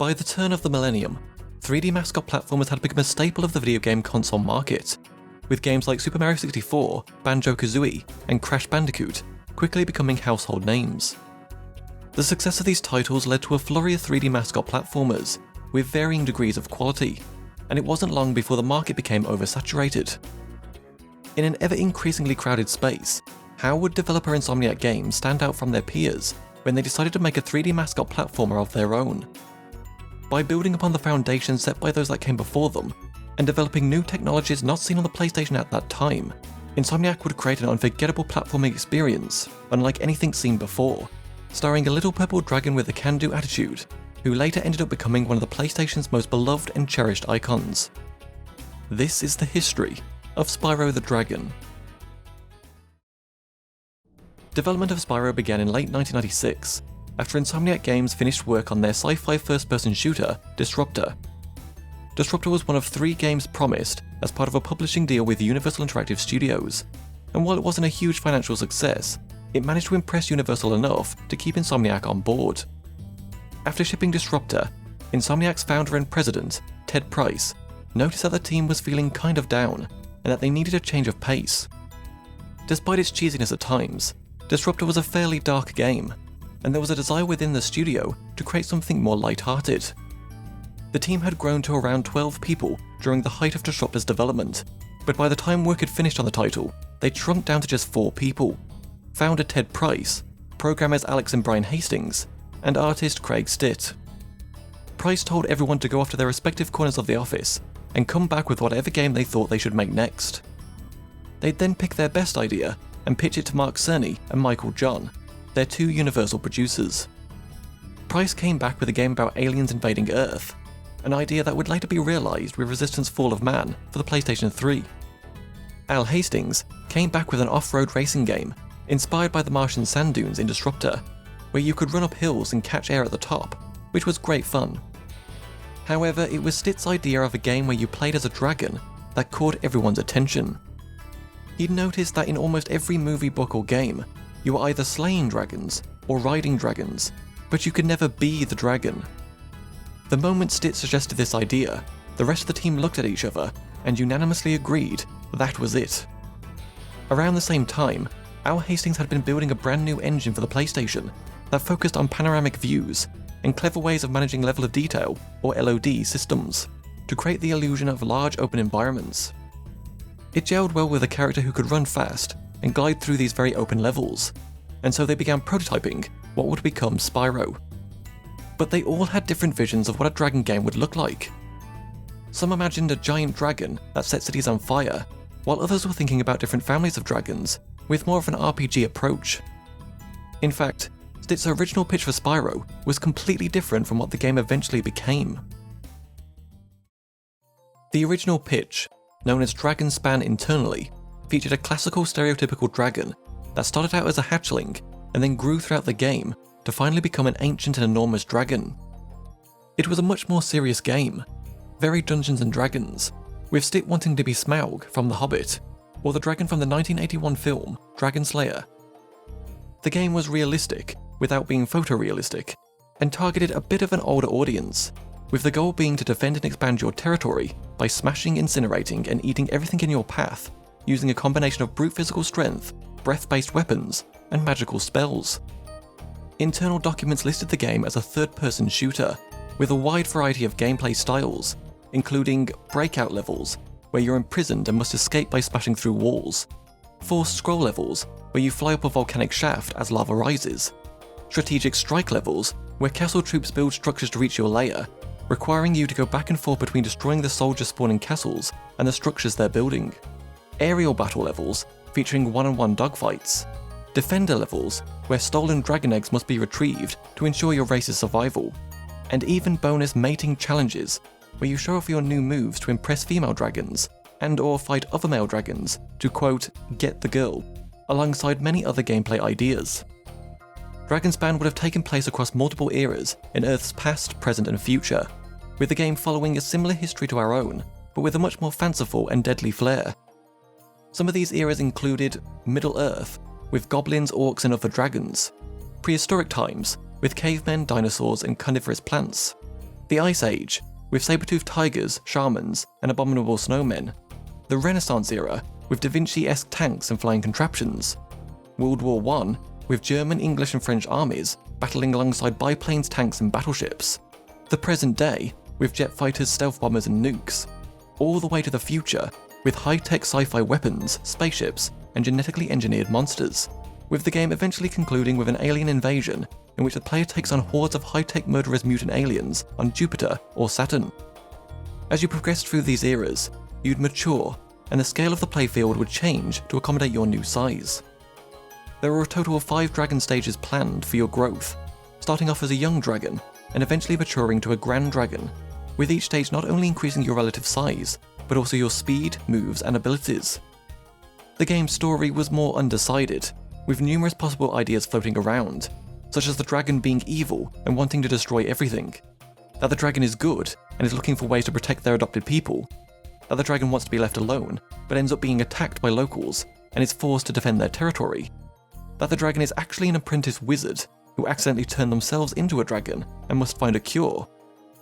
By the turn of the millennium, 3D mascot platformers had become a staple of the video game console market, with games like Super Mario 64, Banjo-Kazooie, and Crash Bandicoot quickly becoming household names. The success of these titles led to a flurry of 3D mascot platformers, with varying degrees of quality, and it wasn't long before the market became oversaturated. In an ever-increasingly crowded space, how would developer Insomniac Games stand out from their peers when they decided to make a 3D mascot platformer of their own? By building upon the foundation set by those that came before them, and developing new technologies not seen on the PlayStation at that time, Insomniac would create an unforgettable platforming experience, unlike anything seen before, starring a little purple dragon with a can-do attitude, who later ended up becoming one of the PlayStation's most beloved and cherished icons. This is the history of Spyro the Dragon. Development of Spyro began in late 1996, after Insomniac Games finished work on their sci-fi first-person shooter, Disruptor. Disruptor was one of 3 games promised as part of a publishing deal with Universal Interactive Studios, and while it wasn't a huge financial success, it managed to impress Universal enough to keep Insomniac on board. After shipping Disruptor, Insomniac's founder and president, Ted Price, noticed that the team was feeling kind of down, and that they needed a change of pace. Despite its cheesiness at times, Disruptor was a fairly dark game, and there was a desire within the studio to create something more light-hearted. The team had grown to around 12 people during the height of Disruptor's development, but by the time work had finished on the title, they'd shrunk down to just 4 people: founder Ted Price, programmers Alex and Brian Hastings, and artist Craig Stitt. Price told everyone to go off to their respective corners of the office and come back with whatever game they thought they should make next. They'd then pick their best idea and pitch it to Mark Cerny and Michael John, their 2 Universal producers. Price came back with a game about aliens invading Earth, an idea that would later be realised with Resistance Fall of Man for the PlayStation 3. Al Hastings came back with an off-road racing game inspired by the Martian sand dunes in Disruptor, where you could run up hills and catch air at the top, which was great fun. However, it was Stitt's idea of a game where you played as a dragon that caught everyone's attention. He'd noticed that in almost every movie, book or game, you were either slaying dragons or riding dragons, but you could never be the dragon. The moment Stitt suggested this idea, the rest of the team looked at each other and unanimously agreed that was it. Around the same time, Al Hastings had been building a brand new engine for the PlayStation that focused on panoramic views and clever ways of managing level of detail, or LOD, systems, to create the illusion of large open environments. It gelled well with a character who could run fast and glide through these very open levels, and so they began prototyping what would become Spyro. But they all had different visions of what a dragon game would look like. Some imagined a giant dragon that set cities on fire, while others were thinking about different families of dragons with more of an RPG approach. In fact, Stitt's original pitch for Spyro was completely different from what the game eventually became. The original pitch, known as Dragonspan internally, featured a classical stereotypical dragon that started out as a hatchling and then grew throughout the game to finally become an ancient and enormous dragon. It was a much more serious game, very Dungeons and Dragons, with Stitt wanting to be Smaug from The Hobbit, or the dragon from the 1981 film Dragon Slayer. The game was realistic, without being photorealistic, and targeted a bit of an older audience, with the goal being to defend and expand your territory by smashing, incinerating, and eating everything in your path, using a combination of brute physical strength, breath-based weapons, and magical spells. Internal documents listed the game as a third-person shooter, with a wide variety of gameplay styles, including breakout levels, where you're imprisoned and must escape by smashing through walls, forced scroll levels, where you fly up a volcanic shaft as lava rises, strategic strike levels, where castle troops build structures to reach your lair, requiring you to go back and forth between destroying the soldiers spawning castles and the structures they're building, aerial battle levels, featuring one-on-one dogfights, defender levels, where stolen dragon eggs must be retrieved to ensure your race's survival, and even bonus mating challenges, where you show off your new moves to impress female dragons, and/or fight other male dragons to, quote, get the girl, alongside many other gameplay ideas. Dragonspan would have taken place across multiple eras in Earth's past, present, and future, with the game following a similar history to our own, but with a much more fanciful and deadly flair. Some of these eras included Middle-earth, with goblins, orcs, and other dragons, prehistoric times, with cavemen, dinosaurs, and carnivorous plants, The Ice Age, with saber-toothed tigers, shamans, and abominable snowmen. The Renaissance era, with Da Vinci-esque tanks and flying contraptions. World War I, with German, English, and French armies battling alongside biplanes, tanks, and battleships. The present day, with jet fighters, stealth bombers, and nukes. All the way to the future, with high-tech sci-fi weapons, spaceships, and genetically engineered monsters, with the game eventually concluding with an alien invasion in which the player takes on hordes of high-tech murderous mutant aliens on Jupiter or Saturn. As you progressed through these eras, you'd mature, and the scale of the playfield would change to accommodate your new size. There were a total of 5 dragon stages planned for your growth, starting off as a young dragon, and eventually maturing to a grand dragon, with each stage not only increasing your relative size, but also your speed, moves, and abilities. The game's story was more undecided, with numerous possible ideas floating around, such as the dragon being evil and wanting to destroy everything, that the dragon is good and is looking for ways to protect their adopted people, that the dragon wants to be left alone, but ends up being attacked by locals and is forced to defend their territory, that the dragon is actually an apprentice wizard who accidentally turned themselves into a dragon and must find a cure,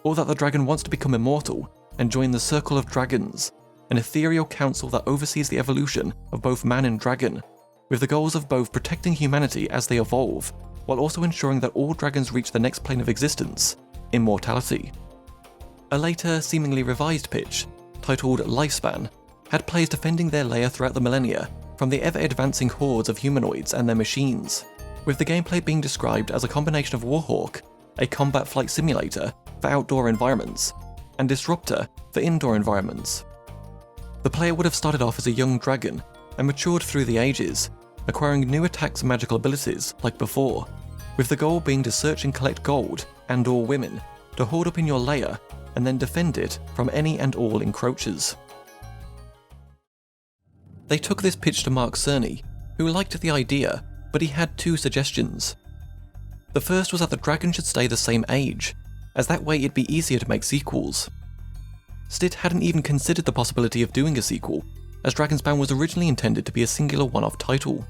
or that the dragon wants to become immortal and join the Circle of Dragons, an ethereal council that oversees the evolution of both man and dragon, with the goals of both protecting humanity as they evolve, while also ensuring that all dragons reach the next plane of existence, immortality. A later, seemingly revised pitch, titled Lifespan, had players defending their lair throughout the millennia from the ever-advancing hordes of humanoids and their machines, with the gameplay being described as a combination of Warhawk, a combat flight simulator for outdoor environments, and Disruptor for indoor environments. The player would have started off as a young dragon and matured through the ages, acquiring new attacks and magical abilities like before, with the goal being to search and collect gold and/or women to hoard up in your lair and then defend it from any and all encroachers. They took this pitch to Mark Cerny, who liked the idea, but he had 2 suggestions. The first was that the dragon should stay the same age, as that way it'd be easier to make sequels. Stitt hadn't even considered the possibility of doing a sequel, as Dragonspan was originally intended to be a singular one-off title.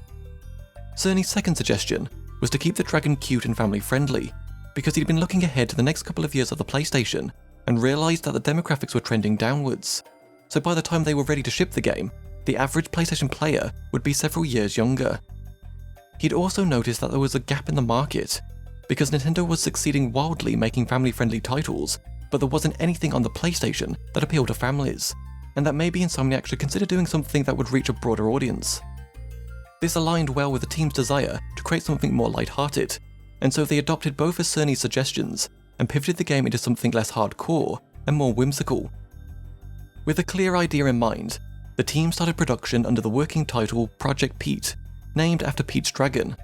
Cerny's second suggestion was to keep the dragon cute and family-friendly, because he'd been looking ahead to the next couple of years of the PlayStation and realised that the demographics were trending downwards, so by the time they were ready to ship the game, the average PlayStation player would be several years younger. He'd also noticed that there was a gap in the market, because Nintendo was succeeding wildly making family-friendly titles, but there wasn't anything on the PlayStation that appealed to families, and that maybe Insomniac should consider doing something that would reach a broader audience. This aligned well with the team's desire to create something more light-hearted, and so they adopted both of Cerny's suggestions and pivoted the game into something less hardcore and more whimsical. With a clear idea in mind, the team started production under the working title Project Pete, named after Pete's dragon,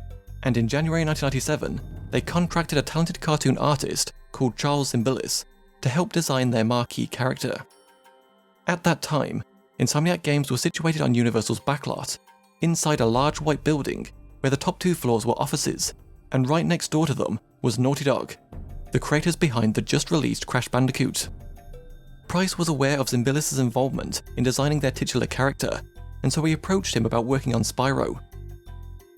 and in January 1997, they contracted a talented cartoon artist called Charles Zimbalist to help design their marquee character. At that time, Insomniac Games was situated on Universal's backlot, inside a large white building where the top 2 floors were offices, and right next door to them was Naughty Dog, the creators behind the just-released Crash Bandicoot. Price was aware of Zimbalist's involvement in designing their titular character, and so he approached him about working on Spyro.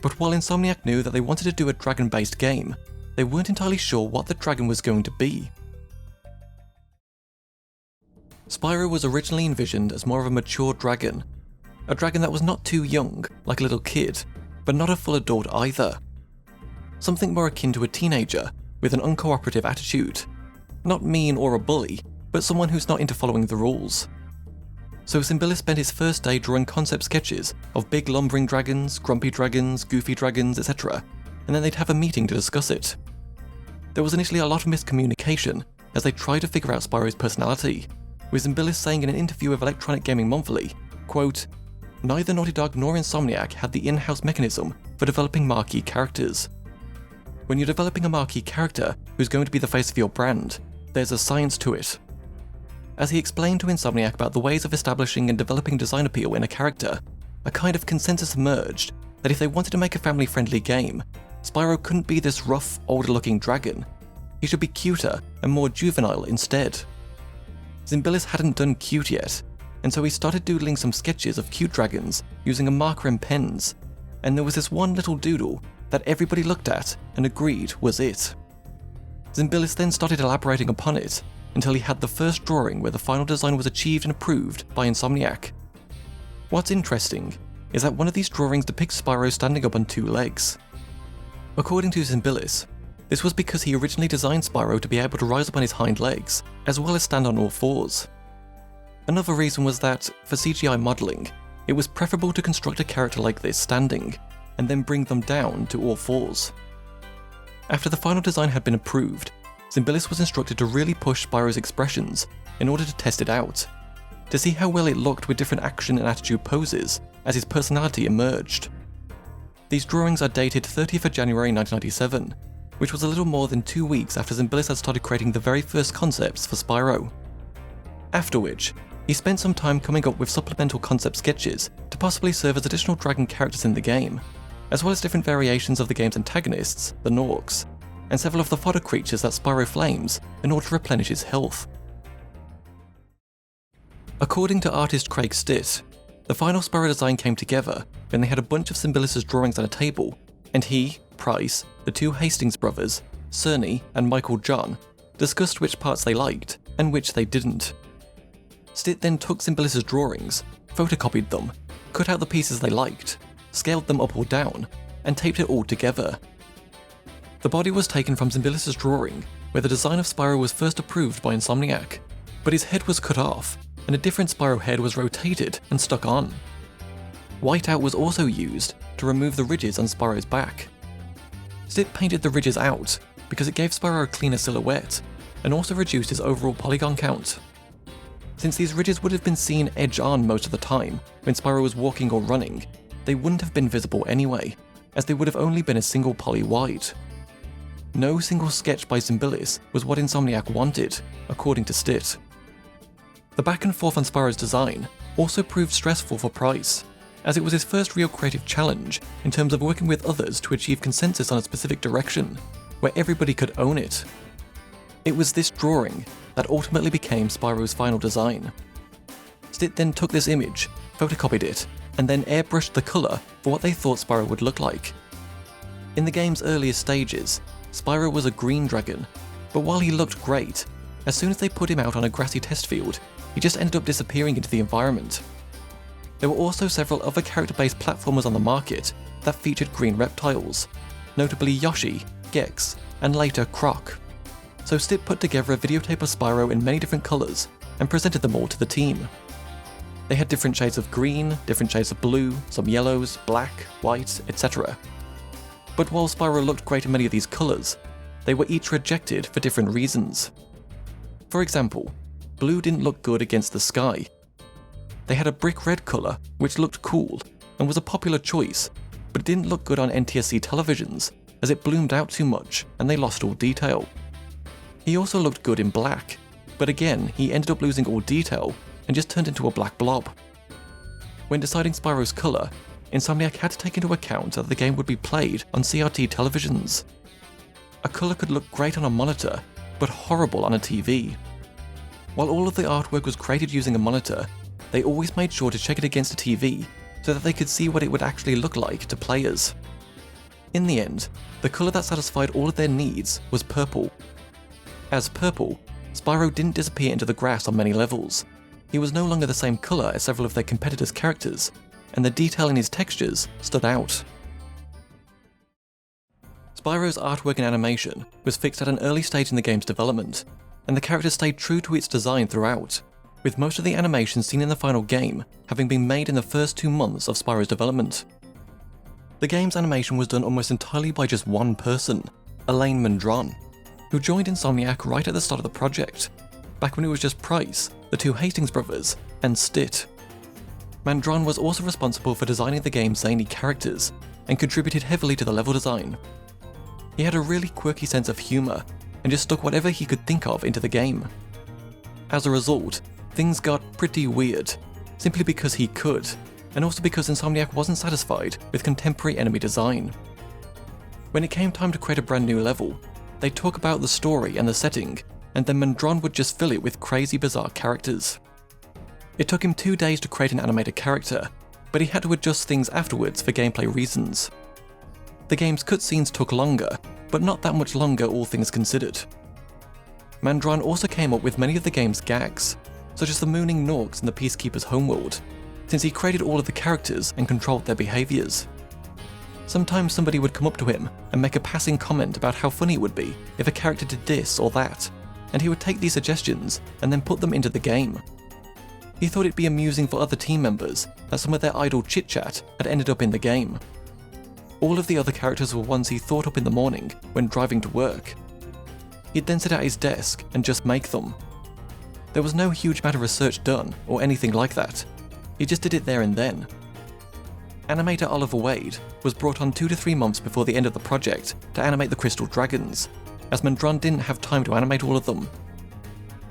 But while Insomniac knew that they wanted to do a dragon-based game, they weren't entirely sure what the dragon was going to be. Spyro was originally envisioned as more of a mature dragon, a dragon that was not too young, like a little kid, but not a full adult either. Something more akin to a teenager, with an uncooperative attitude. Not mean or a bully, but someone who's not into following the rules. So Zimbalist spent his first day drawing concept sketches of big lumbering dragons, grumpy dragons, goofy dragons, etc., and then they'd have a meeting to discuss it. There was initially a lot of miscommunication as they tried to figure out Spyro's personality, with Zimbalist saying in an interview with Electronic Gaming Monthly, quote, "Neither Naughty Dog nor Insomniac had the in-house mechanism for developing marquee characters. When you're developing a marquee character who's going to be the face of your brand, there's a science to it." As he explained to Insomniac about the ways of establishing and developing design appeal in a character, a kind of consensus emerged that if they wanted to make a family-friendly game, Spyro couldn't be this rough, older-looking dragon. He should be cuter and more juvenile instead. Zimbalist hadn't done cute yet, and so he started doodling some sketches of cute dragons using a marker and pens, and there was this one little doodle that everybody looked at and agreed was it. Zimbalist then started elaborating upon it, until he had the first drawing where the final design was achieved and approved by Insomniac. What's interesting is that one of these drawings depicts Spyro standing up on 2 legs. According to Zimbillis, this was because he originally designed Spyro to be able to rise up on his hind legs, as well as stand on all 4s. Another reason was that, for CGI modelling, it was preferable to construct a character like this standing, and then bring them down to all 4s. After the final design had been approved, Zimbillis was instructed to really push Spyro's expressions in order to test it out, to see how well it looked with different action and attitude poses as his personality emerged. These drawings are dated 30th of January 1997, which was a little more than 2 weeks after Zimbillis had started creating the very first concepts for Spyro. After which, he spent some time coming up with supplemental concept sketches to possibly serve as additional dragon characters in the game, as well as different variations of the game's antagonists, the Norks, and several of the fodder creatures that Spyro flames in order to replenish his health. According to artist Craig Stitt, the final Spyro design came together when they had a bunch of Zimbillis' drawings on a table, and he, Price, the 2 Hastings brothers, Cerny and Michael John, discussed which parts they liked and which they didn't. Stitt then took Zimbillis' drawings, photocopied them, cut out the pieces they liked, scaled them up or down, and taped it all together. The body was taken from Zimbillis' drawing, where the design of Spyro was first approved by Insomniac, but his head was cut off, and a different Spyro head was rotated and stuck on. Whiteout was also used to remove the ridges on Spyro's back. Stitt painted the ridges out because it gave Spyro a cleaner silhouette, and also reduced his overall polygon count. Since these ridges would have been seen edge-on most of the time when Spyro was walking or running, they wouldn't have been visible anyway, as they would have only been a single poly wide. No single sketch by Zimbillis was what Insomniac wanted, according to Stitt. The back and forth on Spyro's design also proved stressful for Price, as it was his first real creative challenge in terms of working with others to achieve consensus on a specific direction, where everybody could own it. It was this drawing that ultimately became Spyro's final design. Stitt then took this image, photocopied it, and then airbrushed the colour for what they thought Spyro would look like. In the game's earliest stages, Spyro was a green dragon, but while he looked great, as soon as they put him out on a grassy test field, he just ended up disappearing into the environment. There were also several other character-based platformers on the market that featured green reptiles, notably Yoshi, Gex, and later Croc. So Stitt put together a videotape of Spyro in many different colours and presented them all to the team. They had different shades of green, different shades of blue, some yellows, black, white, etc. But while Spyro looked great in many of these colours, they were each rejected for different reasons. For example, blue didn't look good against the sky. They had a brick red colour, which looked cool, and was a popular choice, but it didn't look good on NTSC televisions, as it bloomed out too much and they lost all detail. He also looked good in black, but again he ended up losing all detail and just turned into a black blob. When deciding Spyro's colour, Insomniac had to take into account that the game would be played on CRT televisions. A colour could look great on a monitor, but horrible on a TV. While all of the artwork was created using a monitor, they always made sure to check it against a TV so that they could see what it would actually look like to players. In the end, the colour that satisfied all of their needs was purple. As purple, Spyro didn't disappear into the grass on many levels. He was no longer the same colour as several of their competitors' characters, and the detail in his textures stood out. Spyro's artwork and animation was fixed at an early stage in the game's development, and the character stayed true to its design throughout, with most of the animations seen in the final game having been made in the first 2 months of Spyro's development. The game's animation was done almost entirely by just one person, Alain Mandron, who joined Insomniac right at the start of the project, back when it was just Price, the 2 Hastings brothers, and Stitt. Mandron was also responsible for designing the game's zany characters, and contributed heavily to the level design. He had a really quirky sense of humour, and just stuck whatever he could think of into the game. As a result, things got pretty weird, simply because he could, and also because Insomniac wasn't satisfied with contemporary enemy design. When it came time to create a brand new level, they'd talk about the story and the setting, and then Mandron would just fill it with crazy bizarre characters. It took him 2 days to create an animated character, but he had to adjust things afterwards for gameplay reasons. The game's cutscenes took longer, but not that much longer all things considered. Mandron also came up with many of the game's gags, such as the mooning Norks in the Peacekeeper's homeworld, since he created all of the characters and controlled their behaviours. Sometimes somebody would come up to him and make a passing comment about how funny it would be if a character did this or that, and he would take these suggestions and then put them into the game. He thought it'd be amusing for other team members that some of their idle chit-chat had ended up in the game. All of the other characters were ones he thought up in the morning when driving to work. He'd then sit at his desk and just make them. There was no huge amount of research done or anything like that. He just did it there and then. Animator Oliver Wade was brought on 2 to 3 months before the end of the project to animate the Crystal Dragons, as Mandron didn't have time to animate all of them.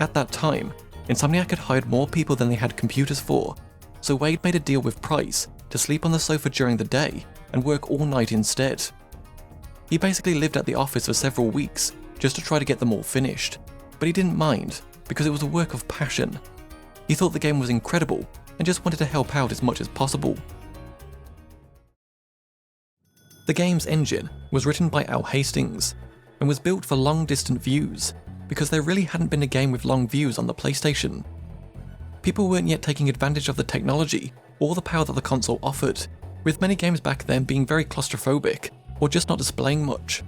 At that time, Insomniac had hired more people than they had computers for, so Wade made a deal with Price to sleep on the sofa during the day and work all night instead. He basically lived at the office for several weeks just to try to get them all finished, but he didn't mind because it was a work of passion. He thought the game was incredible and just wanted to help out as much as possible. The game's engine was written by Al Hastings and was built for long-distant views because there really hadn't been a game with long views on the PlayStation. People weren't yet taking advantage of the technology or the power that the console offered, with many games back then being very claustrophobic or just not displaying much.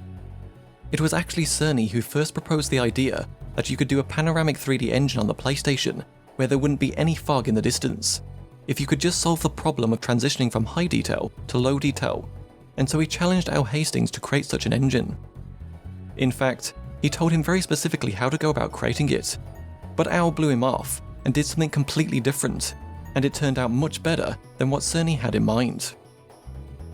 It was actually Cerny who first proposed the idea that you could do a panoramic 3D engine on the PlayStation where there wouldn't be any fog in the distance, if you could just solve the problem of transitioning from high detail to low detail, and so he challenged Al Hastings to create such an engine. In fact, he told him very specifically how to go about creating it, but Al blew him off and did something completely different, and it turned out much better than what Cerny had in mind.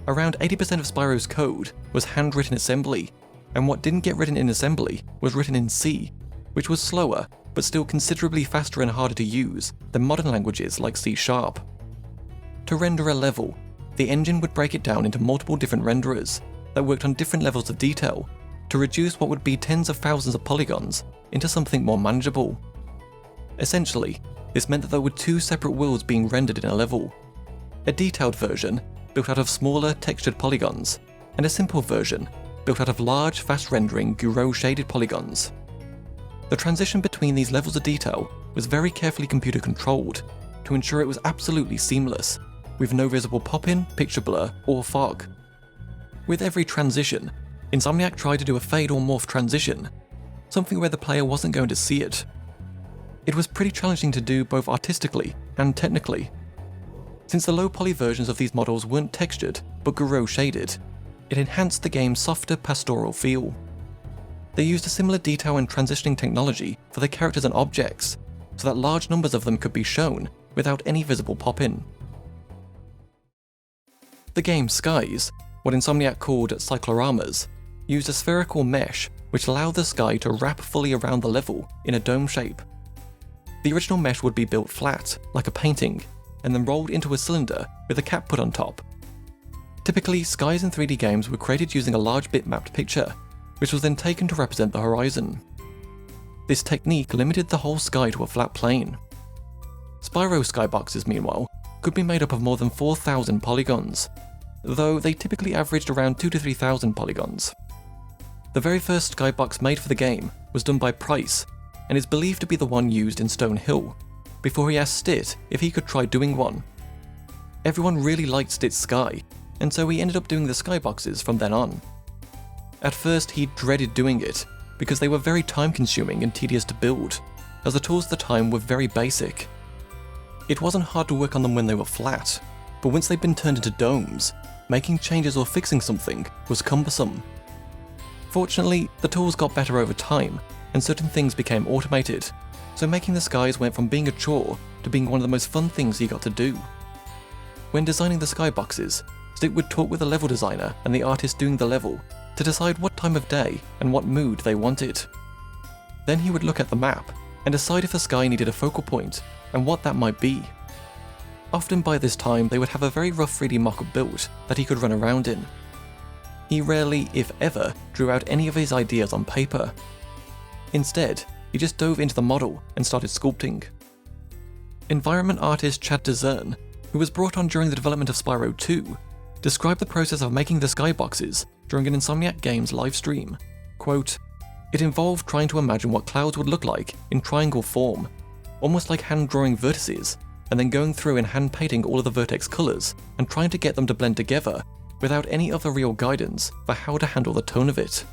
Around 80% of Spyro's code was handwritten assembly, and what didn't get written in assembly was written in C, which was slower but still considerably faster and harder to use than modern languages like C#. To render a level, the engine would break it down into multiple different renderers that worked on different levels of detail to reduce what would be tens of thousands of polygons into something more manageable. Essentially, this meant that there were 2 separate worlds being rendered in a level. A detailed version, built out of smaller, textured polygons, and a simple version, built out of large, fast-rendering, Gouraud-shaded polygons. The transition between these levels of detail was very carefully computer-controlled to ensure it was absolutely seamless, with no visible pop-in, picture blur, or fog. With every transition, Insomniac tried to do a fade or morph transition, something where the player wasn't going to see it. It was pretty challenging to do both artistically and technically. Since the low-poly versions of these models weren't textured but Gouraud-shaded, it enhanced the game's softer pastoral feel. They used a similar detail and transitioning technology for the characters and objects, so that large numbers of them could be shown without any visible pop-in. The game's skies, what Insomniac called cycloramas, used a spherical mesh which allowed the sky to wrap fully around the level in a dome shape. The original mesh would be built flat, like a painting, and then rolled into a cylinder with a cap put on top. Typically, skies in 3D games were created using a large bitmapped picture, which was then taken to represent the horizon. This technique limited the whole sky to a flat plane. Spyro skyboxes, meanwhile, could be made up of more than 4,000 polygons, though they typically averaged around 2,000 to 3,000 polygons. The very first skybox made for the game was done by Price, and is believed to be the one used in Stone Hill, before he asked Stitt if he could try doing one. Everyone really liked Stitt's sky, and so he ended up doing the skyboxes from then on. At first he dreaded doing it, because they were very time-consuming and tedious to build, as the tools at the time were very basic. It wasn't hard to work on them when they were flat, but once they'd been turned into domes, making changes or fixing something was cumbersome. Fortunately, the tools got better over time, and certain things became automated, so making the skies went from being a chore to being one of the most fun things he got to do. When designing the skyboxes, Stitt would talk with the level designer and the artist doing the level to decide what time of day and what mood they wanted. Then he would look at the map and decide if the sky needed a focal point and what that might be. Often by this time they would have a very rough 3D mock-up built that he could run around in. He rarely, if ever, drew out any of his ideas on paper. Instead, he just dove into the model and started sculpting. Environment artist Chad Dezern, who was brought on during the development of Spyro 2, described the process of making the skyboxes during an Insomniac Games live stream. Quote, It involved trying to imagine what clouds would look like in triangle form, almost like hand-drawing vertices, and then going through and hand-painting all of the vertex colours and trying to get them to blend together without any other real guidance for how to handle the tone of it.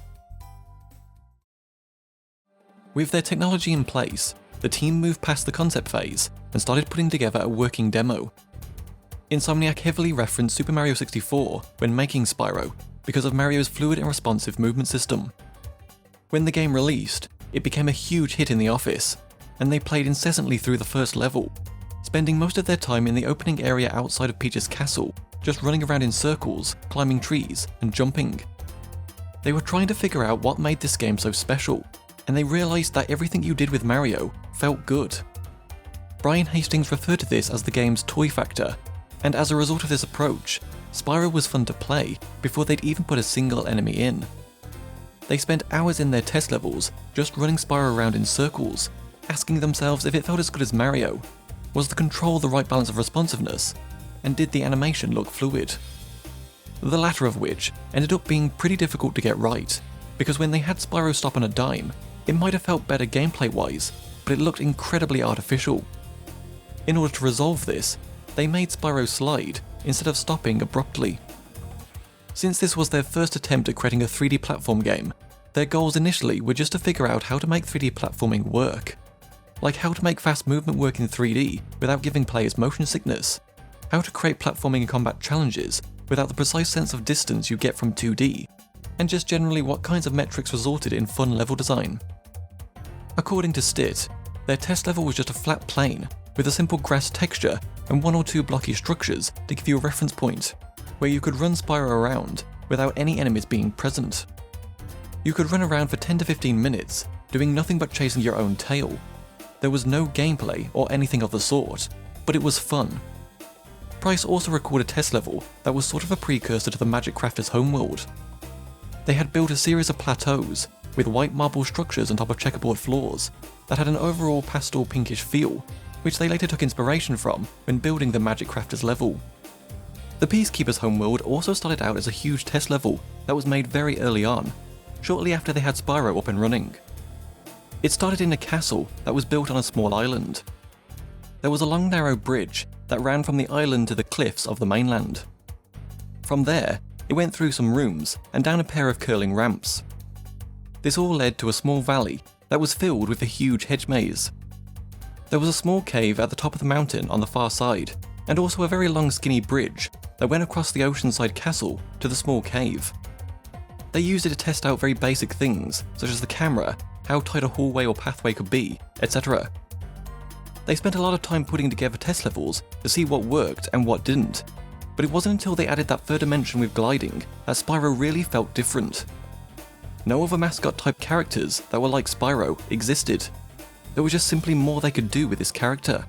With their technology in place, the team moved past the concept phase and started putting together a working demo. Insomniac heavily referenced Super Mario 64 when making Spyro because of Mario's fluid and responsive movement system. When the game released, it became a huge hit in the office, and they played incessantly through the first level, spending most of their time in the opening area outside of Peach's castle, just running around in circles, climbing trees, and jumping. They were trying to figure out what made this game so special, and they realised that everything you did with Mario felt good. Brian Hastings referred to this as the game's toy factor, and as a result of this approach, Spyro was fun to play before they'd even put a single enemy in. They spent hours in their test levels just running Spyro around in circles, asking themselves if it felt as good as Mario, was the control the right balance of responsiveness, and did the animation look fluid? The latter of which ended up being pretty difficult to get right, because when they had Spyro stop on a dime, it might have felt better gameplay-wise, but it looked incredibly artificial. In order to resolve this, they made Spyro slide instead of stopping abruptly. Since this was their first attempt at creating a 3D platform game, their goals initially were just to figure out how to make 3D platforming work. Like how to make fast movement work in 3D without giving players motion sickness, how to create platforming and combat challenges without the precise sense of distance you get from 2D, and just generally what kinds of metrics resulted in fun level design. According to Stitt, their test level was just a flat plane with a simple grass texture and one or two blocky structures to give you a reference point, where you could run Spyro around without any enemies being present. You could run around for 10 to 15 minutes, doing nothing but chasing your own tail. There was no gameplay or anything of the sort, but it was fun. Price also recorded a test level that was sort of a precursor to the Magic Crafter's homeworld. They had built a series of plateaus with white marble structures on top of checkerboard floors that had an overall pastel pinkish feel, which they later took inspiration from when building the Magic Crafter's level. The Peacekeeper's homeworld also started out as a huge test level that was made very early on, shortly after they had Spyro up and running. It started in a castle that was built on a small island. There was a long narrow bridge that ran from the island to the cliffs of the mainland. From there, it went through some rooms and down a pair of curling ramps. This all led to a small valley that was filled with a huge hedge maze. There was a small cave at the top of the mountain on the far side, and also a very long skinny bridge that went across the oceanside castle to the small cave. They used it to test out very basic things, such as the camera, how tight a hallway or pathway could be, etc. They spent a lot of time putting together test levels to see what worked and what didn't, but it wasn't until they added that third dimension with gliding that Spyro really felt different. No other mascot-type characters that were like Spyro existed. There was just simply more they could do with this character.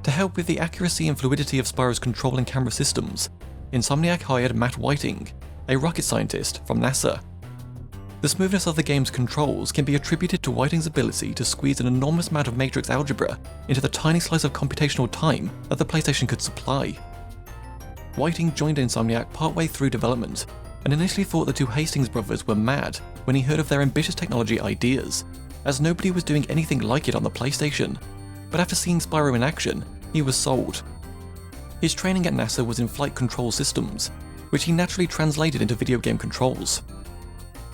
To help with the accuracy and fluidity of Spyro's control and camera systems, Insomniac hired Matt Whiting, a rocket scientist from NASA. The smoothness of the game's controls can be attributed to Whiting's ability to squeeze an enormous amount of matrix algebra into the tiny slice of computational time that the PlayStation could supply. Whiting joined Insomniac partway through development, and initially thought the two Hastings brothers were mad when he heard of their ambitious technology ideas, as nobody was doing anything like it on the PlayStation, but after seeing Spyro in action, he was sold. His training at NASA was in flight control systems, which he naturally translated into video game controls.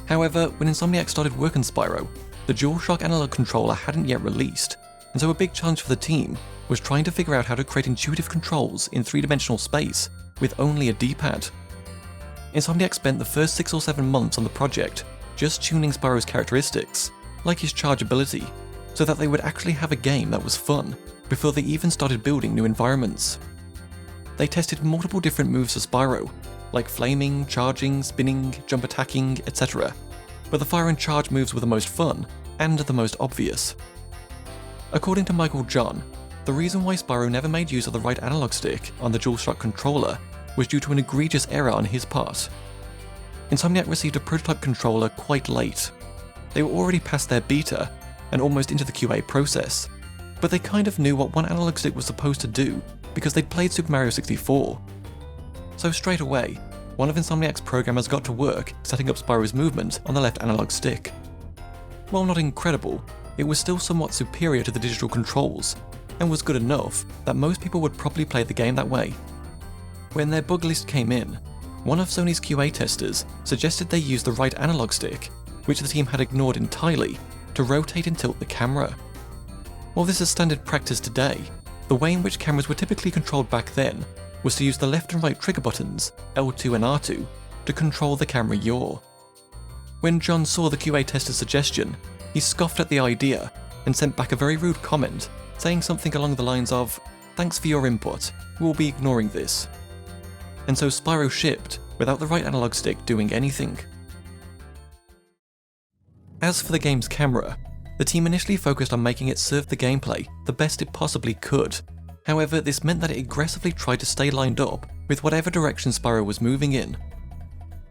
However, when Insomniac started work on Spyro, the DualShock analog controller hadn't yet released, and so a big challenge for the team was trying to figure out how to create intuitive controls in three-dimensional space with only a D-pad. Insomniac spent the first 6 or 7 months on the project just tuning Spyro's characteristics, like his charge ability, so that they would actually have a game that was fun before they even started building new environments. They tested multiple different moves for Spyro, like flaming, charging, spinning, jump attacking, etc., but the fire and charge moves were the most fun and the most obvious. According to Michael John, the reason why Spyro never made use of the right analog stick on the DualShock controller was due to an egregious error on his part. Insomniac received a prototype controller quite late. They were already past their beta and almost into the QA process, but they kind of knew what one analog stick was supposed to do because they'd played Super Mario 64. So straight away, one of Insomniac's programmers got to work setting up Spyro's movement on the left analog stick. While not incredible, it was still somewhat superior to the digital controls, and was good enough that most people would probably play the game that way. When their bug list came in, one of Sony's QA testers suggested they use the right analog stick, which the team had ignored entirely, to rotate and tilt the camera. While this is standard practice today, the way in which cameras were typically controlled back then was to use the left and right trigger buttons, L2 and R2, to control the camera yaw. When John saw the QA tester's suggestion, he scoffed at the idea and sent back a very rude comment, saying something along the lines of, "Thanks for your input, we'll be ignoring this." And so Spyro shipped without the right analog stick doing anything. As for the game's camera, the team initially focused on making it serve the gameplay the best it possibly could. However, this meant that it aggressively tried to stay lined up with whatever direction Spyro was moving in.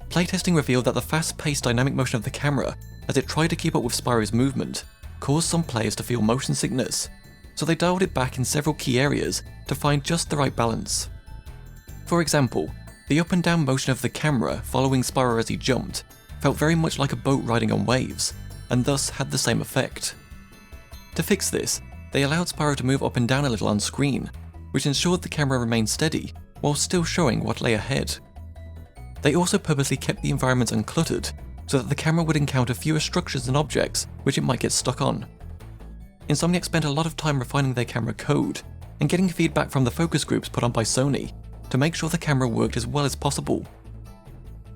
Playtesting revealed that the fast-paced dynamic motion of the camera as it tried to keep up with Spyro's movement caused some players to feel motion sickness, so they dialed it back in several key areas to find just the right balance. For example, the up and down motion of the camera following Spyro as he jumped felt very much like a boat riding on waves, and thus had the same effect. To fix this, they allowed Spyro to move up and down a little on screen, which ensured the camera remained steady while still showing what lay ahead. They also purposely kept the environments uncluttered so that the camera would encounter fewer structures and objects which it might get stuck on. Insomniac spent a lot of time refining their camera code and getting feedback from the focus groups put on by Sony to make sure the camera worked as well as possible.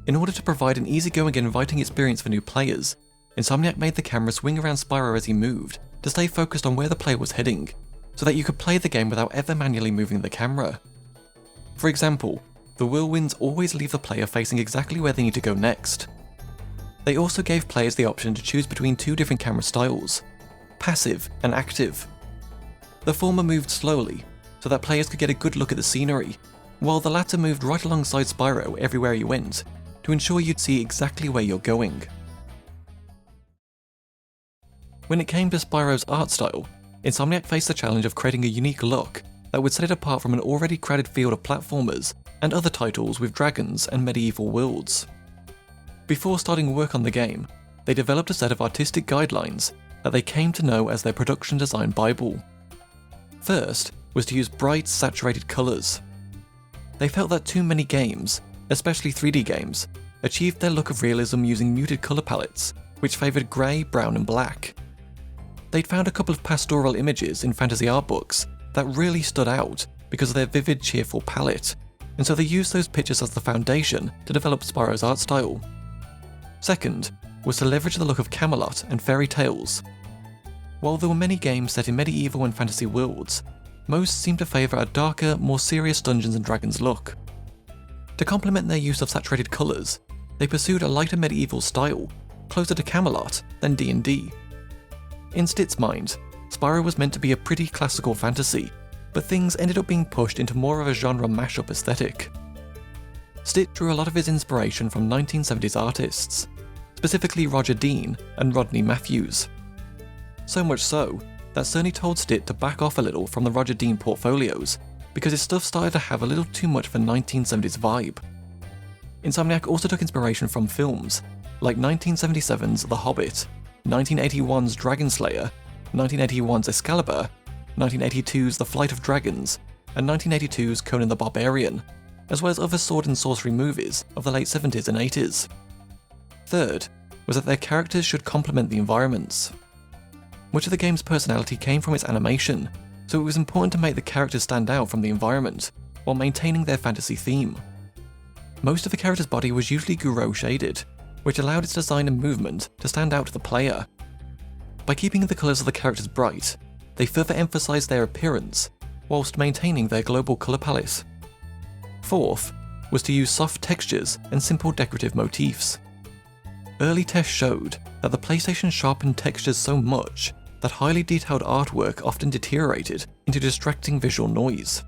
In order to provide an easygoing and inviting experience for new players, Insomniac made the camera swing around Spyro as he moved to stay focused on where the player was heading, so that you could play the game without ever manually moving the camera. For example, the whirlwinds always leave the player facing exactly where they need to go next. They also gave players the option to choose between two different camera styles, passive and active. The former moved slowly, so that players could get a good look at the scenery, while the latter moved right alongside Spyro everywhere he went, to ensure you'd see exactly where you're going. When it came to Spyro's art style, Insomniac faced the challenge of creating a unique look that would set it apart from an already crowded field of platformers and other titles with dragons and medieval worlds. Before starting work on the game, they developed a set of artistic guidelines that they came to know as their production design bible. First was to use bright, saturated colours. They felt that too many games, especially 3D games, achieved their look of realism using muted colour palettes, which favoured grey, brown and black. They'd found a couple of pastoral images in fantasy art books that really stood out because of their vivid, cheerful palette, and so they used those pictures as the foundation to develop Spyro's art style. Second was to leverage the look of Camelot and fairy tales. While there were many games set in medieval and fantasy worlds, most seemed to favour a darker, more serious Dungeons & Dragons look. To complement their use of saturated colours, they pursued a lighter medieval style, closer to Camelot than D&D. In Stitt's mind, Spyro was meant to be a pretty classical fantasy, but things ended up being pushed into more of a genre mashup aesthetic. Stitt drew a lot of his inspiration from 1970s artists, specifically Roger Dean and Rodney Matthews. So much so that Sony told Stitt to back off a little from the Roger Dean portfolios because his stuff started to have a little too much of a 1970s vibe. Insomniac also took inspiration from films like 1977's The Hobbit, 1981's Dragon Slayer, 1981's Excalibur, 1982's The Flight of Dragons, and 1982's Conan the Barbarian, as well as other sword and sorcery movies of the late 70s and 80s. Third was that their characters should complement the environments. Much of the game's personality came from its animation, so it was important to make the characters stand out from the environment, while maintaining their fantasy theme. Most of the character's body was usually Guro shaded, which allowed its design and movement to stand out to the player. By keeping the colours of the characters bright, they further emphasised their appearance, whilst maintaining their global colour palette. Fourth was to use soft textures and simple decorative motifs. Early tests showed that the PlayStation sharpened textures so much that highly detailed artwork often deteriorated into distracting visual noise.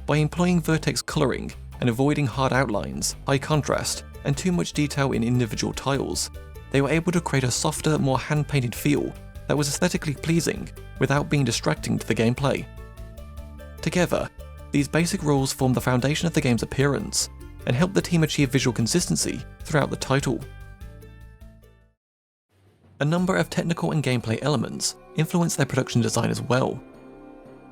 By employing vertex colouring and avoiding hard outlines, high contrast, and too much detail in individual tiles, they were able to create a softer, more hand-painted feel that was aesthetically pleasing without being distracting to the gameplay. Together, these basic rules form the foundation of the game's appearance, and helped the team achieve visual consistency throughout the title. A number of technical and gameplay elements influenced their production design as well.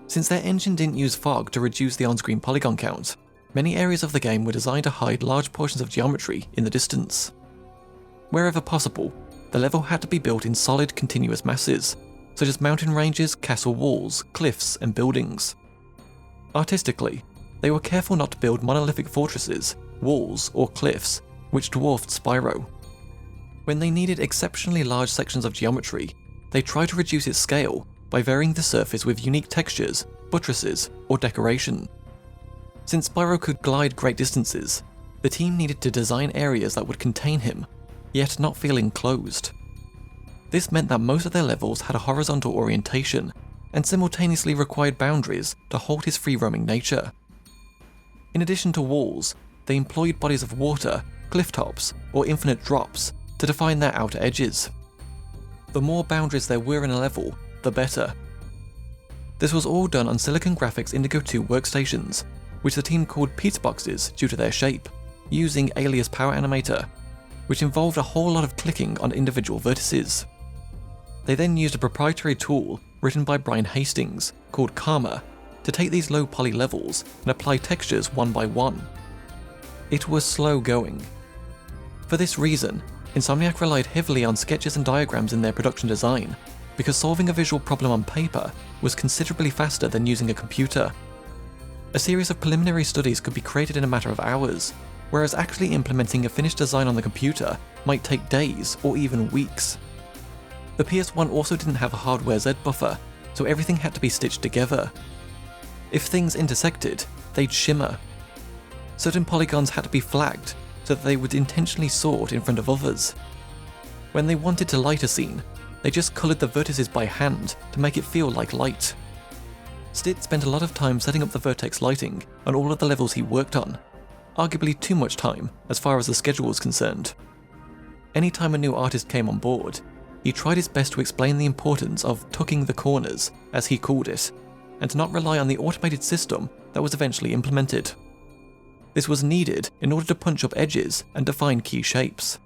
Since their engine didn't use fog to reduce the on-screen polygon count, many areas of the game were designed to hide large portions of geometry in the distance. Wherever possible, the level had to be built in solid, continuous masses, such as mountain ranges, castle walls, cliffs, and buildings. Artistically, they were careful not to build monolithic fortresses, walls, or cliffs, which dwarfed Spyro. When they needed exceptionally large sections of geometry, they tried to reduce its scale by varying the surface with unique textures, buttresses, or decoration. Since Spyro could glide great distances, the team needed to design areas that would contain him, yet not feel enclosed. This meant that most of their levels had a horizontal orientation, and simultaneously required boundaries to hold his free-roaming nature. In addition to walls, they employed bodies of water, cliff tops, or infinite drops to define their outer edges. The more boundaries there were in a level, the better. This was all done on Silicon Graphics Indigo 2 workstations, which the team called pizza boxes due to their shape, using Alias Power Animator, which involved a whole lot of clicking on individual vertices. They then used a proprietary tool written by Brian Hastings, called Karma, to take these low poly levels and apply textures one by one. It was slow going. For this reason, Insomniac relied heavily on sketches and diagrams in their production design, because solving a visual problem on paper was considerably faster than using a computer. A series of preliminary studies could be created in a matter of hours, whereas actually implementing a finished design on the computer might take days or even weeks. The PS1 also didn't have a hardware Z buffer, so everything had to be stitched together. If things intersected, they'd shimmer. Certain polygons had to be flagged so that they would intentionally sort in front of others. When they wanted to light a scene, they just coloured the vertices by hand to make it feel like light. Stitt spent a lot of time setting up the vertex lighting on all of the levels he worked on, arguably too much time as far as the schedule was concerned. Anytime a new artist came on board, he tried his best to explain the importance of tucking the corners, as he called it, and to not rely on the automated system that was eventually implemented. This was needed in order to punch up edges and define key shapes.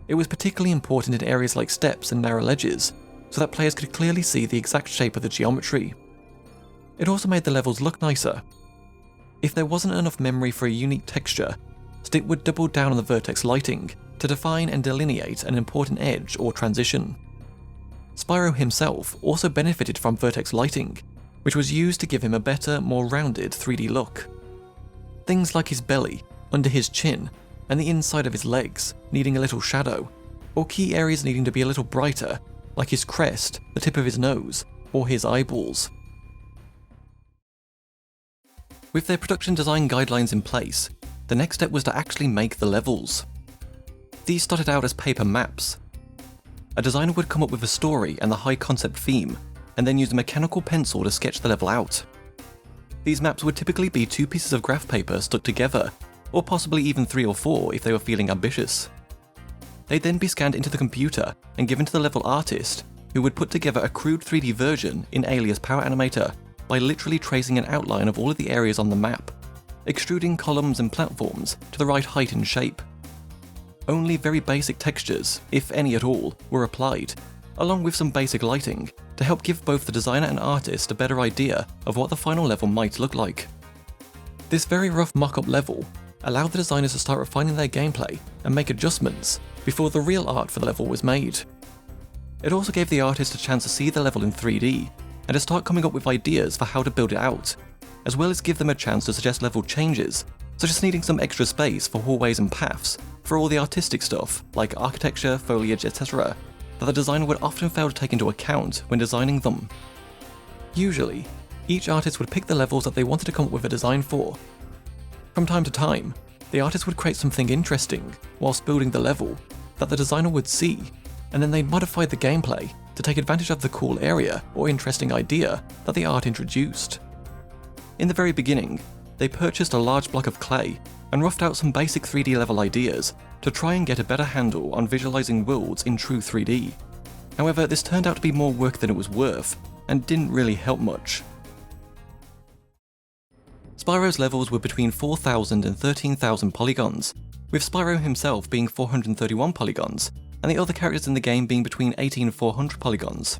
It was particularly important in areas like steps and narrow ledges, so that players could clearly see the exact shape of the geometry. It also made the levels look nicer. If there wasn't enough memory for a unique texture, Stitt would double down on the vertex lighting to define and delineate an important edge or transition. Spyro himself also benefited from vertex lighting, which was used to give him a better, more rounded 3D look. Things like his belly, under his chin, and the inside of his legs needing a little shadow, or key areas needing to be a little brighter, like his crest, the tip of his nose, or his eyeballs. With their production design guidelines in place, the next step was to actually make the levels. These started out as paper maps. A designer would come up with a story and the high concept theme, and then use a mechanical pencil to sketch the level out. These maps would typically be 2 pieces of graph paper stuck together, or possibly even 3 or 4 if they were feeling ambitious. They'd then be scanned into the computer and given to the level artist, who would put together a crude 3D version in Alias Power Animator by literally tracing an outline of all of the areas on the map, extruding columns and platforms to the right height and shape. Only very basic textures, if any at all, were applied, along with some basic lighting, to help give both the designer and artist a better idea of what the final level might look like. This very rough mock-up level allowed the designers to start refining their gameplay and make adjustments before the real art for the level was made. It also gave the artist a chance to see the level in 3D and to start coming up with ideas for how to build it out, as well as give them a chance to suggest level changes, such as needing some extra space for hallways and paths for all the artistic stuff like architecture, foliage, etc. that the designer would often fail to take into account when designing them. Usually, each artist would pick the levels that they wanted to come up with a design for. From time to time, the artist would create something interesting whilst building the level that the designer would see, and then they'd modify the gameplay to take advantage of the cool area or interesting idea that the art introduced. In the very beginning, they purchased a large block of clay and roughed out some basic 3D level ideas to try and get a better handle on visualizing worlds in true 3D. However, this turned out to be more work than it was worth, and didn't really help much. Spyro's levels were between 4,000 and 13,000 polygons, with Spyro himself being 431 polygons, and the other characters in the game being between 80 and 400 polygons.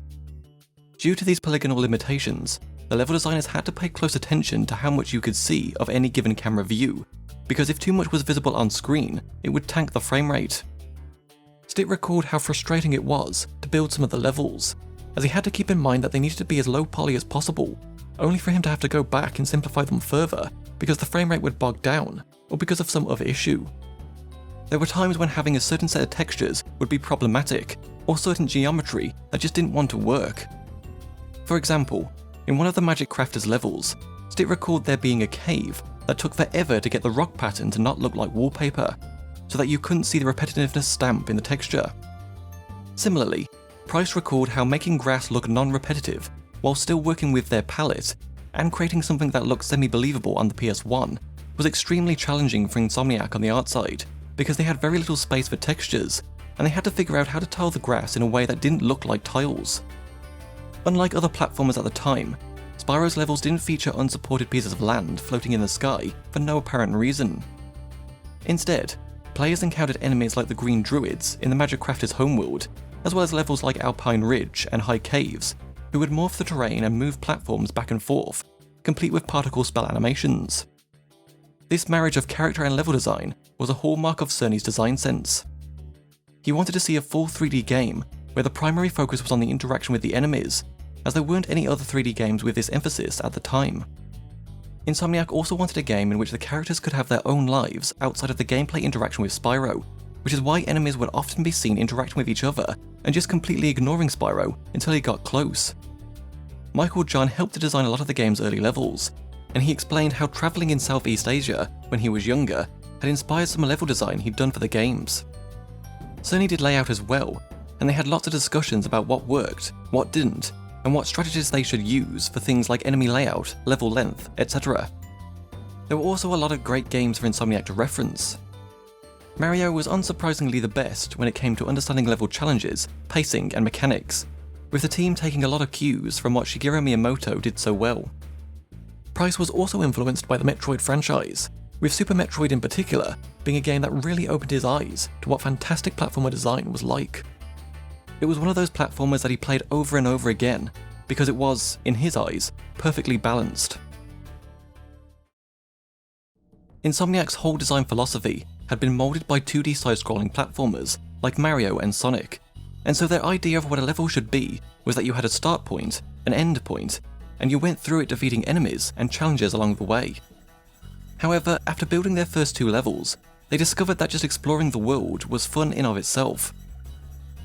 Due to these polygonal limitations, the level designers had to pay close attention to how much you could see of any given camera view, because if too much was visible on screen, it would tank the frame rate. Stitt recalled how frustrating it was to build some of the levels, as he had to keep in mind that they needed to be as low poly as possible, only for him to have to go back and simplify them further because the frame rate would bog down, or because of some other issue. There were times when having a certain set of textures would be problematic, or certain geometry that just didn't want to work. For example, in one of the Magic Crafters levels, Stitt recalled there being a cave that took forever to get the rock pattern to not look like wallpaper, so that you couldn't see the repetitiveness stamp in the texture. Similarly, Price recalled how making grass look non-repetitive while still working with their palette and creating something that looked semi-believable on the PS1 was extremely challenging for Insomniac on the art side, because they had very little space for textures, and they had to figure out how to tile the grass in a way that didn't look like tiles. Unlike other platformers at the time, Spyro's levels didn't feature unsupported pieces of land floating in the sky for no apparent reason. Instead, players encountered enemies like the Green Druids in the Magic Crafters homeworld, as well as levels like Alpine Ridge and High Caves, who would morph the terrain and move platforms back and forth, complete with particle spell animations. This marriage of character and level design was a hallmark of Cerny's design sense. He wanted to see a full 3D game where the primary focus was on the interaction with the enemies, as there weren't any other 3D games with this emphasis at the time. Insomniac also wanted a game in which the characters could have their own lives outside of the gameplay interaction with Spyro, which is why enemies would often be seen interacting with each other and just completely ignoring Spyro until he got close. Michael John helped to design a lot of the game's early levels, and he explained how travelling in Southeast Asia when he was younger had inspired some level design he'd done for the games. Cerny did layout as well, and they had lots of discussions about what worked, what didn't, and what strategies they should use for things like enemy layout, level length, etc. There were also a lot of great games for Insomniac to reference. Mario was unsurprisingly the best when it came to understanding level challenges, pacing, and mechanics, with the team taking a lot of cues from what Shigeru Miyamoto did so well. Price was also influenced by the Metroid franchise, with Super Metroid in particular being a game that really opened his eyes to what fantastic platformer design was like. It was one of those platformers that he played over and over again, because it was, in his eyes, perfectly balanced. Insomniac's whole design philosophy had been moulded by 2D side-scrolling platformers like Mario and Sonic, and so their idea of what a level should be was that you had a start point, an end point, and you went through it defeating enemies and challenges along the way. However, after building their first 2 levels, they discovered that just exploring the world was fun in of itself.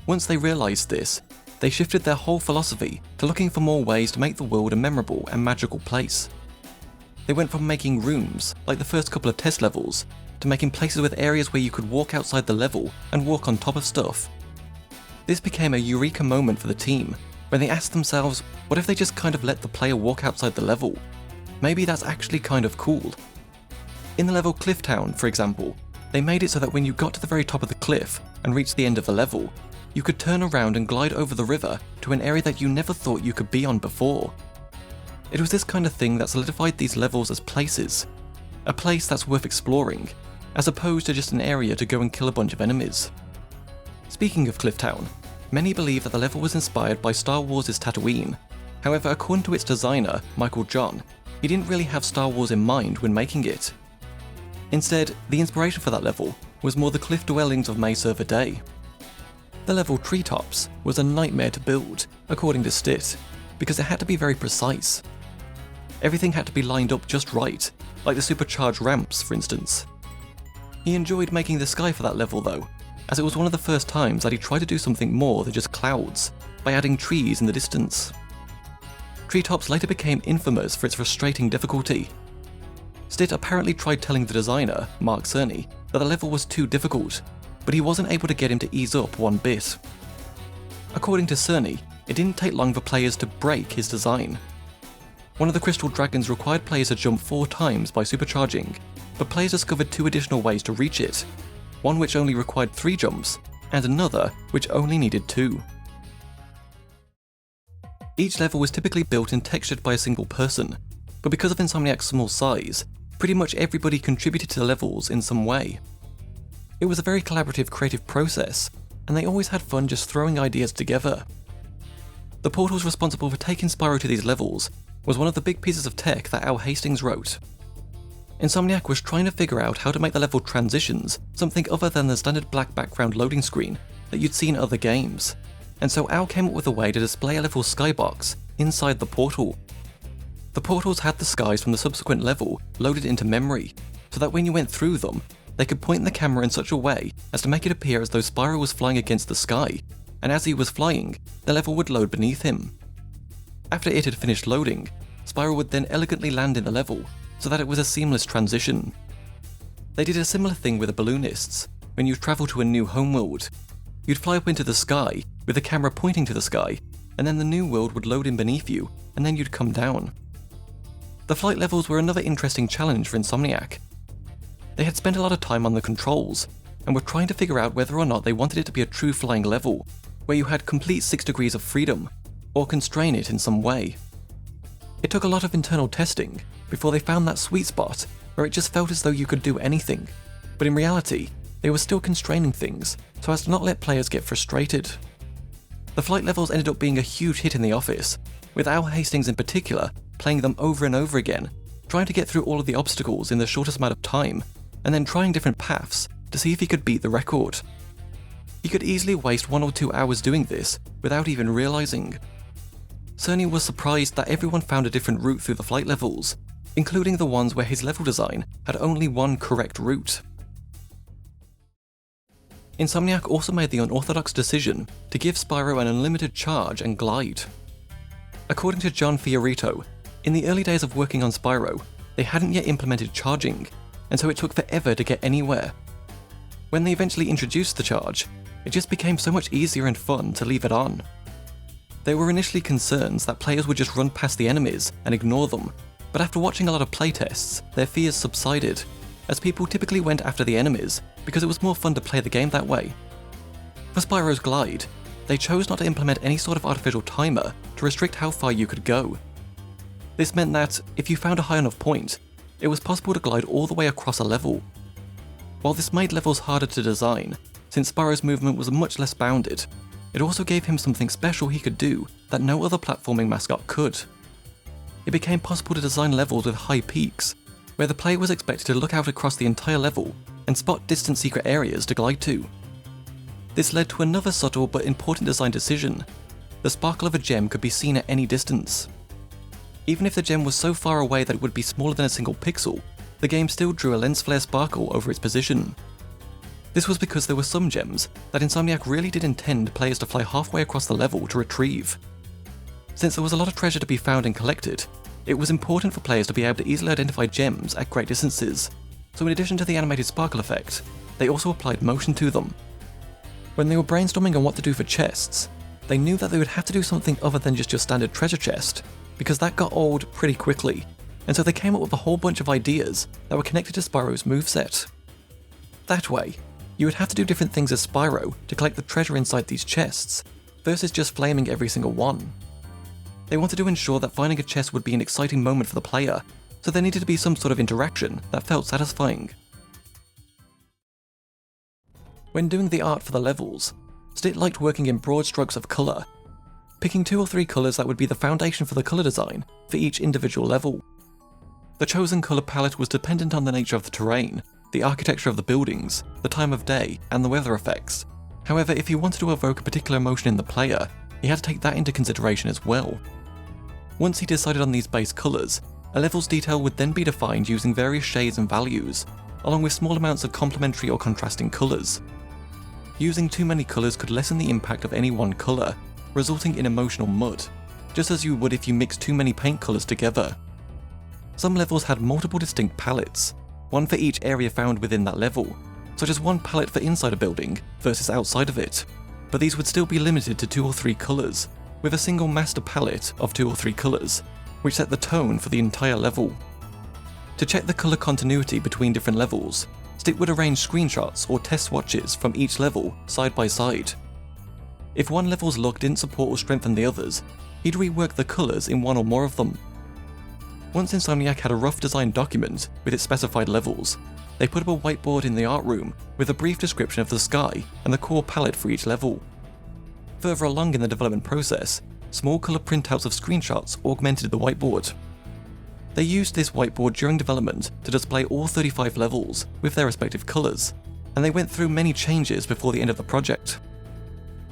Once they realised this, they shifted their whole philosophy to looking for more ways to make the world a memorable and magical place. They went from making rooms, like the first couple of test levels, to making places with areas where you could walk outside the level and walk on top of stuff. This became a eureka moment for the team, when they asked themselves, what if they just kind of let the player walk outside the level? Maybe that's actually kind of cool. In the level Cliff Town, for example, they made it so that when you got to the very top of the cliff and reached the end of the level, you could turn around and glide over the river to an area that you never thought you could be on before. It was this kind of thing that solidified these levels as places. A place that's worth exploring, as opposed to just an area to go and kill a bunch of enemies. Speaking of Cliff Town, many believe that the level was inspired by Star Wars' Tatooine. However, according to its designer, Michael John, he didn't really have Star Wars in mind when making it. Instead, the inspiration for that level was more the cliff dwellings of Mesa Verde. The level Treetops was a nightmare to build, according to Stitt, because it had to be very precise. Everything had to be lined up just right, like the supercharged ramps, for instance. He enjoyed making the sky for that level though, as it was one of the first times that he tried to do something more than just clouds, by adding trees in the distance. Treetops later became infamous for its frustrating difficulty. Stitt apparently tried telling the designer, Mark Cerny, that the level was too difficult, but he wasn't able to get him to ease up one bit. According to Cerny, it didn't take long for players to break his design. One of the Crystal Dragons required players to jump 4 times by supercharging, but players discovered 2 additional ways to reach it, one which only required 3 jumps, and another which only needed 2. Each level was typically built and textured by a single person, but because of Insomniac's small size, pretty much everybody contributed to the levels in some way. It was a very collaborative creative process, and they always had fun just throwing ideas together. The portals responsible for taking Spyro to these levels was one of the big pieces of tech that Al Hastings wrote. Insomniac was trying to figure out how to make the level transitions something other than the standard black background loading screen that you'd see in other games, and so Al came up with a way to display a level skybox inside the portal. The portals had the skies from the subsequent level loaded into memory, so that when you went through them, they could point the camera in such a way as to make it appear as though Spyro was flying against the sky, and as he was flying, the level would load beneath him. After it had finished loading, Spyro would then elegantly land in the level, so that it was a seamless transition. They did a similar thing with the balloonists. When you travel to a new homeworld, you'd fly up into the sky with the camera pointing to the sky, and then the new world would load in beneath you, and then you'd come down. The flight levels were another interesting challenge for Insomniac. They had spent a lot of time on the controls, and were trying to figure out whether or not they wanted it to be a true flying level, where you had complete 6 degrees of freedom, or constrain it in some way. It took a lot of internal testing before they found that sweet spot where it just felt as though you could do anything, but in reality, they were still constraining things so as to not let players get frustrated. The flight levels ended up being a huge hit in the office, with Al Hastings in particular playing them over and over again, trying to get through all of the obstacles in the shortest amount of time, and then trying different paths to see if he could beat the record. He could easily waste 1 or 2 hours doing this without even realizing. Cerny was surprised that everyone found a different route through the flight levels, including the ones where his level design had only one correct route. Insomniac also made the unorthodox decision to give Spyro an unlimited charge and glide. According to John Fiorito, in the early days of working on Spyro, they hadn't yet implemented charging, and so it took forever to get anywhere. When they eventually introduced the charge, it just became so much easier and fun to leave it on. There were initially concerns that players would just run past the enemies and ignore them, but after watching a lot of playtests, their fears subsided, as people typically went after the enemies because it was more fun to play the game that way. For Spyro's glide, they chose not to implement any sort of artificial timer to restrict how far you could go. This meant that, if you found a high enough point, it was possible to glide all the way across a level. While this made levels harder to design, since Spyro's movement was much less bounded, it also gave him something special he could do that no other platforming mascot could. It became possible to design levels with high peaks, where the player was expected to look out across the entire level and spot distant secret areas to glide to. This led to another subtle but important design decision. The sparkle of a gem could be seen at any distance. Even if the gem was so far away that it would be smaller than a single pixel, the game still drew a lens flare sparkle over its position. This was because there were some gems that Insomniac really did intend players to fly halfway across the level to retrieve. Since there was a lot of treasure to be found and collected, it was important for players to be able to easily identify gems at great distances, so in addition to the animated sparkle effect, they also applied motion to them. When they were brainstorming on what to do for chests, they knew that they would have to do something other than just your standard treasure chest, because that got old pretty quickly, and so they came up with a whole bunch of ideas that were connected to Spyro's moveset. That way, you would have to do different things as Spyro to collect the treasure inside these chests, versus just flaming every single one. They wanted to ensure that finding a chest would be an exciting moment for the player, so there needed to be some sort of interaction that felt satisfying. When doing the art for the levels, Stitt liked working in broad strokes of colour, picking 2 or 3 colours that would be the foundation for the colour design for each individual level. The chosen colour palette was dependent on the nature of the terrain, the architecture of the buildings, the time of day, and the weather effects. However, if he wanted to evoke a particular emotion in the player, he had to take that into consideration as well. Once he decided on these base colours, a level's detail would then be defined using various shades and values, along with small amounts of complementary or contrasting colours. Using too many colours could lessen the impact of any one colour, resulting in emotional mud, just as you would if you mixed too many paint colours together. Some levels had multiple distinct palettes, one for each area found within that level, such as one palette for inside a building versus outside of it, but these would still be limited to 2 or 3 colours, with a single master palette of 2 or 3 colours, which set the tone for the entire level. To check the colour continuity between different levels, Stitt would arrange screenshots or test swatches from each level side by side. If one level's look didn't support or strengthen the others, he'd rework the colours in one or more of them. Once Insomniac had a rough design document with its specified levels, they put up a whiteboard in the art room with a brief description of the sky and the core palette for each level. Further along in the development process, small colour printouts of screenshots augmented the whiteboard. They used this whiteboard during development to display all 35 levels with their respective colours, and they went through many changes before the end of the project.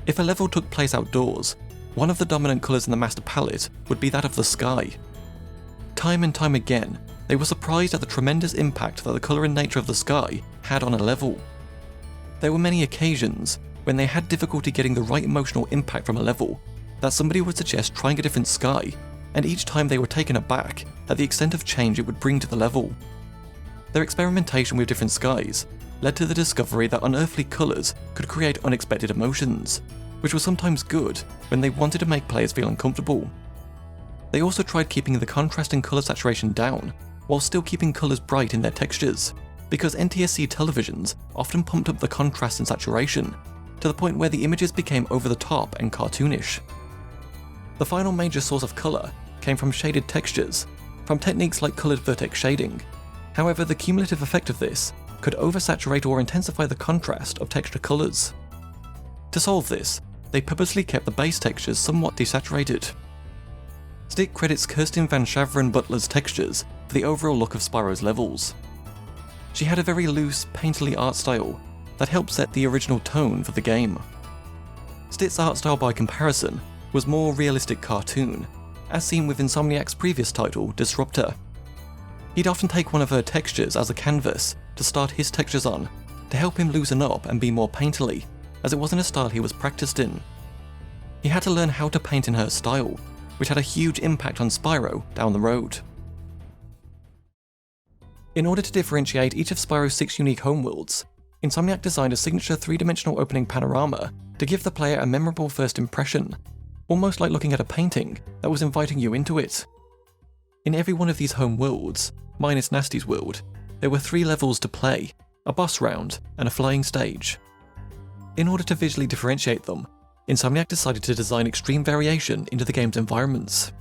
If a level took place outdoors, one of the dominant colours in the master palette would be that of the sky. Time and time again, they were surprised at the tremendous impact that the colour and nature of the sky had on a level. There were many occasions when they had difficulty getting the right emotional impact from a level that somebody would suggest trying a different sky, and each time they were taken aback at the extent of change it would bring to the level. Their experimentation with different skies led to the discovery that unearthly colours could create unexpected emotions, which was sometimes good when they wanted to make players feel uncomfortable. They also tried keeping the contrast and colour saturation down, while still keeping colours bright in their textures, because NTSC televisions often pumped up the contrast and saturation, to the point where the images became over the top and cartoonish. The final major source of colour came from shaded textures, from techniques like coloured vertex shading. However, the cumulative effect of this could oversaturate or intensify the contrast of texture colours. To solve this, they purposely kept the base textures somewhat desaturated. Stick credits Kerstin Van Shaveren Butler's textures for the overall look of Spyro's levels. She had a very loose, painterly art style that helped set the original tone for the game. Stitt's art style by comparison was more realistic cartoon, as seen with Insomniac's previous title, Disruptor. He'd often take one of her textures as a canvas to start his textures on, to help him loosen up and be more painterly, as it wasn't a style he was practiced in. He had to learn how to paint in her style, which had a huge impact on Spyro down the road. In order to differentiate each of Spyro's 6 unique homeworlds, Insomniac designed a signature 3-dimensional opening panorama to give the player a memorable first impression, almost like looking at a painting that was inviting you into it. In every one of these home worlds, minus Nasty's world, there were 3 levels to play, a boss round, and a flying stage. In order to visually differentiate them, Insomniac decided to design extreme variation into the game's environments.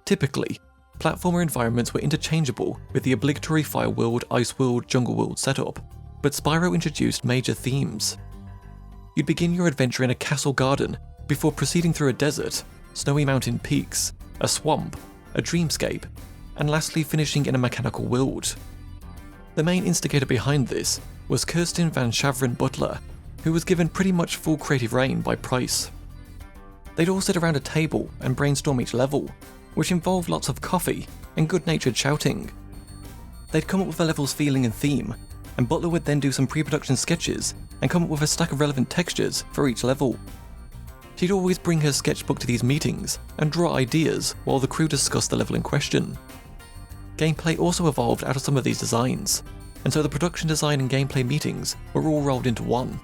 Typically, platformer environments were interchangeable with the obligatory Fire World, Ice World, Jungle World setup, but Spyro introduced major themes. You'd begin your adventure in a castle garden before proceeding through a desert, snowy mountain peaks, a swamp, a dreamscape, and lastly finishing in a mechanical world. The main instigator behind this was Kerstin Van Shaveren Butler, who was given pretty much full creative reign by Pryce. They'd all sit around a table and brainstorm each level, which involved lots of coffee and good-natured shouting. They'd come up with a level's feeling and theme, and Butler would then do some pre-production sketches and come up with a stack of relevant textures for each level. She'd always bring her sketchbook to these meetings and draw ideas while the crew discussed the level in question. Gameplay also evolved out of some of these designs, and so the production design and gameplay meetings were all rolled into one.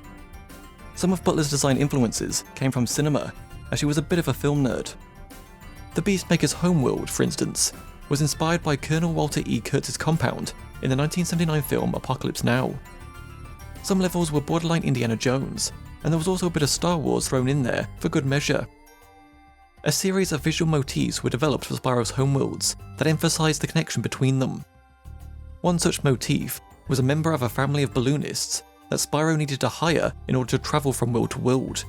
Some of Butler's design influences came from cinema, as she was a bit of a film nerd. The Beastmaker's homeworld, for instance, was inspired by Colonel Walter E. Kurtz's compound in the 1979 film Apocalypse Now. Some levels were borderline Indiana Jones, and there was also a bit of Star Wars thrown in there for good measure. A series of visual motifs were developed for Spyro's homeworlds that emphasized the connection between them. One such motif was a member of a family of balloonists that Spyro needed to hire in order to travel from world to world,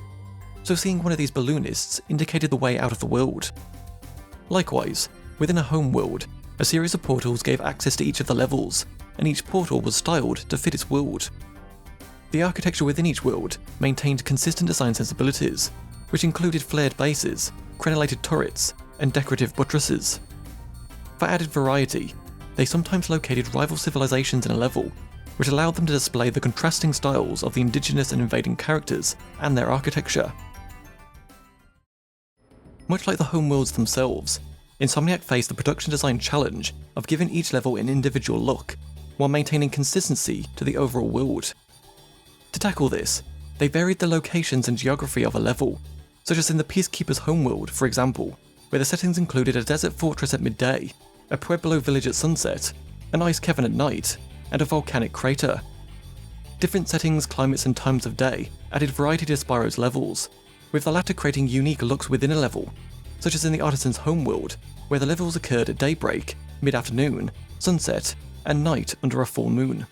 so seeing one of these balloonists indicated the way out of the world. Likewise, within a homeworld, a series of portals gave access to each of the levels, and each portal was styled to fit its world. The architecture within each world maintained consistent design sensibilities, which included flared bases, crenellated turrets, and decorative buttresses. For added variety, they sometimes located rival civilizations in a level, which allowed them to display the contrasting styles of the indigenous and invading characters and their architecture. Much like the homeworlds themselves, Insomniac faced the production design challenge of giving each level an individual look, while maintaining consistency to the overall world. To tackle this, they varied the locations and geography of a level, such as in the Peacekeeper's homeworld, for example, where the settings included a desert fortress at midday, a Pueblo village at sunset, an ice cavern at night, and a volcanic crater. Different settings, climates, and times of day added variety to Spyro's levels, with the latter creating unique looks within a level, such as in the Artisan's homeworld, where the levels occurred at daybreak, mid-afternoon, sunset, and night under a full moon.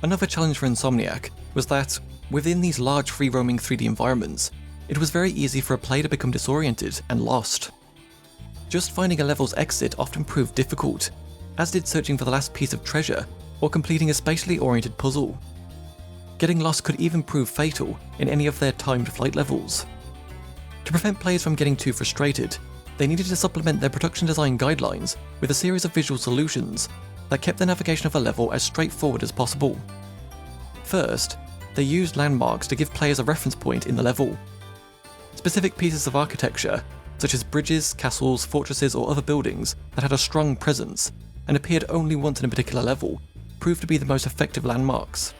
Another challenge for Insomniac was that, within these large free-roaming 3D environments, it was very easy for a player to become disoriented and lost. Just finding a level's exit often proved difficult, as did searching for the last piece of treasure or completing a spatially oriented puzzle. Getting lost could even prove fatal in any of their timed flight levels. To prevent players from getting too frustrated, they needed to supplement their production design guidelines with a series of visual solutions that kept the navigation of a level as straightforward as possible. First, they used landmarks to give players a reference point in the level. Specific pieces of architecture, such as bridges, castles, fortresses, or other buildings that had a strong presence and appeared only once in a particular level, proved to be the most effective landmarks.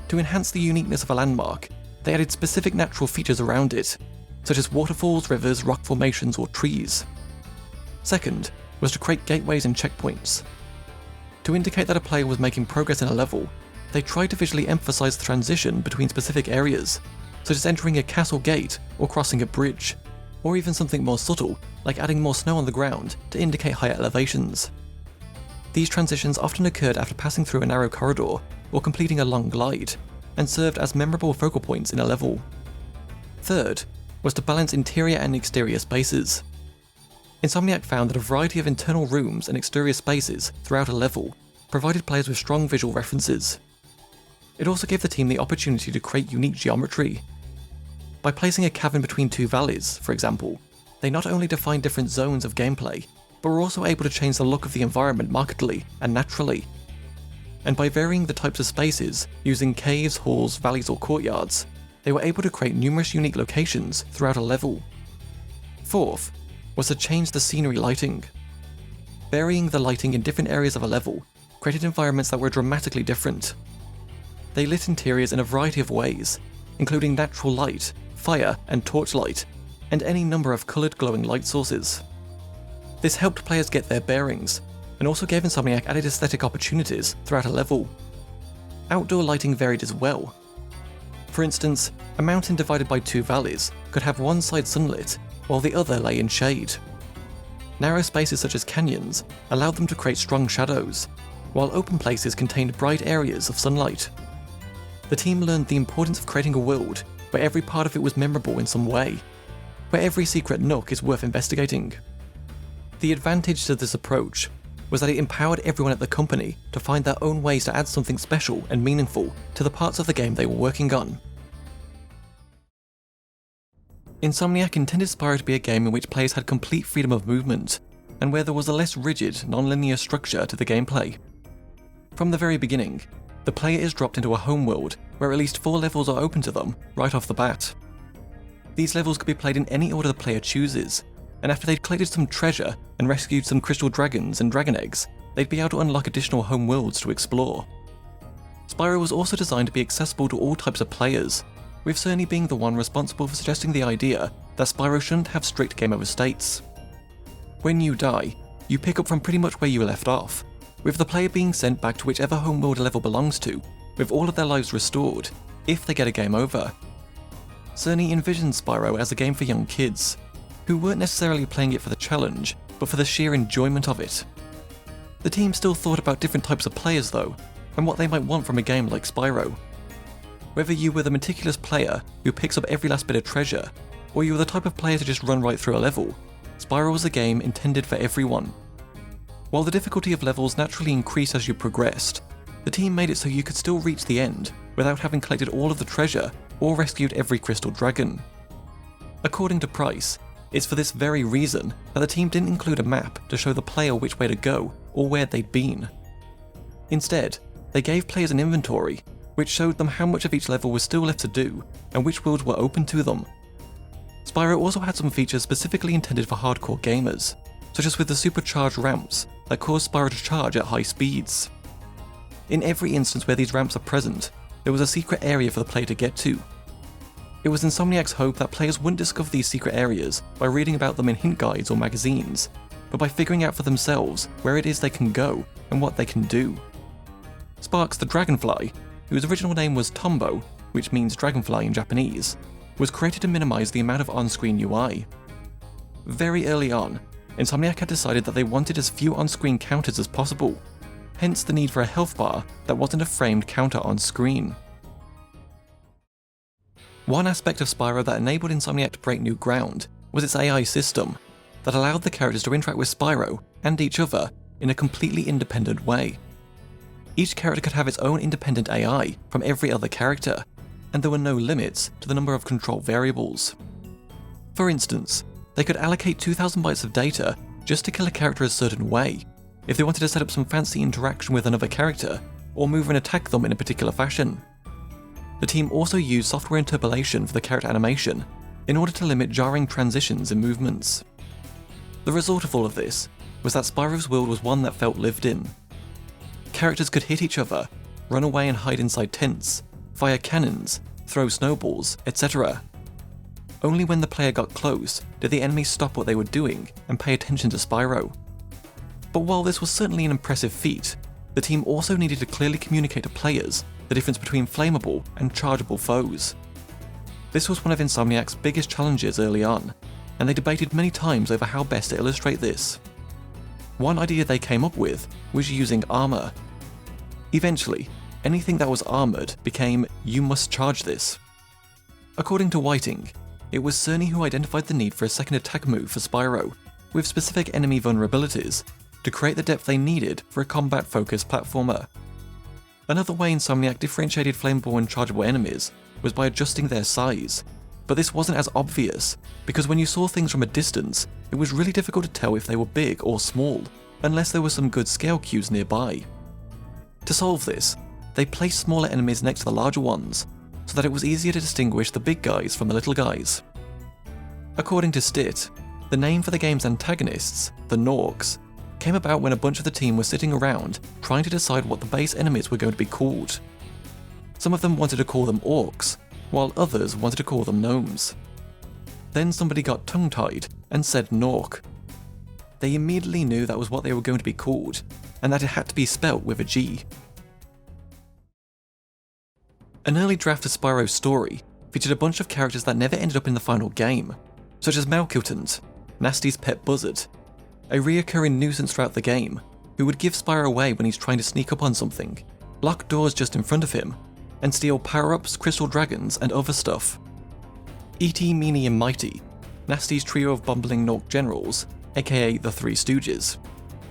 To enhance the uniqueness of a landmark, they added specific natural features around it, such as waterfalls, rivers, rock formations, or trees. Second was to create gateways and checkpoints. To indicate that a player was making progress in a level, they tried to visually emphasize the transition between specific areas, such as entering a castle gate or crossing a bridge, or even something more subtle, like adding more snow on the ground to indicate higher elevations. These transitions often occurred after passing through a narrow corridor or completing a long glide, and served as memorable focal points in a level. Third was to balance interior and exterior spaces. Insomniac found that a variety of internal rooms and exterior spaces throughout a level provided players with strong visual references. It also gave the team the opportunity to create unique geometry. By placing a cavern between two valleys, for example, they not only defined different zones of gameplay, but were also able to change the look of the environment markedly and naturally. And by varying the types of spaces, using caves, halls, valleys, or courtyards, they were able to create numerous unique locations throughout a level. Fourth was to change the scenery lighting. Varying the lighting in different areas of a level created environments that were dramatically different. They lit interiors in a variety of ways, including natural light, fire, and torchlight, and any number of coloured glowing light sources. This helped players get their bearings, and also gave Insomniac added aesthetic opportunities throughout a level. Outdoor lighting varied as well. For instance, a mountain divided by two valleys could have one side sunlit, while the other lay in shade. Narrow spaces such as canyons allowed them to create strong shadows, while open places contained bright areas of sunlight. The team learned the importance of creating a world where every part of it was memorable in some way, where every secret nook is worth investigating. The advantage to this approach was that it empowered everyone at the company to find their own ways to add something special and meaningful to the parts of the game they were working on. Insomniac intended Spyro to be a game in which players had complete freedom of movement, and where there was a less rigid, non-linear structure to the gameplay. From the very beginning, the player is dropped into a homeworld where at least 4 levels are open to them right off the bat. These levels could be played in any order the player chooses, and after they'd collected some treasure and rescued some crystal dragons and dragon eggs, they'd be able to unlock additional home worlds to explore. Spyro was also designed to be accessible to all types of players, with Cerny being the one responsible for suggesting the idea that Spyro shouldn't have strict game over states. When you die, you pick up from pretty much where you left off, with the player being sent back to whichever homeworld a level belongs to, with all of their lives restored, if they get a game over. Cerny envisioned Spyro as a game for young kids, who weren't necessarily playing it for the challenge, but for the sheer enjoyment of it. The team still thought about different types of players though, and what they might want from a game like Spyro. Whether you were the meticulous player who picks up every last bit of treasure, or you were the type of player to just run right through a level, Spyro was a game intended for everyone. While the difficulty of levels naturally increased as you progressed, the team made it so you could still reach the end without having collected all of the treasure or rescued every crystal dragon. According to Price, it's for this very reason that the team didn't include a map to show the player which way to go or where they'd been. Instead, they gave players an inventory which showed them how much of each level was still left to do and which worlds were open to them. Spyro also had some features specifically intended for hardcore gamers, such as with the supercharged ramps that caused Spyro to charge at high speeds. In every instance where these ramps are present, there was a secret area for the player to get to. It was Insomniac's hope that players wouldn't discover these secret areas by reading about them in hint guides or magazines, but by figuring out for themselves where it is they can go and what they can do. Sparx the Dragonfly, whose original name was Tombo, which means dragonfly in Japanese, was created to minimize the amount of on-screen UI. Very early on, Insomniac had decided that they wanted as few on-screen counters as possible, hence the need for a health bar that wasn't a framed counter on screen. One aspect of Spyro that enabled Insomniac to break new ground was its AI system, that allowed the characters to interact with Spyro and each other in a completely independent way. Each character could have its own independent AI from every other character, and there were no limits to the number of control variables. For instance, they could allocate 2,000 bytes of data just to kill a character a certain way, if they wanted to set up some fancy interaction with another character, or move and attack them in a particular fashion. The team also used software interpolation for the character animation in order to limit jarring transitions in movements. The result of all of this was that Spyro's world was one that felt lived in. Characters could hit each other, run away and hide inside tents, fire cannons, throw snowballs, etc. Only when the player got close did the enemies stop what they were doing and pay attention to Spyro. But while this was certainly an impressive feat, the team also needed to clearly communicate to players the difference between flammable and chargeable foes. This was one of Insomniac's biggest challenges early on, and they debated many times over how best to illustrate this. One idea they came up with was using armor. Eventually, anything that was armored became "you must charge this." According to Whiting, it was Cerny who identified the need for a second attack move for Spyro, with specific enemy vulnerabilities, to create the depth they needed for a combat-focused platformer. Another way Insomniac differentiated flammable and chargeable enemies was by adjusting their size, but this wasn't as obvious, because when you saw things from a distance, it was really difficult to tell if they were big or small, unless there were some good scale cues nearby. To solve this, they placed smaller enemies next to the larger ones, so that it was easier to distinguish the big guys from the little guys. According to Stitt, the name for the game's antagonists, the Norks, came about when a bunch of the team were sitting around trying to decide what the base enemies were going to be called. Some of them wanted to call them orcs, while others wanted to call them gnomes. Then somebody got tongue-tied and said Nork. They immediately knew that was what they were going to be called, and that it had to be spelt with a G. An early draft of Spyro's story featured a bunch of characters that never ended up in the final game, such as Malcutant, Gnasty's pet buzzard, a reoccurring nuisance throughout the game, who would give Spyro away when he's trying to sneak up on something, lock doors just in front of him, and steal power-ups, crystal dragons, and other stuff. E.T., Meanie, and Mighty, Gnasty's trio of bumbling Nork generals, aka the Three Stooges,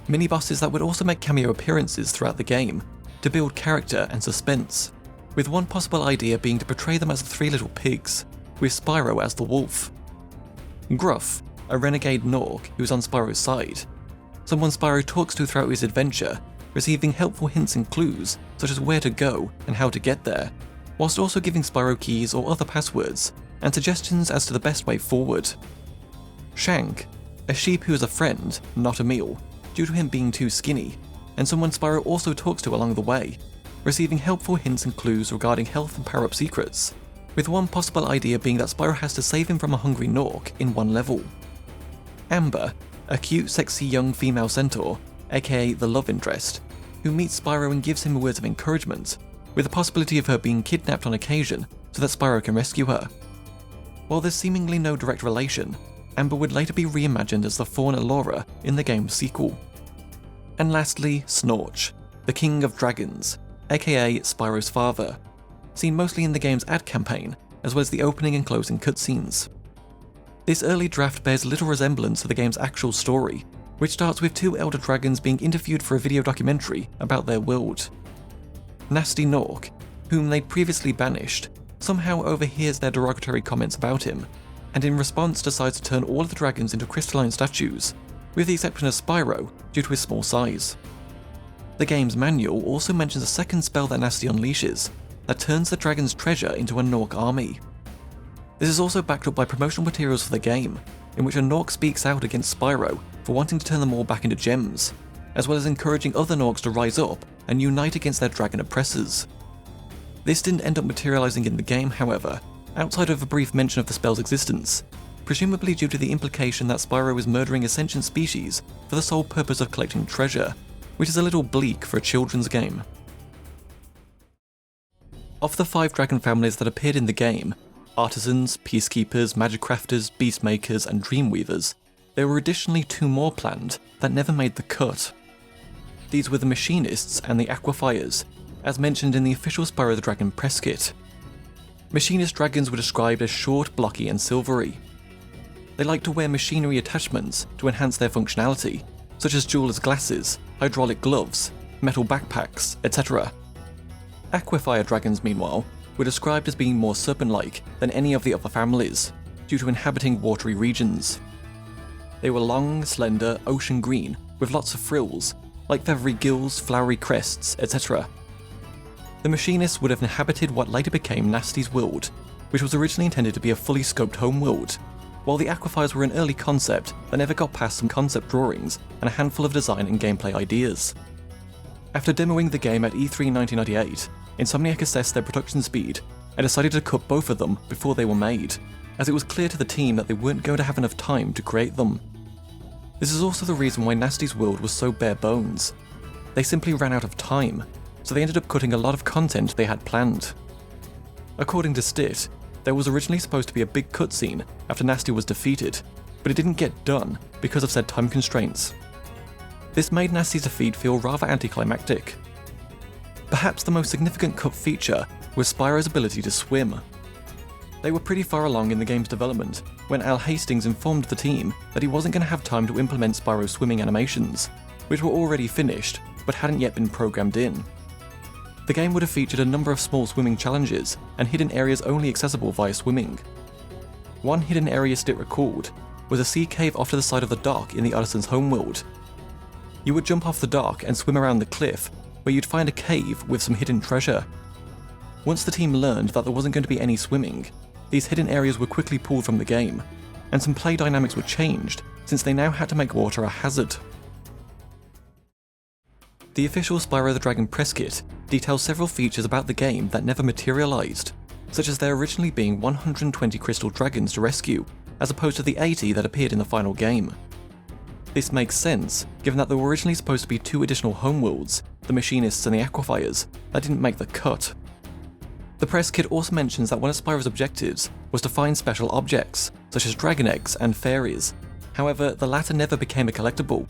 mini-bosses that would also make cameo appearances throughout the game, to build character and suspense, with one possible idea being to portray them as the Three Little Pigs, with Spyro as the wolf. Gruff, a renegade Nork who's on Spyro's side, someone Spyro talks to throughout his adventure, receiving helpful hints and clues such as where to go and how to get there, whilst also giving Spyro keys or other passwords, and suggestions as to the best way forward. Shank, a sheep who is a friend, not a meal, due to him being too skinny, and someone Spyro also talks to along the way, receiving helpful hints and clues regarding health and power-up secrets, with one possible idea being that Spyro has to save him from a hungry Nork in one level. Amber, a cute, sexy young female centaur, aka the love interest, who meets Spyro and gives him words of encouragement, with the possibility of her being kidnapped on occasion so that Spyro can rescue her. While there's seemingly no direct relation, Amber would later be reimagined as the fawn Elora in the game's sequel. And lastly, Snorch, the king of dragons, aka Spyro's father, seen mostly in the game's ad campaign, as well as the opening and closing cutscenes. This early draft bears little resemblance to the game's actual story, which starts with two elder dragons being interviewed for a video documentary about their world. Gnasty Nork, whom they'd previously banished, somehow overhears their derogatory comments about him, and in response decides to turn all of the dragons into crystalline statues, with the exception of Spyro due to his small size. The game's manual also mentions a second spell that Gnasty unleashes, that turns the dragon's treasure into a Nork army. This is also backed up by promotional materials for the game, in which a Nork speaks out against Spyro for wanting to turn them all back into gems, as well as encouraging other Norks to rise up and unite against their dragon oppressors. This didn't end up materializing in the game, however, outside of a brief mention of the spell's existence, presumably due to the implication that Spyro is murdering a sentient species for the sole purpose of collecting treasure, which is a little bleak for a children's game. Of the 5 dragon families that appeared in the game, Artisans, Peacekeepers, Magicrafters, Beastmakers, and Dreamweavers, there were additionally 2 more planned that never made the cut. These were the Machinists and the Aquafires, as mentioned in the official Spyro the Dragon press kit. Machinist dragons were described as short, blocky and silvery. They like to wear machinery attachments to enhance their functionality, such as jeweler's glasses, hydraulic gloves, metal backpacks, etc. Aquafire dragons, meanwhile, were described as being more serpent-like than any of the other families, due to inhabiting watery regions. They were long, slender, ocean green, with lots of frills, like feathery gills, flowery crests, etc. The Machinists would have inhabited what later became Gnasty's world, which was originally intended to be a fully scoped homeworld, while the Aquafires were an early concept that never got past some concept drawings and a handful of design and gameplay ideas. After demoing the game at E3 1998, Insomniac assessed their production speed and decided to cut both of them before they were made, as it was clear to the team that they weren't going to have enough time to create them. This is also the reason why Gnasty's world was so bare bones. They simply ran out of time, so they ended up cutting a lot of content they had planned. According to Stitt, there was originally supposed to be a big cutscene after Gnasty was defeated, but it didn't get done because of said time constraints. This made Gnasty's defeat feel rather anticlimactic. Perhaps the most significant cut feature was Spyro's ability to swim. They were pretty far along in the game's development when Al Hastings informed the team that he wasn't going to have time to implement Spyro's swimming animations, which were already finished but hadn't yet been programmed in. The game would have featured a number of small swimming challenges and hidden areas only accessible via swimming. One hidden area Stitt recalled was a sea cave off to the side of the dock in the Artisan's homeworld. You would jump off the dock and swim around the cliff, where you'd find a cave with some hidden treasure. Once the team learned that there wasn't going to be any swimming, these hidden areas were quickly pulled from the game, and some play dynamics were changed since they now had to make water a hazard. The official Spyro the Dragon press kit details several features about the game that never materialized, such as there originally being 120 crystal dragons to rescue, as opposed to the 80 that appeared in the final game. This makes sense, given that there were originally supposed to be 2 additional homeworlds, the Machinists and the Aquafires, that didn't make the cut. The press kit also mentions that one of Spyro's objectives was to find special objects, such as dragon eggs and fairies. However, the latter never became a collectible.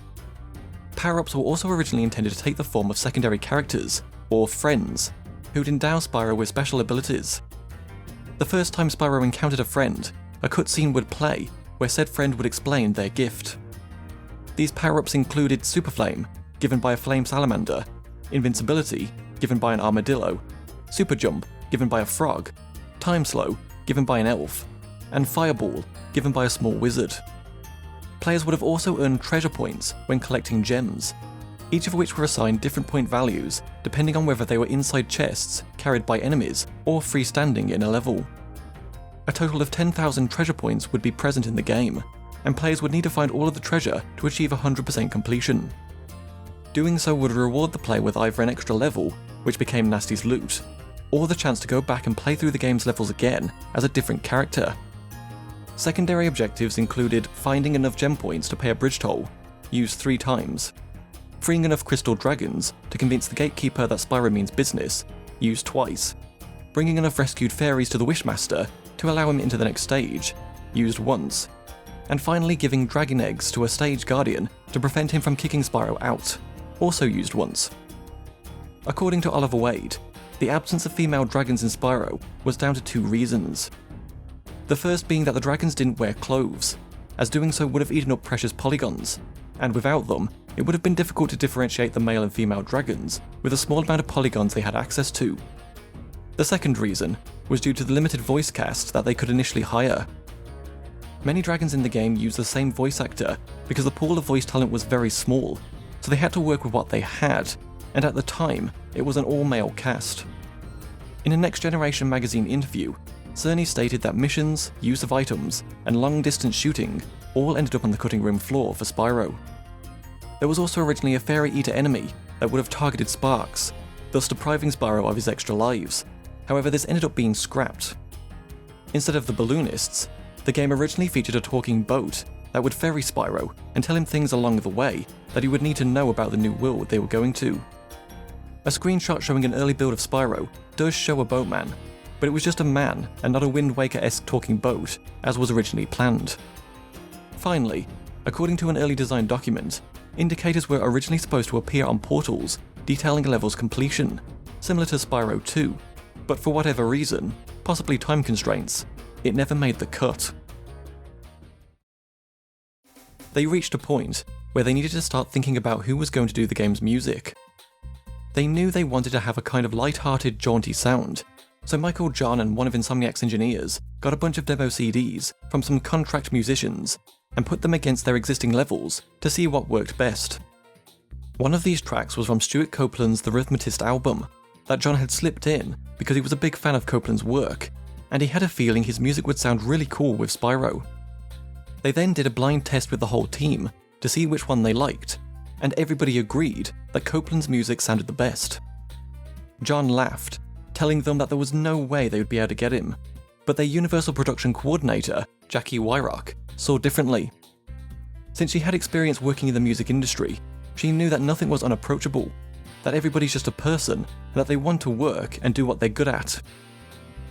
Power-ups were also originally intended to take the form of secondary characters, or friends, who'd endow Spyro with special abilities. The first time Spyro encountered a friend, a cutscene would play, where said friend would explain their gift. These power-ups included Super Flame, given by a flame salamander, Invincibility, given by an armadillo, Super Jump, given by a frog, Time Slow, given by an elf, and Fireball, given by a small wizard. Players would have also earned treasure points when collecting gems, each of which were assigned different point values depending on whether they were inside chests carried by enemies or freestanding in a level. A total of 10,000 treasure points would be present in the game, and players would need to find all of the treasure to achieve 100% completion. Doing so would reward the player with either an extra level, which became Gnasty's loot, or the chance to go back and play through the game's levels again as a different character. Secondary objectives included finding enough gem points to pay a bridge toll, used 3 times, freeing enough crystal dragons to convince the gatekeeper that Spyro means business, used twice, bringing enough rescued fairies to the Wishmaster to allow him into the next stage, used once, and finally giving dragon eggs to a stage guardian to prevent him from kicking Spyro out, also used once. According to Oliver Wade, the absence of female dragons in Spyro was down to 2 reasons. The first being that the dragons didn't wear clothes, as doing so would have eaten up precious polygons, and without them, it would have been difficult to differentiate the male and female dragons with the small amount of polygons they had access to. The second reason was due to the limited voice cast that they could initially hire. Many dragons in the game used the same voice actor because the pool of voice talent was very small, so they had to work with what they had, and at the time, it was an all-male cast. In a Next Generation magazine interview, Cerny stated that missions, use of items, and long-distance shooting all ended up on the cutting room floor for Spyro. There was also originally a Fairy Eater enemy that would have targeted Sparks, thus depriving Spyro of his extra lives. However, this ended up being scrapped. Instead of the balloonists, the game originally featured a talking boat that would ferry Spyro and tell him things along the way that he would need to know about the new world they were going to. A screenshot showing an early build of Spyro does show a boatman, but it was just a man and not a Wind Waker-esque talking boat, as was originally planned. Finally, According to an early design document, indicators were originally supposed to appear on portals detailing a level's completion, similar to Spyro 2, but for whatever reason, possibly time constraints, it never made the cut. They reached a point where they needed to start thinking about who was going to do the game's music. They knew they wanted to have a kind of light-hearted, jaunty sound, so Michael John and one of Insomniac's engineers got a bunch of demo CDs from some contract musicians and put them against their existing levels to see what worked best. One of these tracks was from Stuart Copeland's The Rhythmatist album that John had slipped in because he was a big fan of Copeland's work, and he had a feeling his music would sound really cool with Spyro. They then did a blind test with the whole team to see which one they liked, and everybody agreed that Copeland's music sounded the best. John laughed, telling them that there was no way they would be able to get him, but their Universal production coordinator, Jackie Wyrock, saw differently. Since she had experience working in the music industry, she knew that nothing was unapproachable, that everybody's just a person, and that they want to work and do what they're good at.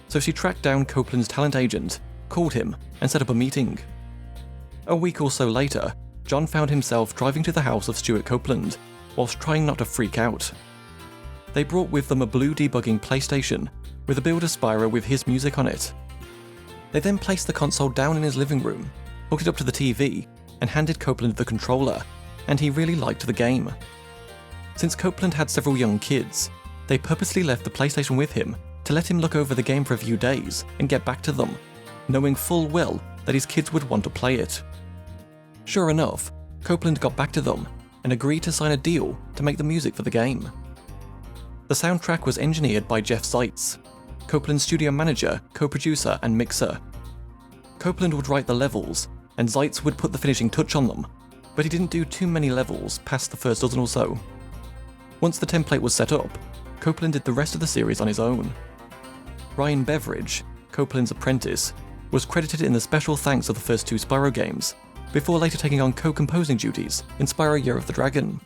So she tracked down Copeland's talent agent, called him, and set up a meeting. A week or so later, John found himself driving to the house of Stuart Copeland, whilst trying not to freak out. They brought with them a blue debugging PlayStation, with a build of Spyro with his music on it. They then placed the console down in his living room, hooked it up to the TV, and handed Copeland the controller, and he really liked the game. Since Copeland had several young kids, they purposely left the PlayStation with him to let him look over the game for a few days and get back to them, knowing full well that his kids would want to play it. Sure enough, Copeland got back to them and agreed to sign a deal to make the music for the game. The soundtrack was engineered by Jeff Zeitz, Copeland's studio manager, co-producer and mixer. Copeland would write the levels, and Zeitz would put the finishing touch on them, but he didn't do too many levels past the first dozen or so. Once the template was set up, Copeland did the rest of the series on his own. Ryan Beveridge, Copeland's apprentice, was credited in the special thanks of the first two Spyro games, before later taking on co-composing duties in Spyro Year of the Dragon.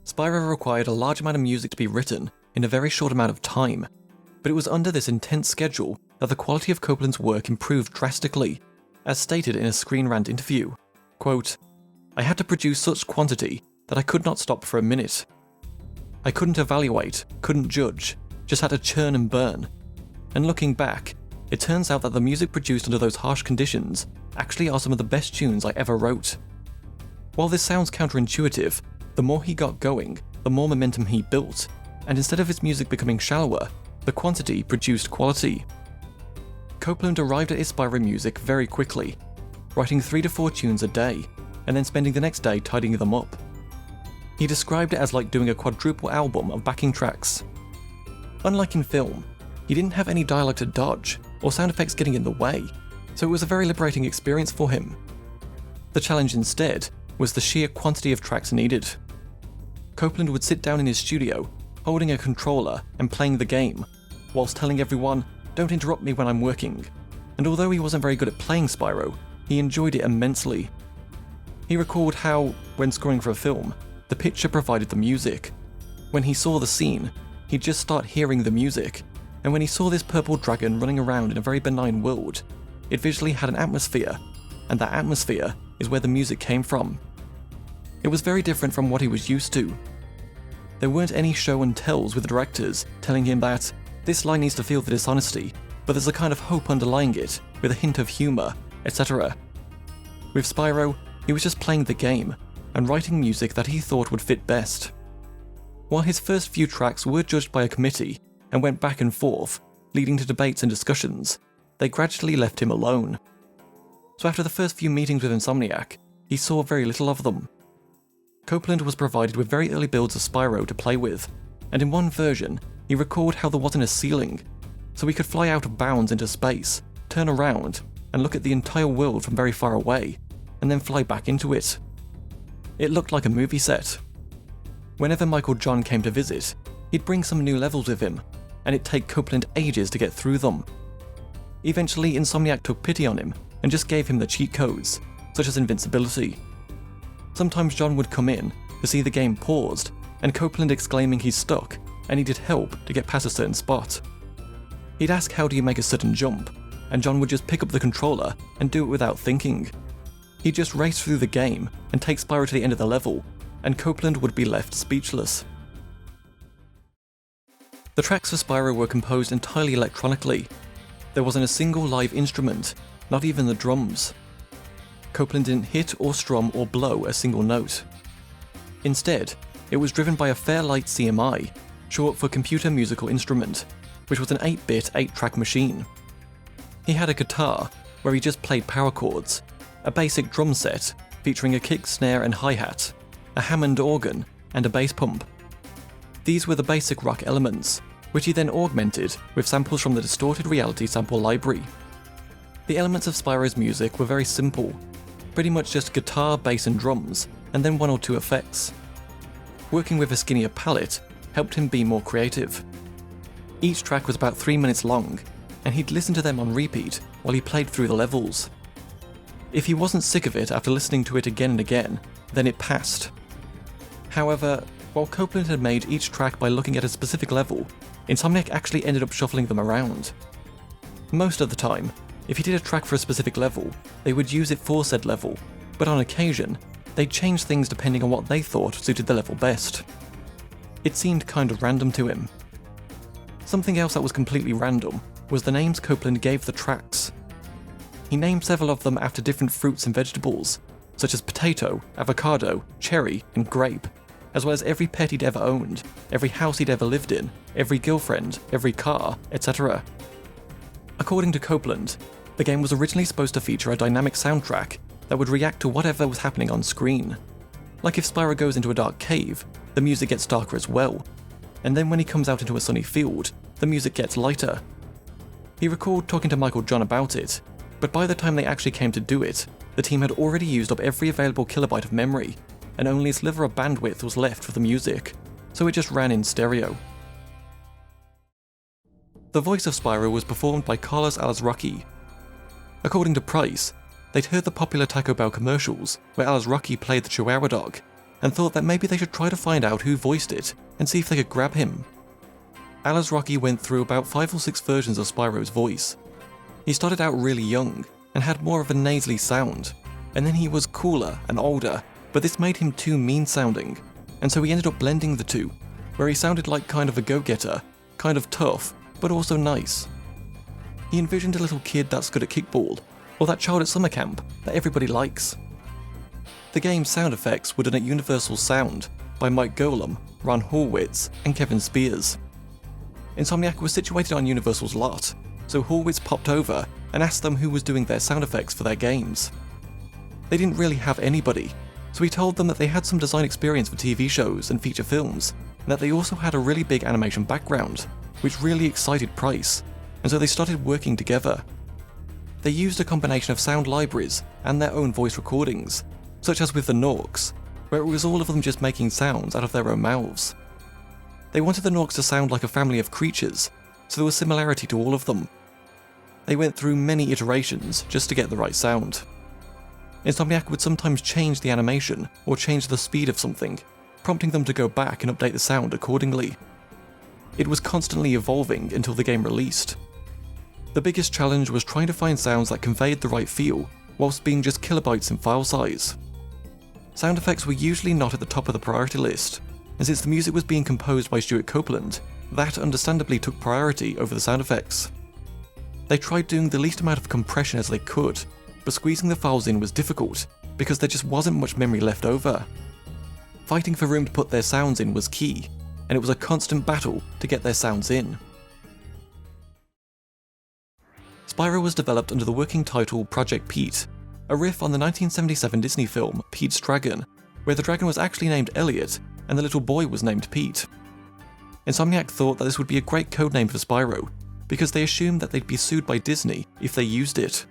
Spyro required a large amount of music to be written in a very short amount of time, but it was under this intense schedule that the quality of Copeland's work improved drastically, as stated in a Screen Rant interview. Quote, "I had to produce such quantity that I could not stop for a minute. I couldn't evaluate, couldn't judge, just had to churn and burn. And looking back, it turns out that the music produced under those harsh conditions actually are some of the best tunes I ever wrote." While this sounds counterintuitive, the more he got going, the more momentum he built, and instead of his music becoming shallower, the quantity produced quality. Copeland arrived at his Spyro music very quickly, writing 3 to 4 tunes a day, and then spending the next day tidying them up. He described it as like doing a quadruple album of backing tracks. Unlike in film, he didn't have any dialogue to dodge, or sound effects getting in the way, so it was a very liberating experience for him. The challenge instead was the sheer quantity of tracks needed. Copeland would sit down in his studio, holding a controller and playing the game, whilst telling everyone, "Don't interrupt me when I'm working." And although he wasn't very good at playing Spyro, he enjoyed it immensely. He recalled how, when scoring for a film, the picture provided the music. When he saw the scene, he'd just start hearing the music, and when he saw this purple dragon running around in a very benign world, it visually had an atmosphere, and that atmosphere is where the music came from. It was very different from what he was used to. There weren't any show and tells with the directors telling him that this line needs to feel the dishonesty, but there's a kind of hope underlying it, with a hint of humour, etc. With Spyro, he was just playing the game, and writing music that he thought would fit best. While his first few tracks were judged by a committee, and went back and forth, leading to debates and discussions, they gradually left him alone. So after the first few meetings with Insomniac, he saw very little of them. Copeland was provided with very early builds of Spyro to play with, and in one version, he recalled how there wasn't a ceiling, so he could fly out of bounds into space, turn around, and look at the entire world from very far away, and then fly back into it. It looked like a movie set. Whenever Michael John came to visit, he'd bring some new levels with him, and it'd take Copeland ages to get through them. Eventually, Insomniac took pity on him and just gave him the cheat codes, such as invincibility. Sometimes John would come in to see the game paused, and Copeland exclaiming he's stuck and needed help to get past a certain spot. He'd ask how do you make a certain jump, and John would just pick up the controller and do it without thinking, He'd just race through the game and take Spyro to the end of the level, and Copeland would be left speechless. The tracks for Spyro were composed entirely electronically. There wasn't a single live instrument, not even the drums. Copeland didn't hit or strum or blow a single note. Instead, it was driven by a Fairlight CMI, short for Computer Musical Instrument, which was an 8-bit 8-track machine. He had a guitar, where he just played power chords, a basic drum set featuring a kick, snare and hi-hat, a Hammond organ, and a bass pump. These were the basic rock elements, which he then augmented with samples from the Distorted Reality sample library. The elements of Spyro's music were very simple, pretty much just guitar, bass and drums, and then one or two effects. Working with a skinnier palette helped him be more creative. Each track was about 3 minutes long, and he'd listen to them on repeat while he played through the levels. If he wasn't sick of it after listening to it again and again, then it passed. However, while Copeland had made each track by looking at a specific level, Insomniac actually ended up shuffling them around. Most of the time, if he did a track for a specific level, they would use it for said level, but on occasion, they'd change things depending on what they thought suited the level best. It seemed kind of random to him. Something else that was completely random was the names Copeland gave the tracks. He named several of them after different fruits and vegetables, such as potato, avocado, cherry, and grape, as well as every pet he'd ever owned, every house he'd ever lived in, every girlfriend, every car, etc. According to Copeland, the game was originally supposed to feature a dynamic soundtrack that would react to whatever was happening on screen. Like if Spyro goes into a dark cave, the music gets darker as well, and then when he comes out into a sunny field, the music gets lighter. He recalled talking to Michael John about it, but by the time they actually came to do it, the team had already used up every available kilobyte of memory, and only a sliver of bandwidth was left for the music, so it just ran in stereo. The voice of Spyro was performed by Carlos Alazraqui. According to Price, they'd heard the popular Taco Bell commercials where Alazraqui played the Chihuahua dog, and thought that maybe they should try to find out who voiced it and see if they could grab him. Alazraqui went through about 5 or 6 versions of Spyro's voice. He started out really young and had more of a nasally sound, and then he was cooler and older, but this made him too mean-sounding, and so he ended up blending the two, where he sounded like kind of a go-getter, kind of tough, but also nice. He envisioned a little kid that's good at kickball, or that child at summer camp that everybody likes. The game's sound effects were done at Universal Sound by Mike Golem, Ron Horwitz, and Kevin Spears. Insomniac was situated on Universal's lot, so Horwitz popped over and asked them who was doing their sound effects for their games. They didn't really have anybody, so he told them that they had some design experience for TV shows and feature films, and that they also had a really big animation background, which really excited Price, and so they started working together. They used a combination of sound libraries and their own voice recordings, such as with the Norks, where it was all of them just making sounds out of their own mouths. They wanted the Norks to sound like a family of creatures, so there was similarity to all of them. They went through many iterations just to get the right sound. Insomniac would sometimes change the animation or change the speed of something, prompting them to go back and update the sound accordingly. It was constantly evolving until the game released. The biggest challenge was trying to find sounds that conveyed the right feel, whilst being just kilobytes in file size. Sound effects were usually not at the top of the priority list, and since the music was being composed by Stuart Copeland, that understandably took priority over the sound effects. They tried doing the least amount of compression as they could, but squeezing the files in was difficult, because there just wasn't much memory left over. Fighting for room to put their sounds in was key, and it was a constant battle to get their sounds in. Spyro was developed under the working title Project Pete, a riff on the 1977 Disney film Pete's Dragon, where the dragon was actually named Elliot and the little boy was named Pete. Insomniac thought that this would be a great codename for Spyro, because they assumed that they'd be sued by Disney if they used it.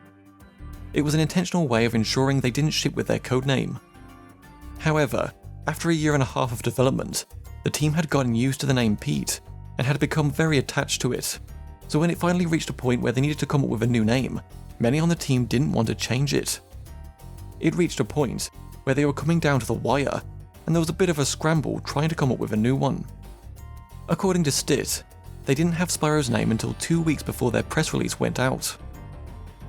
It was an intentional way of ensuring they didn't ship with their codename. However, after a year and a half of development, the team had gotten used to the name Pete, and had become very attached to it. So when it finally reached a point where they needed to come up with a new name, many on the team didn't want to change it. It reached a point where they were coming down to the wire, and there was a bit of a scramble trying to come up with a new one. According to Stitt, they didn't have Spyro's name until 2 weeks before their press release went out.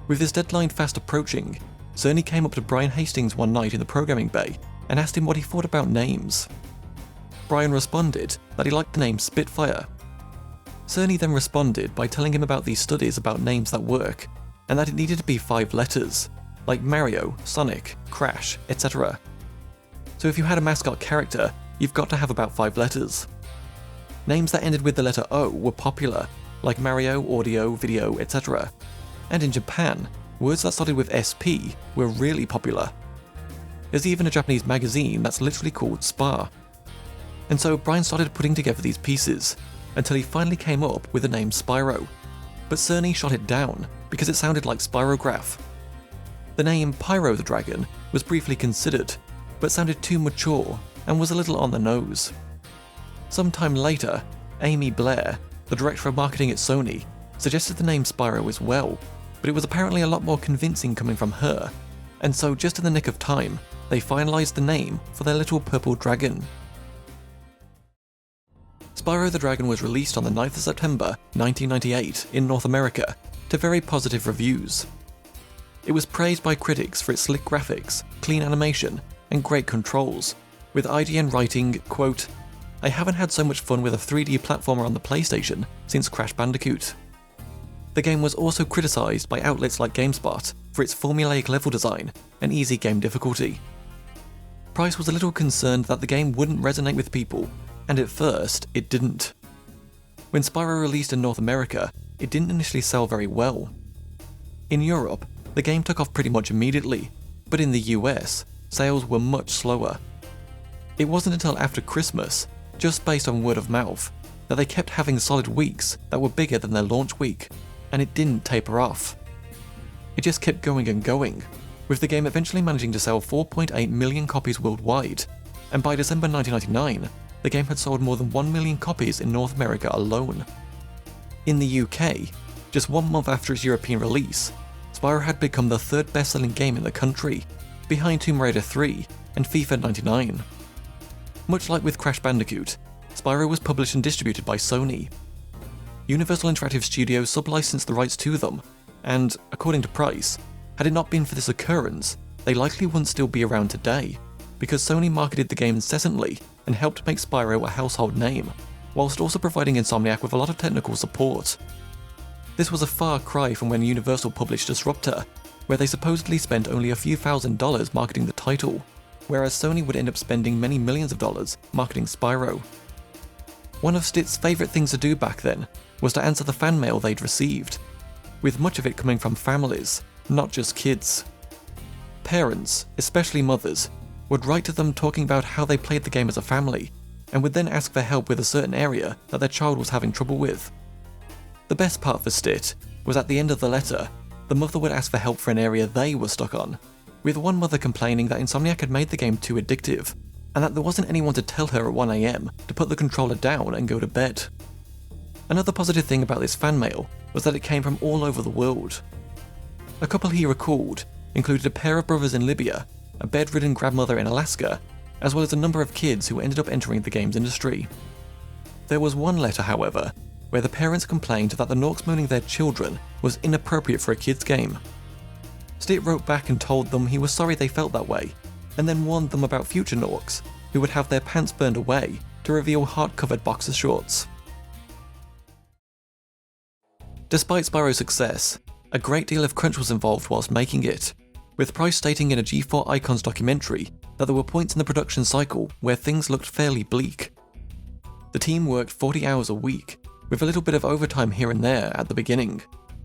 With this deadline fast approaching, Cerny came up to Brian Hastings one night in the programming bay and asked him what he thought about names. Brian responded that he liked the name Spitfire. Cerny then responded by telling him about these studies about names that work, and that it needed to be 5 letters, like Mario, Sonic, Crash, etc. So if you had a mascot character, you've got to have about 5 letters. Names that ended with the letter O were popular, like Mario, Audio, Video, etc. And in Japan, words that started with SP were really popular. There's even a Japanese magazine that's literally called Spa. And so Brian started putting together these pieces, until he finally came up with the name Spyro. But Cerny shot it down because it sounded like Spirograph. The name Pyro the Dragon was briefly considered, but sounded too mature and was a little on the nose. Sometime later, Amy Blair, the director of marketing at Sony, suggested the name Spyro as well, but it was apparently a lot more convincing coming from her, and so just in the nick of time, they finalised the name for their little purple dragon. Spyro the Dragon was released on the 9th of September 1998 in North America to very positive reviews. It was praised by critics for its slick graphics, clean animation, and great controls, with IGN writing, quote, "I haven't had so much fun with a 3D platformer on the PlayStation since Crash Bandicoot." The game was also criticised by outlets like GameSpot for its formulaic level design and easy game difficulty. Price was a little concerned that the game wouldn't resonate with people, and at first, it didn't. When Spyro released in North America, it didn't initially sell very well. In Europe, the game took off pretty much immediately, but in the US, sales were much slower. It wasn't until after Christmas, just based on word of mouth, that they kept having solid weeks that were bigger than their launch week, and it didn't taper off. It just kept going and going, with the game eventually managing to sell 4.8 million copies worldwide, and by December 1999, the game had sold more than 1 million copies in North America alone. In the UK, just 1 month after its European release, Spyro had become the 3rd best-selling game in the country, behind Tomb Raider 3 and FIFA 99. Much like with Crash Bandicoot, Spyro was published and distributed by Sony. Universal Interactive Studios sub-licensed the rights to them, and, according to Price, had it not been for this occurrence, they likely wouldn't still be around today, because Sony marketed the game incessantly and helped make Spyro a household name, whilst also providing Insomniac with a lot of technical support. This was a far cry from when Universal published Disruptor, where they supposedly spent only a few $1,000s marketing the title, whereas Sony would end up spending many millions of dollars marketing Spyro. One of Stit's favourite things to do back then was to answer the fan mail they'd received, with much of it coming from families, not just kids. Parents, especially mothers, would write to them talking about how they played the game as a family, and would then ask for help with a certain area that their child was having trouble with. The best part for Stit was at the end of the letter, the mother would ask for help for an area they were stuck on, with one mother complaining that Insomniac had made the game too addictive, and that there wasn't anyone to tell her at 1 AM to put the controller down and go to bed. Another positive thing about this fan mail was that it came from all over the world. A couple he recalled included a pair of brothers in Libya, a bedridden grandmother in Alaska, as well as a number of kids who ended up entering the games industry. There was one letter, however, where the parents complained that the Norks moaning their children was inappropriate for a kid's game. Stit wrote back and told them he was sorry they felt that way, and then warned them about future Norks, who would have their pants burned away to reveal heart-covered boxer shorts. Despite Spyro's success, a great deal of crunch was involved whilst making it, with Price stating in a G4 Icons documentary that there were points in the production cycle where things looked fairly bleak. The team worked 40 hours a week, with a little bit of overtime here and there at the beginning,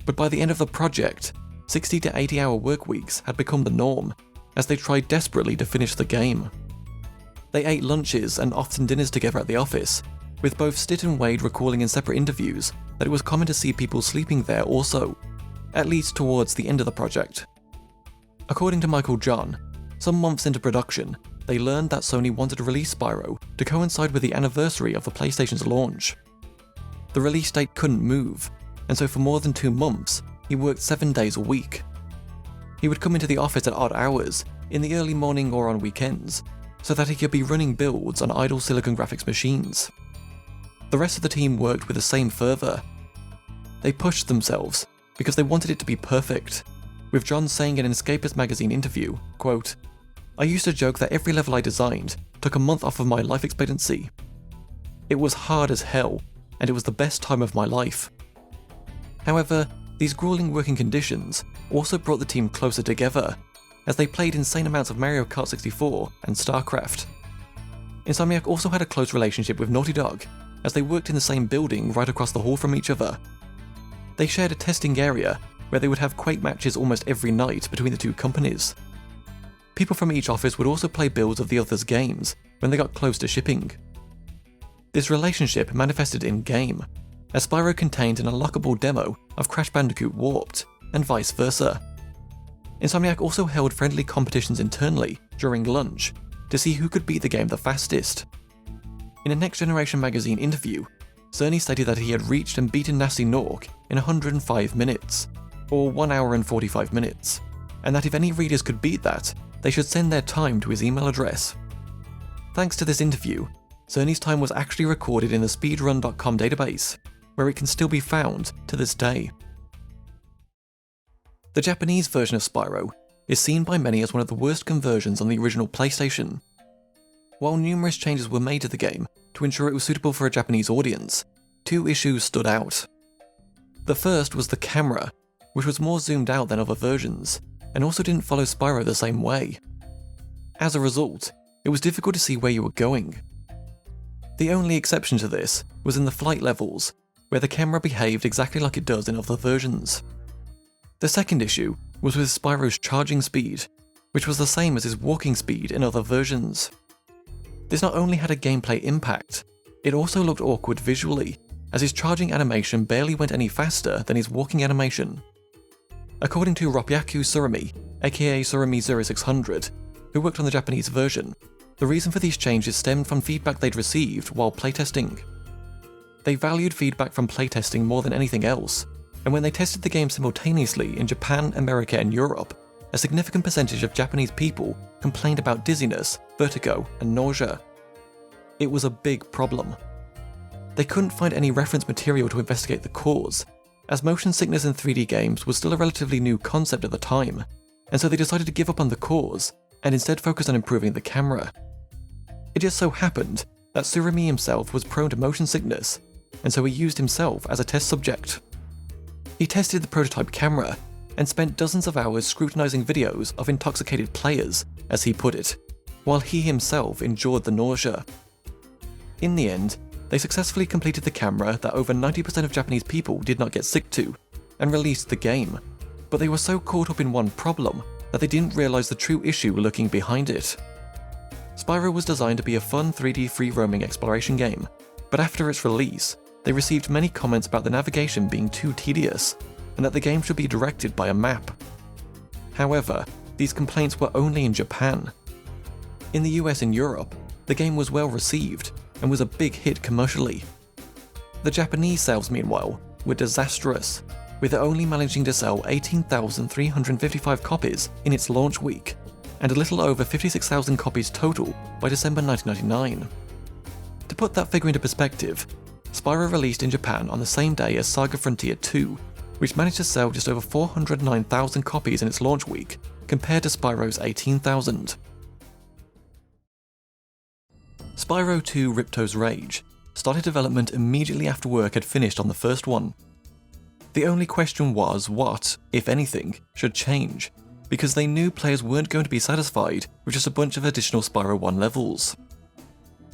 but by the end of the project, 60 to 80 hour work weeks had become the norm, as they tried desperately to finish the game. They ate lunches and often dinners together at the office, with both Stit and Wade recalling in separate interviews that it was common to see people sleeping there also, at least towards the end of the project. According to Michael John, some months into production, they learned that Sony wanted to release Spyro to coincide with the anniversary of the PlayStation's launch. The release date couldn't move, and so for more than 2 months, he worked 7 days a week. He would come into the office at odd hours, in the early morning or on weekends, so that he could be running builds on idle Silicon Graphics machines. The rest of the team worked with the same fervour. They pushed themselves, because they wanted it to be perfect. with John saying in an Escapist magazine interview, quote, "I used to joke that every level I designed took a month off of my life expectancy. It was hard as hell, and it was the best time of my life." However, these grueling working conditions also brought the team closer together, as they played insane amounts of Mario Kart 64 and StarCraft. Insomniac also had a close relationship with Naughty Dog, as they worked in the same building right across the hall from each other. They shared a testing area where they would have Quake matches almost every night between the two companies. People from each office would also play builds of the other's games when they got close to shipping. This relationship manifested in-game, as Spyro contained an unlockable demo of Crash Bandicoot Warped, and vice versa. Insomniac also held friendly competitions internally during lunch to see who could beat the game the fastest. In a Next Generation magazine interview, Cerny stated that he had reached and beaten Nasty Nork in 105 minutes, or 1 hour and 45 minutes, and that if any readers could beat that, they should send their time to his email address. Thanks to this interview, Cerny's time was actually recorded in the speedrun.com database, where it can still be found to this day. The Japanese version of Spyro is seen by many as one of the worst conversions on the original PlayStation. While numerous changes were made to the game to ensure it was suitable for a Japanese audience, two issues stood out. The first was the camera, which was more zoomed out than other versions, and also didn't follow Spyro the same way. As a result, it was difficult to see where you were going. The only exception to this was in the flight levels, where the camera behaved exactly like it does in other versions. The second issue was with Spyro's charging speed, which was the same as his walking speed in other versions. This not only had a gameplay impact, it also looked awkward visually, as his charging animation barely went any faster than his walking animation. According to Ropyaku Surumi, aka Surumi0600, who worked on the Japanese version, the reason for these changes stemmed from feedback they'd received while playtesting. They valued feedback from playtesting more than anything else, and when they tested the game simultaneously in Japan, America, and Europe, a significant percentage of Japanese people complained about dizziness, vertigo, and nausea. It was a big problem. They couldn't find any reference material to investigate the cause, as motion sickness in 3D games was still a relatively new concept at the time, and so they decided to give up on the cause and instead focus on improving the camera. It just so happened that Surumi himself was prone to motion sickness, and so he used himself as a test subject. He tested the prototype camera and spent dozens of hours scrutinizing videos of intoxicated players, as he put it, while he himself endured the nausea. In the end, they successfully completed the camera that over 90% of Japanese people did not get sick to, and released the game, but they were so caught up in one problem that they didn't realize the true issue lurking behind it. Spyro was designed to be a fun 3D free-roaming exploration game, but after its release, they received many comments about the navigation being too tedious, and that the game should be directed by a map. However, these complaints were only in Japan. In the US and Europe, the game was well received, and was a big hit commercially. The Japanese sales, meanwhile, were disastrous, with it only managing to sell 18,355 copies in its launch week, and a little over 56,000 copies total by December 1999. To put that figure into perspective, Spyro released in Japan on the same day as Saga Frontier 2, which managed to sell just over 409,000 copies in its launch week, compared to Spyro's 18,000. Spyro 2 Ripto's Rage started development immediately after work had finished on the first one. The only question was what, if anything, should change, because they knew players weren't going to be satisfied with just a bunch of additional Spyro 1 levels.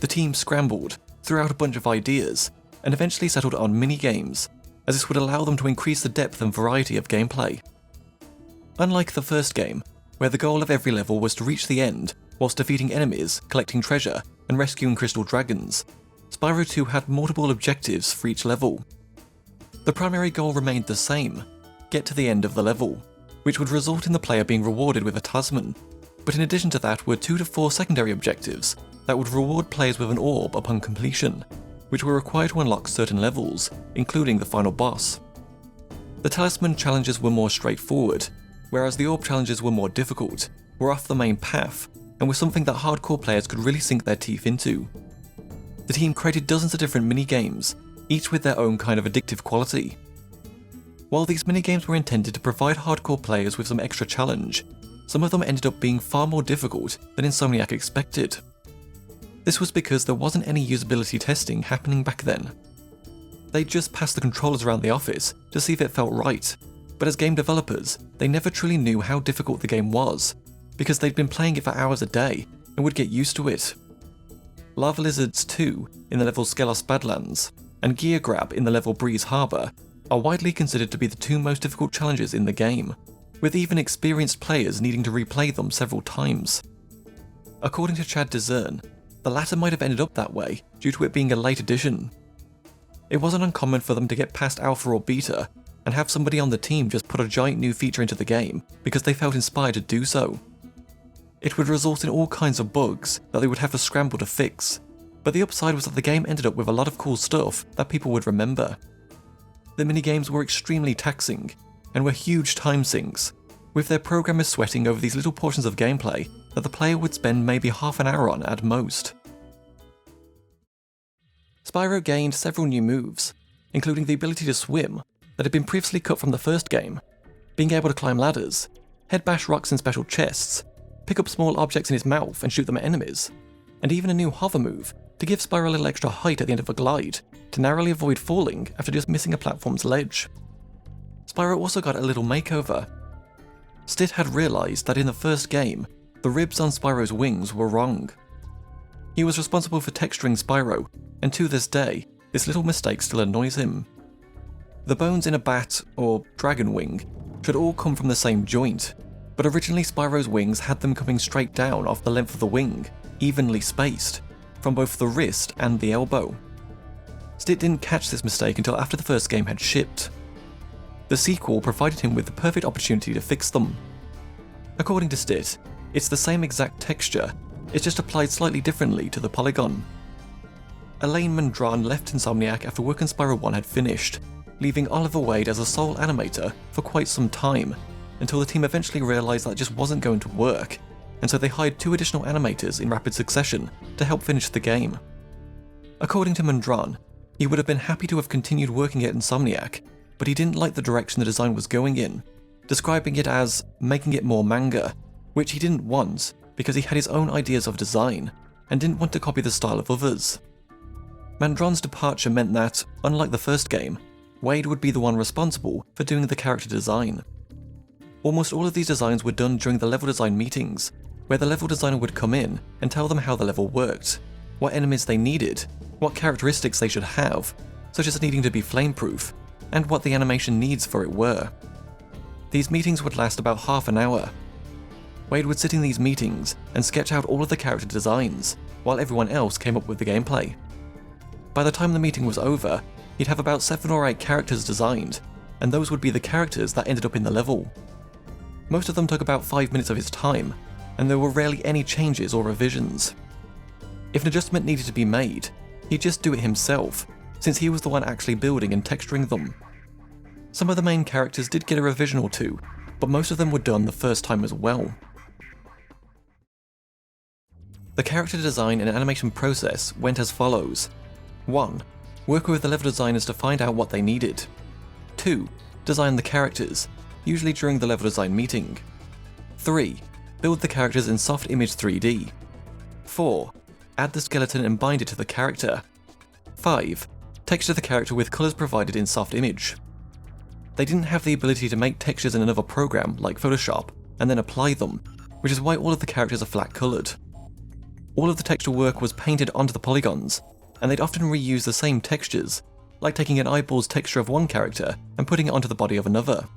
The team scrambled, threw out a bunch of ideas, and eventually settled on mini-games, as this would allow them to increase the depth and variety of gameplay. Unlike the first game, where the goal of every level was to reach the end whilst defeating enemies, collecting treasure, and rescuing crystal dragons, Spyro 2 had multiple objectives for each level. The primary goal remained the same: get to the end of the level, which would result in the player being rewarded with a talisman, but in addition to that were 2 to 4 secondary objectives that would reward players with an orb upon completion, which were required to unlock certain levels, including the final boss. The talisman challenges were more straightforward, whereas the orb challenges were more difficult, were off the main path, and were something that hardcore players could really sink their teeth into. The team created dozens of different mini-games, each with their own kind of addictive quality. While these minigames were intended to provide hardcore players with some extra challenge, some of them ended up being far more difficult than Insomniac expected. This was because there wasn't any usability testing happening back then. They just passed the controllers around the office to see if it felt right, but as game developers, they never truly knew how difficult the game was, because they'd been playing it for hours a day and would get used to it. Lava Lizards 2 in the level Skelos Badlands, and Gear Grab in the level Breeze Harbour are widely considered to be the two most difficult challenges in the game, with even experienced players needing to replay them several times. According to Chad Dezern, the latter might have ended up that way due to it being a late edition. It wasn't uncommon for them to get past alpha or beta and have somebody on the team just put a giant new feature into the game because they felt inspired to do so. It would result in all kinds of bugs that they would have to scramble to fix, but the upside was that the game ended up with a lot of cool stuff that people would remember. The minigames were extremely taxing, and were huge time sinks, with their programmers sweating over these little portions of gameplay that the player would spend maybe half an hour on at most. Spyro gained several new moves, including the ability to swim that had been previously cut from the first game, being able to climb ladders, head bash rocks in special chests, pick up small objects in his mouth and shoot them at enemies, and even a new hover move to give Spyro a little extra height at the end of a glide to narrowly avoid falling after just missing a platform's ledge. Spyro also got a little makeover. Stitt had realised that in the first game, the ribs on Spyro's wings were wrong. He was responsible for texturing Spyro, and to this day, this little mistake still annoys him. The bones in a bat, or dragon wing, should all come from the same joint, but originally Spyro's wings had them coming straight down off the length of the wing, evenly spaced, from both the wrist and the elbow. Stitt didn't catch this mistake until after the first game had shipped. The sequel provided him with the perfect opportunity to fix them. According to Stitt, it's the same exact texture, it's just applied slightly differently to the polygon. Elaine Mandron left Insomniac after work on Spyro 1 had finished, leaving Oliver Wade as a sole animator for quite some time, until the team eventually realised that just wasn't going to work, and so they hired 2 additional animators in rapid succession to help finish the game. According to Mandron, he would have been happy to have continued working at Insomniac, but he didn't like the direction the design was going in, describing it as making it more manga, which he didn't want because he had his own ideas of design and didn't want to copy the style of others. Mandron's departure meant that, unlike the first game, Wade would be the one responsible for doing the character design. Almost all of these designs were done during the level design meetings, where the level designer would come in and tell them how the level worked, what enemies they needed, what characteristics they should have, such as needing to be flameproof, and what the animation needs for it were. These meetings would last about half an hour. Wade would sit in these meetings and sketch out all of the character designs, while everyone else came up with the gameplay. By the time the meeting was over, he'd have about 7 or 8 characters designed, and those would be the characters that ended up in the level. Most of them took about 5 minutes of his time, and there were rarely any changes or revisions. If an adjustment needed to be made, he'd just do it himself, since he was the one actually building and texturing them. Some of the main characters did get a revision or two, but most of them were done the first time as well. The character design and animation process went as follows. 1. Work with the level designers to find out what they needed. 2. Design the characters, usually during the level design meeting. 3. Build the characters in soft image 3D. 4. Add the skeleton and bind it to the character. 5. Texture the character with colours provided in soft image. They didn't have the ability to make textures in another program like Photoshop and then apply them, which is why all of the characters are flat coloured. All of the texture work was painted onto the polygons, and they'd often reuse the same textures, like taking an eyeball's texture of one character and putting it onto the body of another.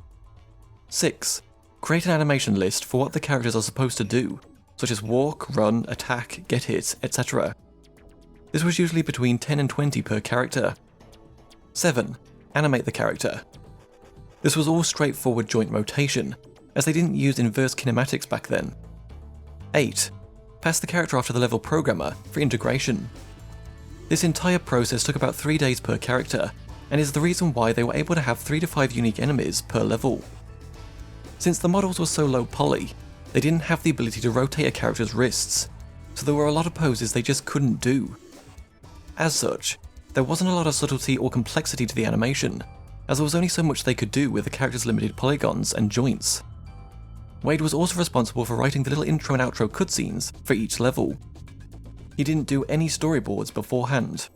6. Create an animation list for what the characters are supposed to do, such as walk, run, attack, get hit, etc. This was usually between 10 and 20 per character. 7. Animate the character. This was all straightforward joint rotation, as they didn't use inverse kinematics back then. 8. Pass the character off to the level programmer for integration. This entire process took about 3 days per character, and is the reason why they were able to have 3 to 5 unique enemies per level. Since the models were so low poly, they didn't have the ability to rotate a character's wrists, so there were a lot of poses they just couldn't do. As such, there wasn't a lot of subtlety or complexity to the animation, as there was only so much they could do with the character's limited polygons and joints. Wade was also responsible for writing the little intro and outro cutscenes for each level. He didn't do any storyboards beforehand.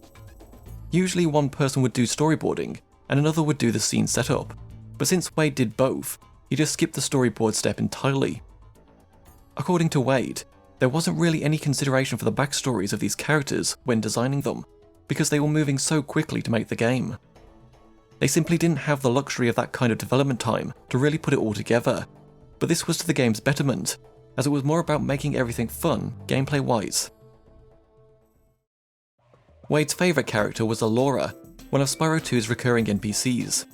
Usually one person would do storyboarding, and another would do the scene setup, but since Wade did both, he just skipped the storyboard step entirely. According to Wade, there wasn't really any consideration for the backstories of these characters when designing them, because they were moving so quickly to make the game. They simply didn't have the luxury of that kind of development time to really put it all together, but this was to the game's betterment, as it was more about making everything fun, gameplay-wise. Wade's favourite character was Elora, one of Spyro 2's recurring NPCs.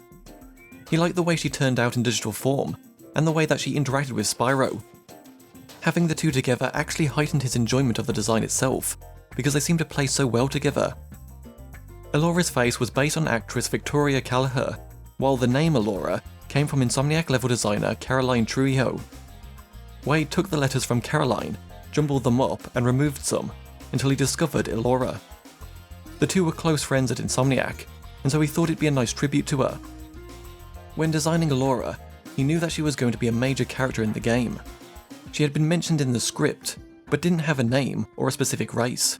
He liked the way she turned out in digital form, and the way that she interacted with Spyro. Having the two together actually heightened his enjoyment of the design itself, because they seemed to play so well together. Elora's face was based on actress Victoria Callagher, while the name Elora came from Insomniac level designer Caroline Trujillo. Wade took the letters from Caroline, jumbled them up and removed some, until he discovered Elora. The two were close friends at Insomniac, and so he thought it'd be a nice tribute to her. When designing Elora, he knew that she was going to be a major character in the game. She had been mentioned in the script, but didn't have a name or a specific race.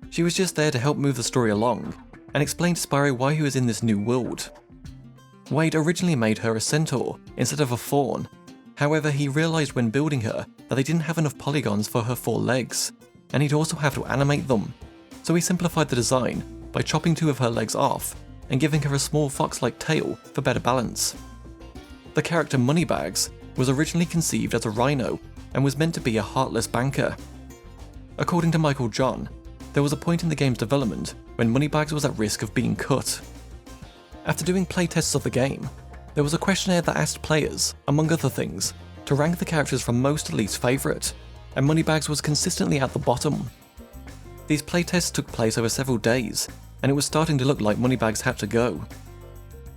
She was just there to help move the story along, and explain to Spyro why he was in this new world. Wade originally made her a centaur instead of a fawn. However, he realised when building her that they didn't have enough polygons for her 4 legs, and he'd also have to animate them. So he simplified the design by chopping 2 of her legs off and giving her a small fox-like tail for better balance. The character Moneybags was originally conceived as a rhino and was meant to be a heartless banker. According to Michael John, there was a point in the game's development when Moneybags was at risk of being cut. After doing playtests of the game, there was a questionnaire that asked players, among other things, to rank the characters from most to least favourite, and Moneybags was consistently at the bottom. These playtests took place over several days, and it was starting to look like Moneybags had to go.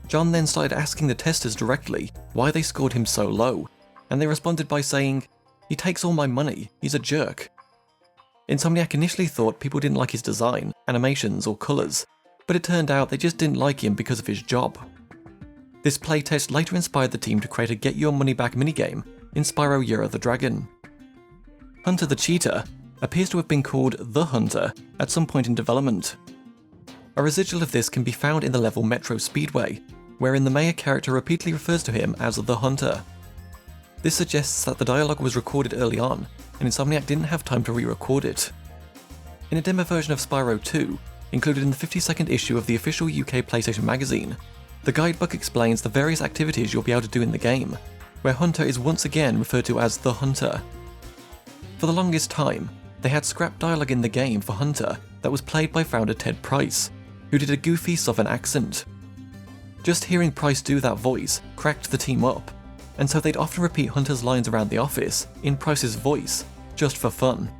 John then started asking the testers directly why they scored him so low, and they responded by saying, "He takes all my money, he's a jerk." Insomniac initially thought people didn't like his design, animations or colours, but it turned out they just didn't like him because of his job. This playtest later inspired the team to create a Get Your Money Back minigame in Spyro Year of the Dragon. Hunter the Cheetah appears to have been called The Hunter at some point in development. A residual of this can be found in the level Metro Speedway, wherein the mayor character repeatedly refers to him as The Hunter. This suggests that the dialogue was recorded early on, and Insomniac didn't have time to re-record it. In a demo version of Spyro 2, included in the 52nd issue of the official UK PlayStation magazine, the guidebook explains the various activities you'll be able to do in the game, where Hunter is once again referred to as The Hunter. For the longest time, they had scrapped dialogue in the game for Hunter that was played by founder Ted Price, who did a goofy southern accent. Just hearing Price do that voice cracked the team up, and so they'd often repeat Hunter's lines around the office in Price's voice, just for fun.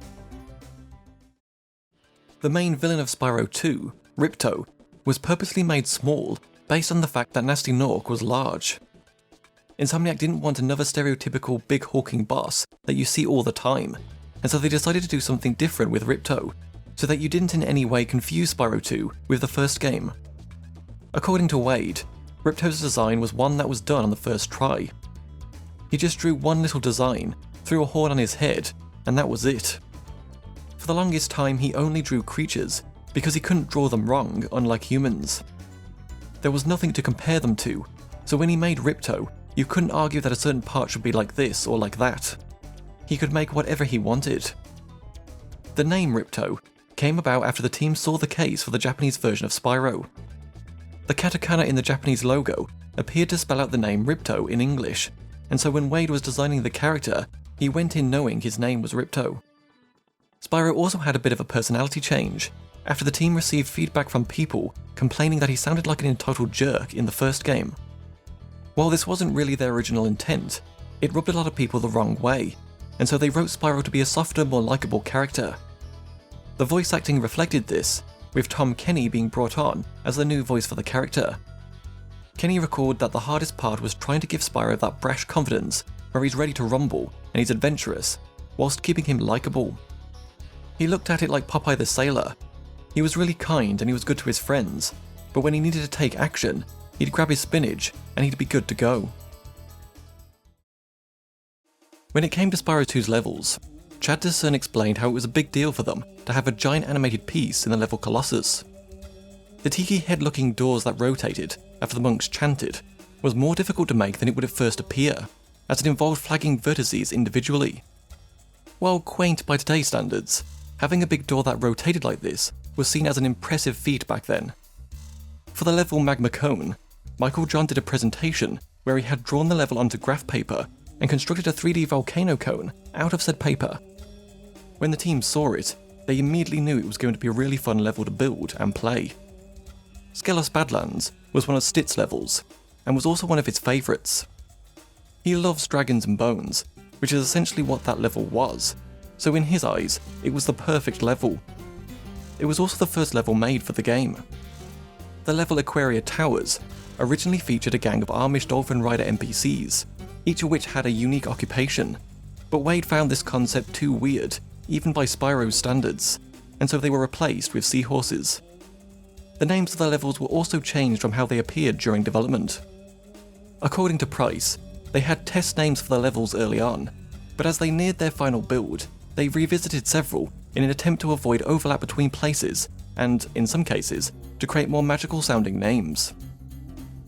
The main villain of Spyro 2, Ripto, was purposely made small based on the fact that Nasty Nork was large. Insomniac didn't want another stereotypical big hulking boss that you see all the time, and so they decided to do something different with Ripto, so that you didn't in any way confuse Spyro 2 with the first game. According to Wade, Ripto's design was one that was done on the first try. He just drew one little design, threw a horn on his head, and that was it. For the longest time he only drew creatures, because he couldn't draw them wrong, unlike humans. There was nothing to compare them to, so when he made Ripto, you couldn't argue that a certain part should be like this or like that. He could make whatever he wanted. The name Ripto came about after the team saw the case for the Japanese version of Spyro. The katakana in the Japanese logo appeared to spell out the name Ripto in English, and so when Wade was designing the character, he went in knowing his name was Ripto. Spyro also had a bit of a personality change, after the team received feedback from people complaining that he sounded like an entitled jerk in the first game. While this wasn't really their original intent, it rubbed a lot of people the wrong way, and so they wrote Spyro to be a softer, more likeable character. The voice acting reflected this, with Tom Kenny being brought on as the new voice for the character. Kenny recalled that the hardest part was trying to give Spyro that brash confidence where he's ready to rumble and he's adventurous, whilst keeping him likeable. He looked at it like Popeye the Sailor. He was really kind and he was good to his friends, but when he needed to take action, he'd grab his spinach and he'd be good to go. When it came to Spyro 2's levels, Chad Discern explained how it was a big deal for them to have a giant animated piece in the level Colossus. The tiki head-looking doors that rotated after the monks chanted was more difficult to make than it would at first appear, as it involved flagging vertices individually. While quaint by today's standards, having a big door that rotated like this was seen as an impressive feat back then. For the level Magma Cone, Michael John did a presentation where he had drawn the level onto graph paper and constructed a 3D volcano cone out of said paper. When the team saw it, they immediately knew it was going to be a really fun level to build and play. Skelos Badlands was one of Stitt's levels, and was also one of his favourites. He loves dragons and bones, which is essentially what that level was, so in his eyes, it was the perfect level. It was also the first level made for the game. The level Aquaria Towers originally featured a gang of Amish Dolphin Rider NPCs, each of which had a unique occupation, but Wade found this concept too weird, even by Spyro's standards, and so they were replaced with seahorses. The names of the levels were also changed from how they appeared during development. According to Price, they had test names for the levels early on, but as they neared their final build, they revisited several in an attempt to avoid overlap between places and, in some cases, to create more magical sounding names.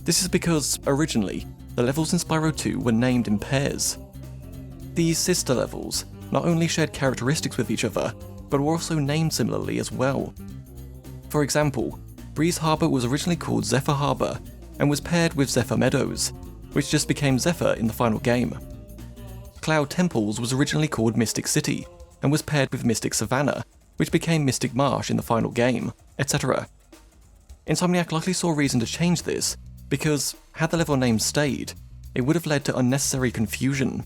This is because, originally, the levels in Spyro 2 were named in pairs. These sister levels not only shared characteristics with each other, but were also named similarly as well. For example, Breeze Harbor was originally called Zephyr Harbor and was paired with Zephyr Meadows, which just became Zephyr in the final game. Cloud Temples was originally called Mystic City and was paired with Mystic Savannah, which became Mystic Marsh in the final game, etc. Insomniac likely saw reason to change this because, had the level names stayed, it would have led to unnecessary confusion.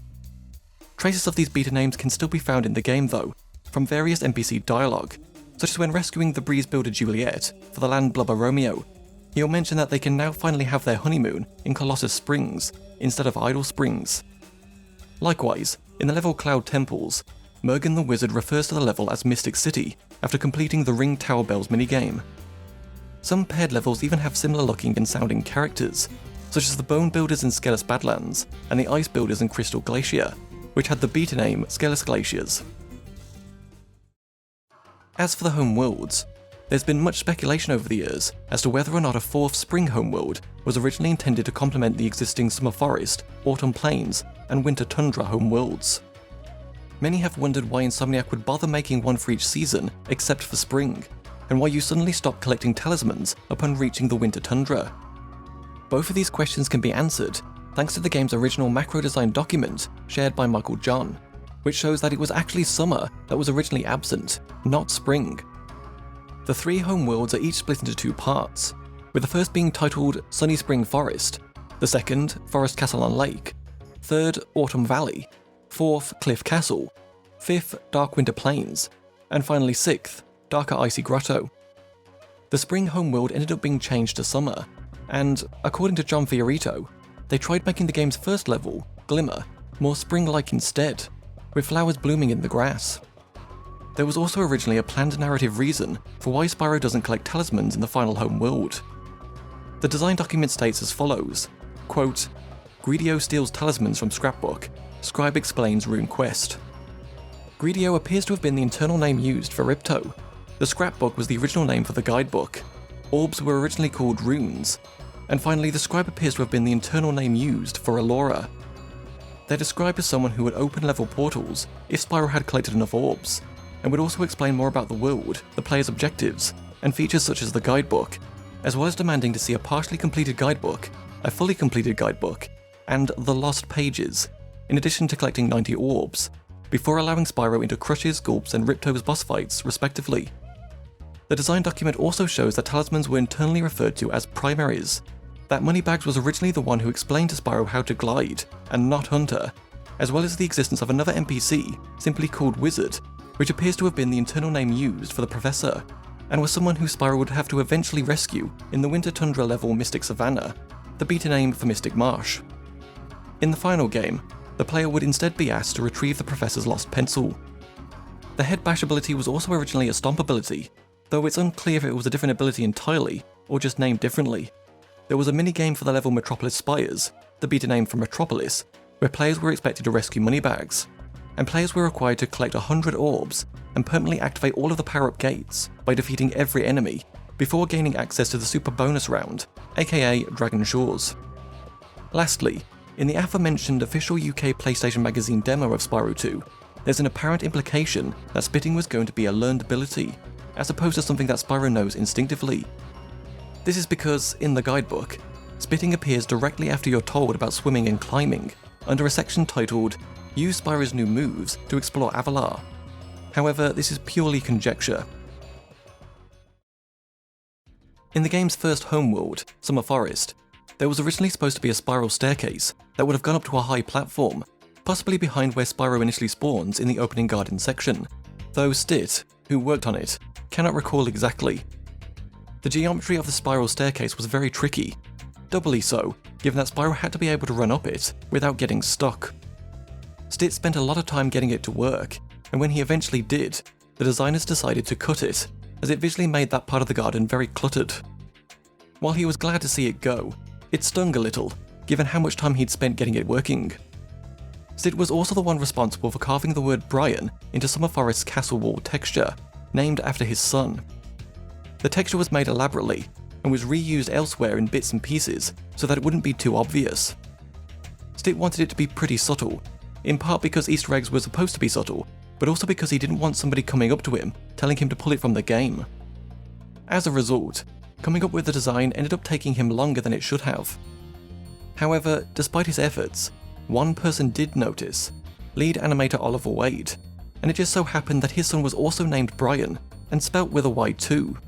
Traces of these beta names can still be found in the game though, from various NPC dialogue, such as when rescuing the Breeze builder Juliet for the Land Blubber Romeo. He'll mention that they can now finally have their honeymoon in Colossus Springs instead of Idle Springs. Likewise, in the level Cloud Temples, Mergen the Wizard refers to the level as Mystic City after completing the Ring Tower Bells minigame. Some paired levels even have similar looking and sounding characters, such as the Bone Builders in Skelos Badlands and the Ice Builders in Crystal Glacier, which had the beta name Skelos Glaciers. As for the home worlds, there's been much speculation over the years as to whether or not a fourth spring homeworld was originally intended to complement the existing Summer Forest, Autumn Plains, and Winter Tundra homeworlds. Many have wondered why Insomniac would bother making one for each season except for spring, and why you suddenly stop collecting talismans upon reaching the Winter Tundra. Both of these questions can be answered thanks to the game's original macro design document shared by Michael John, which shows that it was actually summer that was originally absent, not spring. The three home worlds are each split into two parts, with the first being titled Sunny Spring Forest, the second, Forest Castle on Lake, third, Autumn Valley, fourth, Cliff Castle, fifth, Dark Winter Plains, and finally sixth, Darker Icy Grotto. The spring homeworld ended up being changed to summer, and, according to John Fiorito, they tried making the game's first level, Glimmer, more spring-like instead, with flowers blooming in the grass. There was also originally a planned narrative reason for why Spyro doesn't collect talismans in the final homeworld. The design document states as follows, quote, Greedio steals talismans from Scrapbook, Scribe explains Rune Quest. Greedio appears to have been the internal name used for Ripto. The Scrapbook was the original name for the guidebook. Orbs were originally called runes. And finally, the Scribe appears to have been the internal name used for Elora. They're described as someone who would open level portals if Spyro had collected enough orbs, and would also explain more about the world, the player's objectives, and features such as the guidebook, as well as demanding to see a partially completed guidebook, a fully completed guidebook, and the lost pages, in addition to collecting 90 orbs, before allowing Spyro into Crush's, Gulp's, and Ripto's boss fights, respectively. The design document also shows that talismans were internally referred to as primaries, that Moneybags was originally the one who explained to Spyro how to glide, and not Hunter, as well as the existence of another NPC, simply called Wizard, which appears to have been the internal name used for the Professor, and was someone who Spyro would have to eventually rescue in the Winter Tundra level Mystic Savannah, the beta name for Mystic Marsh. In the final game, the player would instead be asked to retrieve the Professor's lost pencil. The Head Bash ability was also originally a Stomp ability, though it's unclear if it was a different ability entirely, or just named differently. there was a minigame for the level Metropolis Spires, the beta name for Metropolis, where players were expected to rescue moneybags, and players were required to collect 100 orbs and permanently activate all of the power-up gates by defeating every enemy before gaining access to the super bonus round, aka Dragon Shores. Lastly, in the aforementioned official UK PlayStation Magazine demo of Spyro 2, there's an apparent implication that spitting was going to be a learned ability, as opposed to something that Spyro knows instinctively. This is because, in the guidebook, spitting appears directly after you're told about swimming and climbing, under a section titled Use Spyro's new moves to explore Avalar. However, this is purely conjecture. In the game's first homeworld, Summer Forest, there was originally supposed to be a spiral staircase that would have gone up to a high platform, possibly behind where Spyro initially spawns in the opening garden section, though Stitt, who worked on it, cannot recall exactly. The geometry of the spiral staircase was very tricky, doubly so, given that Spyro had to be able to run up it without getting stuck. Stitt spent a lot of time getting it to work, and when he eventually did, the designers decided to cut it, as it visually made that part of the garden very cluttered. While he was glad to see it go, it stung a little, given how much time he'd spent getting it working. Stitt was also the one responsible for carving the word Brian into Summer Forest's castle wall texture, named after his son. The texture was made elaborately, and was reused elsewhere in bits and pieces so that it wouldn't be too obvious. Stitt wanted it to be pretty subtle, in part because Easter eggs were supposed to be subtle, but also because he didn't want somebody coming up to him telling him to pull it from the game. As a result, coming up with the design ended up taking him longer than it should have. However, despite his efforts, one person did notice, lead animator Oliver Wade, and it just so happened that his son was also named Brian, and spelt with a Y too.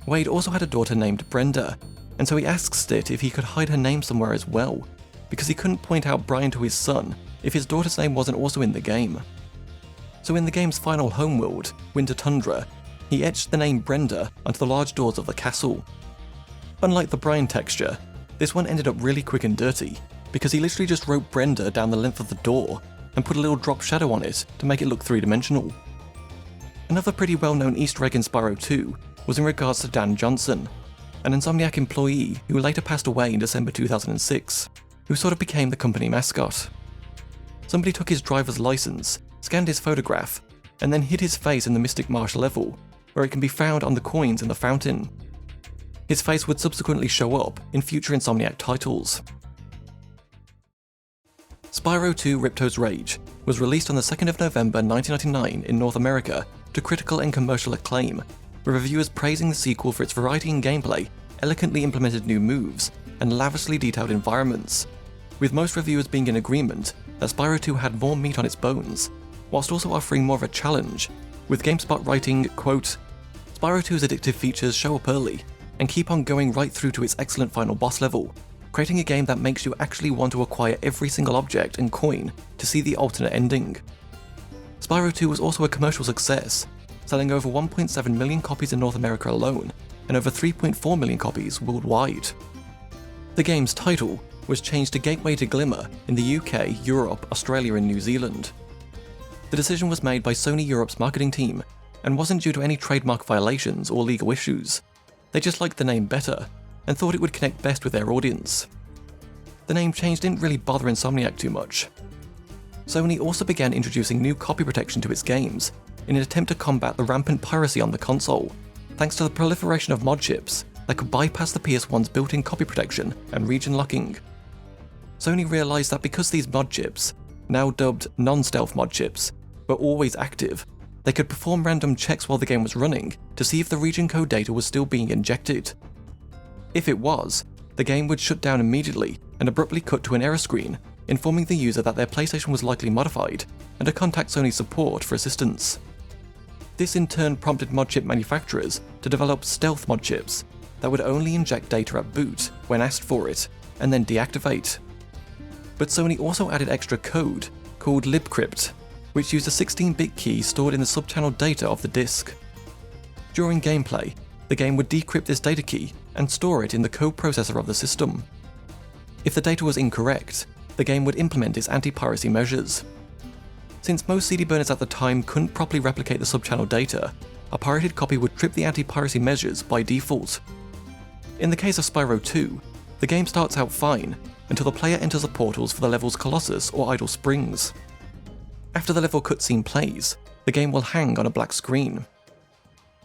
Wade also had a daughter named Brenda, and so he asks Stitt if he could hide her name somewhere as well, because he couldn't point out Brian to his son if his daughter's name wasn't also in the game. So in the game's final homeworld, Winter Tundra, he etched the name Brenda onto the large doors of the castle. Unlike the Brian texture, this one ended up really quick and dirty, because he literally just wrote Brenda down the length of the door and put a little drop shadow on it to make it look three-dimensional. Another pretty well-known Easter egg in Spyro 2 was in regards to Dan Johnson, an Insomniac employee who later passed away in December 2006, who sort of became the company mascot. Somebody took his driver's license, scanned his photograph, and then hid his face in the Mystic Marsh level, where it can be found on the coins in the fountain. His face would subsequently show up in future Insomniac titles. Spyro 2 Ripto's Rage was released on the 2nd of November 1999 in North America to critical and commercial acclaim, with reviewers praising the sequel for its variety in gameplay, elegantly implemented new moves, and lavishly detailed environments, with most reviewers being in agreement that Spyro 2 had more meat on its bones, whilst also offering more of a challenge, with GameSpot writing, quote, Spyro 2's addictive features show up early, and keep on going right through to its excellent final boss level, creating a game that makes you actually want to acquire every single object and coin to see the alternate ending. Spyro 2 was also a commercial success, selling over 1.7 million copies in North America alone, and over 3.4 million copies worldwide. The game's title was changed to Gateway to Glimmer in the UK, Europe, Australia and New Zealand. The decision was made by Sony Europe's marketing team, and wasn't due to any trademark violations or legal issues. They just liked the name better, and thought it would connect best with their audience. The name change didn't really bother Insomniac too much. Sony also began introducing new copy protection to its games, in an attempt to combat the rampant piracy on the console, thanks to the proliferation of mod chips that could bypass the PS1's built-in copy protection and region locking. Sony realised that because these mod chips, now dubbed non-stealth mod chips, were always active, they could perform random checks while the game was running to see if the region code data was still being injected. If it was, the game would shut down immediately and abruptly cut to an error screen, informing the user that their PlayStation was likely modified and to contact Sony support for assistance. This in turn prompted mod chip manufacturers to develop stealth mod chips that would only inject data at boot when asked for it, and then deactivate. But Sony also added extra code, called libcrypt, which used a 16-bit key stored in the subchannel data of the disk. During gameplay, the game would decrypt this data key and store it in the code processor of the system. If the data was incorrect, the game would implement its anti-piracy measures. Since most CD burners at the time couldn't properly replicate the subchannel data, a pirated copy would trip the anti-piracy measures by default. In the case of Spyro 2, the game starts out fine until the player enters the portals for the level's Colossus or Idle Springs. After the level cutscene plays, the game will hang on a black screen.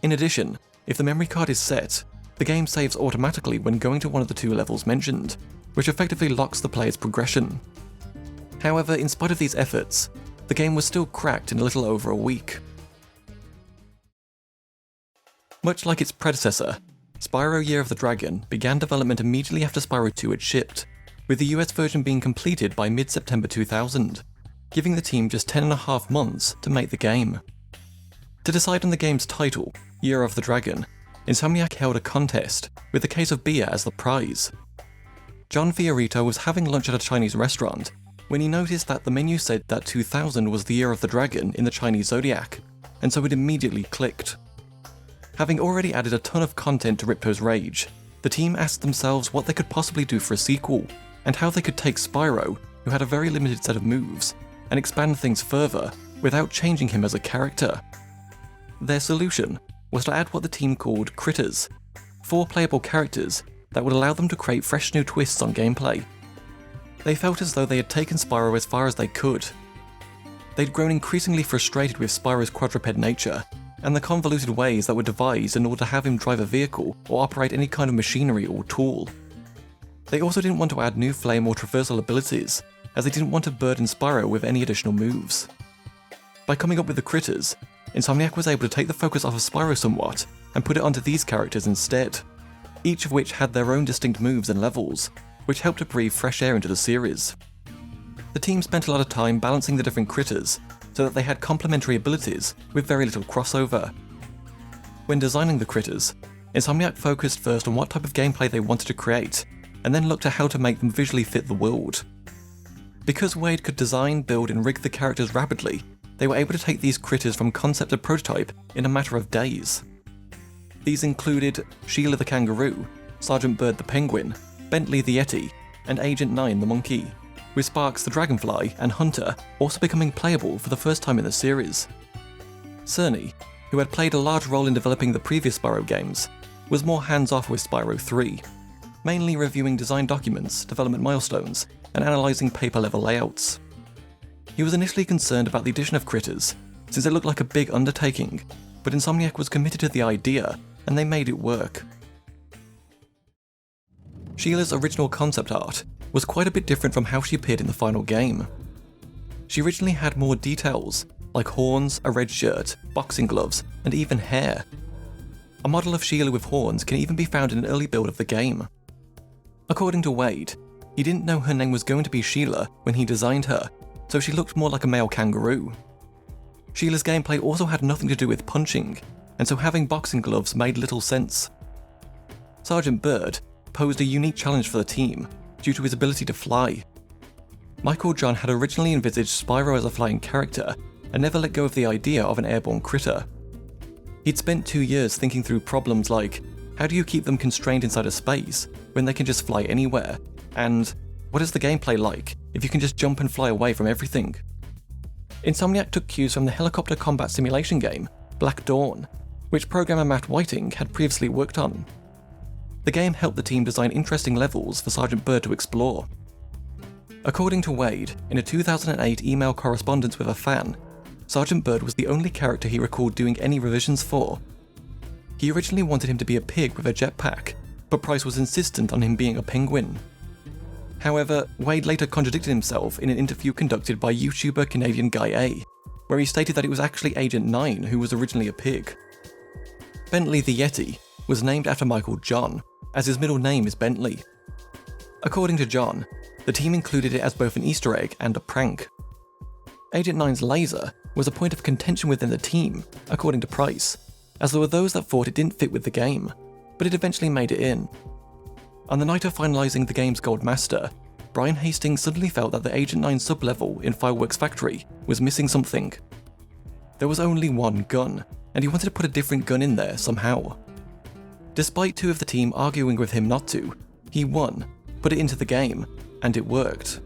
In addition, if the memory card is set, the game saves automatically when going to one of the two levels mentioned, which effectively locks the player's progression. However, in spite of these efforts, the game was still cracked in a little over a week. Much like its predecessor, Spyro Year of the Dragon began development immediately after Spyro 2 had shipped, with the US version being completed by mid-September 2000, giving the team just 10.5 months to make the game. To decide on the game's title, Year of the Dragon, Insomniac held a contest, with a case of beer as the prize. John Fiorito was having lunch at a Chinese restaurant when he noticed that the menu said that 2000 was the Year of the Dragon in the Chinese zodiac, and so it immediately clicked. Having already added a ton of content to Ripto's Rage, the team asked themselves what they could possibly do for a sequel, and how they could take Spyro, who had a very limited set of moves, and expand things further without changing him as a character. Their solution was to add what the team called Critters, 4 playable characters that would allow them to create fresh new twists on gameplay. They felt as though they had taken Spyro as far as they could. They'd grown increasingly frustrated with Spyro's quadruped nature, and the convoluted ways that were devised in order to have him drive a vehicle or operate any kind of machinery or tool. They also didn't want to add new flame or traversal abilities, as they didn't want to burden Spyro with any additional moves. By coming up with the Critters, Insomniac was able to take the focus off of Spyro somewhat and put it onto these characters instead, each of which had their own distinct moves and levels, which helped to breathe fresh air into the series. The team spent a lot of time balancing the different critters so that they had complementary abilities with very little crossover. When designing the critters, Insomniac focused first on what type of gameplay they wanted to create, and then looked at how to make them visually fit the world. Because Wade could design, build, and rig the characters rapidly, they were able to take these critters from concept to prototype in a matter of days. These included Sheila the Kangaroo, Sergeant Bird the Penguin, Bentley the Yeti, and Agent 9 the Monkey, with Sparks the Dragonfly and Hunter also becoming playable for the first time in the series. Cerny, who had played a large role in developing the previous Spyro games, was more hands-off with Spyro 3, mainly reviewing design documents, development milestones, and analysing paper-level layouts. He was initially concerned about the addition of critters, since it looked like a big undertaking, but Insomniac was committed to the idea, and they made it work. Sheila's original concept art was quite a bit different from how she appeared in the final game. She originally had more details, like horns, a red shirt, boxing gloves, and even hair. A model of Sheila with horns can even be found in an early build of the game. According to Wade, he didn't know her name was going to be Sheila when he designed her, so she looked more like a male kangaroo. Sheila's gameplay also had nothing to do with punching, and so having boxing gloves made little sense. Sergeant Bird posed a unique challenge for the team due to his ability to fly. Michael John had originally envisaged Spyro as a flying character and never let go of the idea of an airborne critter. He'd spent 2 years thinking through problems like, how do you keep them constrained inside a space when they can just fly anywhere? And what is the gameplay like if you can just jump and fly away from everything? Insomniac took cues from the helicopter combat simulation game, Black Dawn, which programmer Matt Whiting had previously worked on. The game helped the team design interesting levels for Sergeant Bird to explore. According to Wade, in a 2008 email correspondence with a fan, Sergeant Bird was the only character he recalled doing any revisions for. He originally wanted him to be a pig with a jetpack, but Price was insistent on him being a penguin. However, Wade later contradicted himself in an interview conducted by YouTuber Canadian Guy A, where he stated that it was actually Agent 9 who was originally a pig. Bentley the Yeti was named after Michael John, as his middle name is Bentley. According to John, the team included it as both an Easter egg and a prank. Agent 9's laser was a point of contention within the team, according to Price, as there were those that thought it didn't fit with the game, but it eventually made it in. On the night of finalising the game's Gold Master, Brian Hastings suddenly felt that the Agent 9 sub-level in Fireworks Factory was missing something. There was only one gun, and he wanted to put a different gun in there somehow. Despite 2 of the team arguing with him not to, he won, put it into the game, and it worked.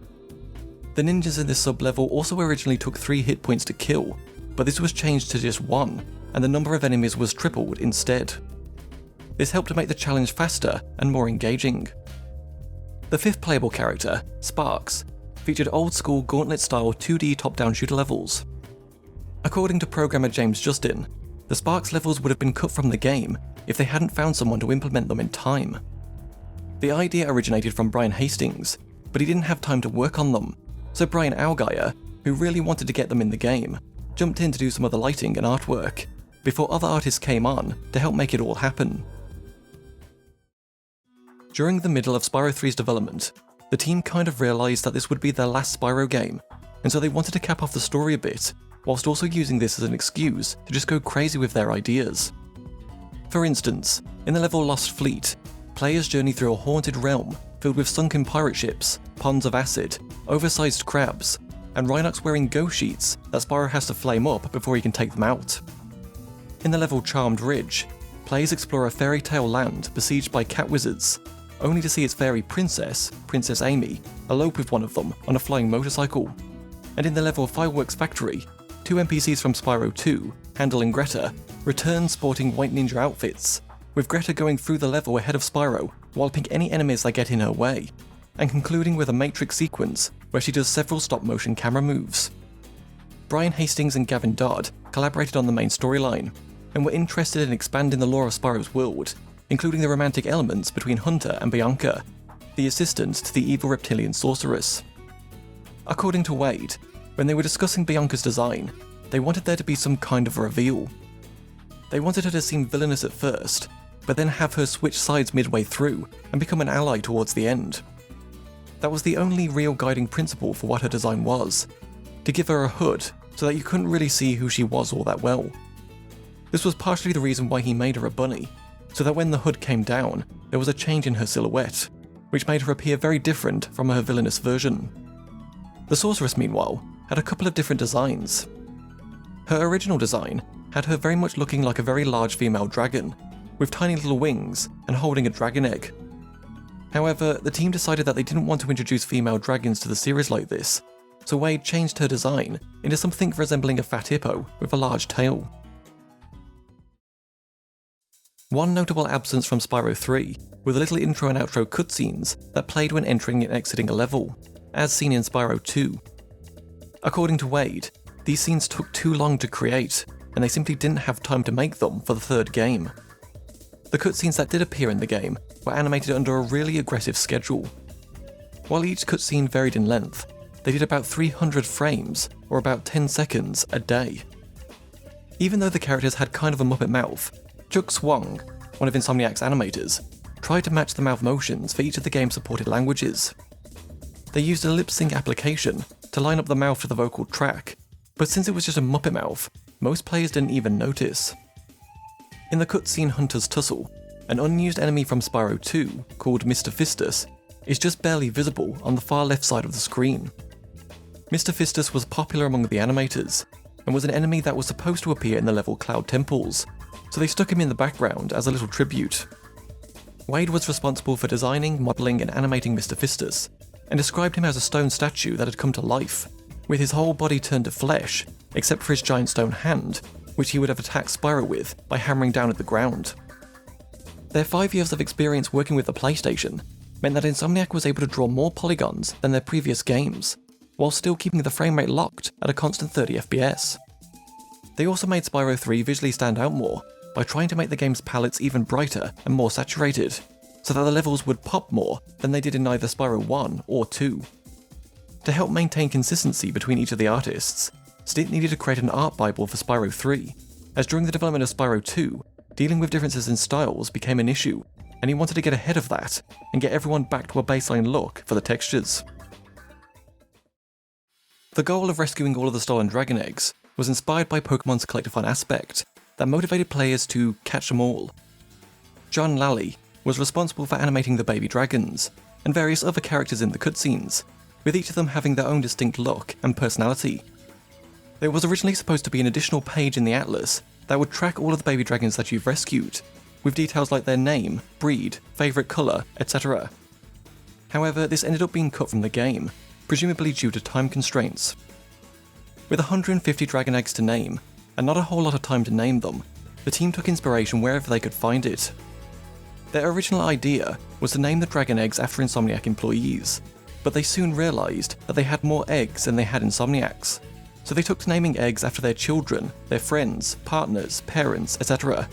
The ninjas in this sub-level also originally took 3 hit points to kill, but this was changed to just 1, and the number of enemies was tripled instead. This helped to make the challenge faster and more engaging. The fifth playable character, Sparks, featured old-school gauntlet-style 2D top-down shooter levels. According to programmer James Justin, the Sparks levels would have been cut from the game if they hadn't found someone to implement them in time. The idea originated from Brian Hastings, but he didn't have time to work on them, so Brian Algier, who really wanted to get them in the game, jumped in to do some of the lighting and artwork, before other artists came on to help make it all happen. During the middle of Spyro 3's development, the team kind of realised that this would be their last Spyro game, and so they wanted to cap off the story a bit, whilst also using this as an excuse to just go crazy with their ideas. For instance, in the level Lost Fleet, players journey through a haunted realm filled with sunken pirate ships, ponds of acid, oversized crabs, and Rhinox wearing ghost sheets that Spyro has to flame up before he can take them out. In the level Charmed Ridge, players explore a fairy tale land besieged by cat wizards, only to see its fairy princess, Princess Amy, elope with one of them on a flying motorcycle. And in the level Fireworks Factory, 2 NPCs from Spyro 2, Handel and Greta, return sporting white ninja outfits, with Greta going through the level ahead of Spyro, walloping any enemies that get in her way, and concluding with a Matrix sequence where she does several stop-motion camera moves. Brian Hastings and Gavin Dodd collaborated on the main storyline, and were interested in expanding the lore of Spyro's world, including the romantic elements between Hunter and Bianca, the assistant to the evil reptilian sorceress. According to Wade, when they were discussing Bianca's design, they wanted there to be some kind of reveal. They wanted her to seem villainous at first, but then have her switch sides midway through and become an ally towards the end. That was the only real guiding principle for what her design was, to give her a hood so that you couldn't really see who she was all that well. This was partially the reason why he made her a bunny, so that when the hood came down, there was a change in her silhouette, which made her appear very different from her villainous version. The sorceress, meanwhile, had a couple of different designs. Her original design had her very much looking like a very large female dragon, with tiny little wings and holding a dragon egg. However, the team decided that they didn't want to introduce female dragons to the series like this, so Wade changed her design into something resembling a fat hippo with a large tail. One notable absence from Spyro 3 were the little intro and outro cutscenes that played when entering and exiting a level, as seen in Spyro 2. According to Wade, these scenes took too long to create, and they simply didn't have time to make them for the third game. The cutscenes that did appear in the game were animated under a really aggressive schedule. While each cutscene varied in length, they did about 300 frames, or about 10 seconds, a day. Even though the characters had kind of a Muppet mouth, Chuck Swong, one of Insomniac's animators, tried to match the mouth motions for each of the game's supported languages. They used a lip-sync application to line up the mouth to the vocal track, but since it was just a Muppet mouth, most players didn't even notice. In the cutscene Hunter's Tussle, an unused enemy from Spyro 2, called Mr. Fistus, is just barely visible on the far left side of the screen. Mr. Fistus was popular among the animators, and was an enemy that was supposed to appear in the level Cloud Temples, so they stuck him in the background as a little tribute. Wade was responsible for designing, modelling and animating Mr. Fistus, and described him as a stone statue that had come to life, with his whole body turned to flesh, except for his giant stone hand, which he would have attacked Spyro with by hammering down at the ground. Their 5 years of experience working with the PlayStation meant that Insomniac was able to draw more polygons than their previous games, while still keeping the frame rate locked at a constant 30 FPS. They also made Spyro 3 visually stand out more by trying to make the game's palettes even brighter and more saturated, so that the levels would pop more than they did in either Spyro 1 or 2. To help maintain consistency between each of the artists, Stitt needed to create an art bible for Spyro 3, as during the development of Spyro 2, dealing with differences in styles became an issue, and he wanted to get ahead of that and get everyone back to a baseline look for the textures. The goal of rescuing all of the stolen dragon eggs was inspired by Pokemon's collectathon aspect that motivated players to catch them all. John Lally was responsible for animating the baby dragons, and various other characters in the cutscenes, with each of them having their own distinct look and personality. There was originally supposed to be an additional page in the Atlas that would track all of the baby dragons that you've rescued, with details like their name, breed, favourite colour, etc. However, this ended up being cut from the game, presumably due to time constraints. With 150 dragon eggs to name, and not a whole lot of time to name them, the team took inspiration wherever they could find it. Their original idea was to name the dragon eggs after Insomniac employees, but they soon realised that they had more eggs than they had Insomniacs, so they took to naming eggs after their children, their friends, partners, parents, etc.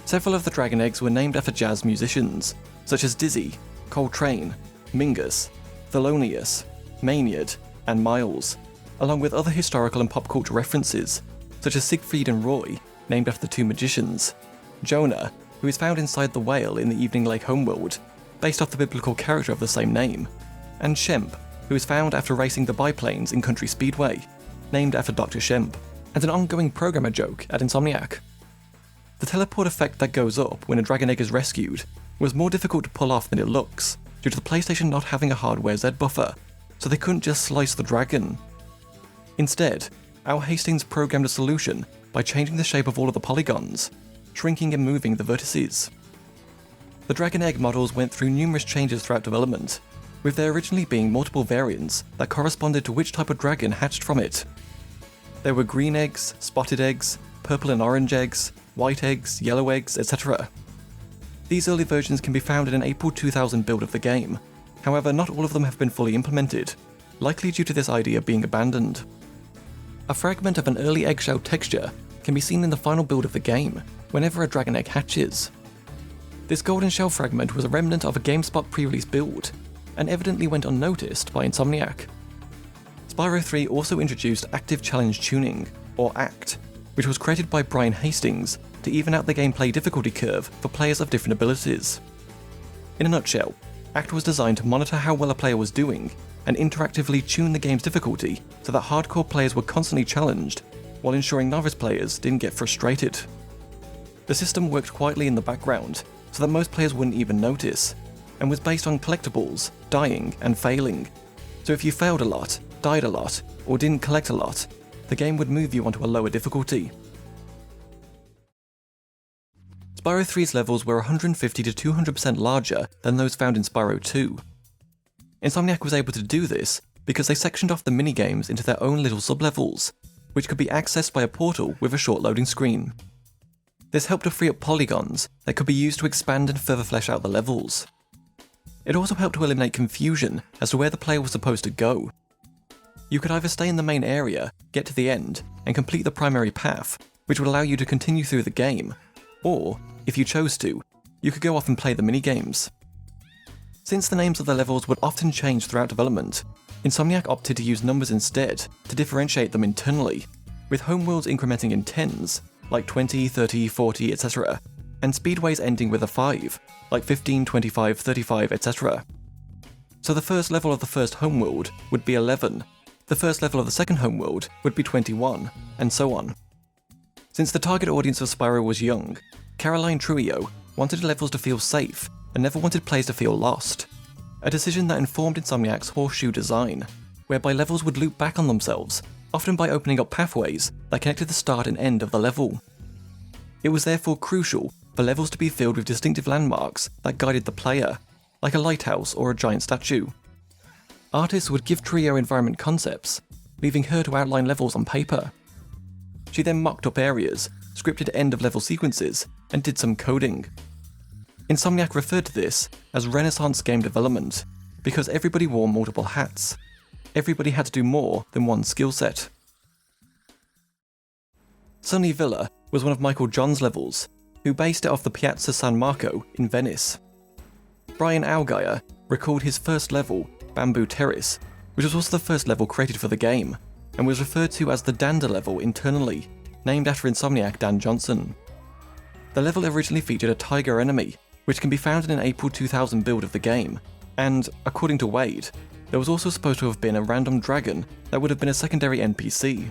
Several of the dragon eggs were named after jazz musicians, such as Dizzy, Coltrane, Mingus, Thelonious, Maynard, and Miles, along with other historical and pop culture references, such as Siegfried and Roy, named after the two magicians, Jonah, who is found inside the whale in the Evening Lake homeworld, based off the biblical character of the same name, and Shemp, who is found after racing the biplanes in Country Speedway, named after Dr. Shemp, and an ongoing programmer joke at Insomniac. The teleport effect that goes up when a dragon egg is rescued was more difficult to pull off than it looks, due to the PlayStation not having a hardware Z buffer, so they couldn't just slice the dragon. Instead, Al Hastings programmed a solution by changing the shape of all of the polygons, shrinking and moving the vertices. The dragon egg models went through numerous changes throughout development, with there originally being multiple variants that corresponded to which type of dragon hatched from it. There were green eggs, spotted eggs, purple and orange eggs, white eggs, yellow eggs, etc. These early versions can be found in an April 2000 build of the game, however not all of them have been fully implemented, likely due to this idea being abandoned. A fragment of an early eggshell texture can be seen in the final build of the game, whenever a dragon egg hatches. This golden shell fragment was a remnant of a GameSpot pre-release build, and evidently went unnoticed by Insomniac. Spyro 3 also introduced Active Challenge Tuning, or ACT, which was created by Brian Hastings to even out the gameplay difficulty curve for players of different abilities. In a nutshell, ACT was designed to monitor how well a player was doing, and interactively tune the game's difficulty so that hardcore players were constantly challenged, while ensuring novice players didn't get frustrated. The system worked quietly in the background, so that most players wouldn't even notice, and was based on collectibles, dying, and failing. So if you failed a lot, died a lot, or didn't collect a lot, the game would move you onto a lower difficulty. Spyro 3's levels were 150 to 200% larger than those found in Spyro 2. Insomniac was able to do this because they sectioned off the minigames into their own little sublevels, which could be accessed by a portal with a short loading screen. This helped to free up polygons that could be used to expand and further flesh out the levels. It also helped to eliminate confusion as to where the player was supposed to go. You could either stay in the main area, get to the end, and complete the primary path, which would allow you to continue through the game, or, if you chose to, you could go off and play the minigames. Since the names of the levels would often change throughout development, Insomniac opted to use numbers instead to differentiate them internally, with homeworlds incrementing in tens, like 20, 30, 40, etc., and speedways ending with a 5, like 15, 25, 35, etc. So the first level of the first homeworld would be 11, the first level of the second homeworld would be 21, and so on. Since the target audience of Spyro was young, Caroline Trujillo wanted levels to feel safe and never wanted players to feel lost, a decision that informed Insomniac's horseshoe design, whereby levels would loop back on themselves, often by opening up pathways that connected the start and end of the level. It was therefore crucial for levels to be filled with distinctive landmarks that guided the player, like a lighthouse or a giant statue. Artists would give Trujillo environment concepts, leaving her to outline levels on paper. She then mocked up areas, scripted end-of-level sequences, and did some coding. Insomniac referred to this as Renaissance game development, because everybody wore multiple hats. Everybody had to do more than one skill set. Sunny Villa was one of Michael John's levels, who based it off the Piazza San Marco in Venice. Brian Algier recalled his first level, Bamboo Terrace, which was also the first level created for the game, and was referred to as the Dander level internally, named after Insomniac Dan Johnson. The level originally featured a tiger enemy, which can be found in an April 2000 build of the game, and, according to Wade, there was also supposed to have been a random dragon that would have been a secondary NPC.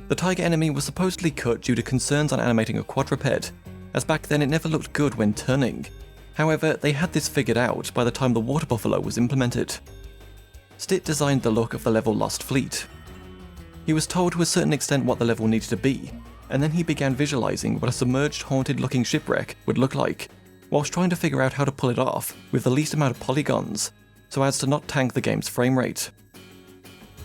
The tiger enemy was supposedly cut due to concerns on animating a quadruped, as back then it never looked good when turning. However, they had this figured out by the time the water buffalo was implemented. Stitt designed the look of the level Lost Fleet. He was told to a certain extent what the level needed to be, and then he began visualizing what a submerged, haunted-looking shipwreck would look like, whilst trying to figure out how to pull it off with the least amount of polygons, so as to not tank the game's frame rate.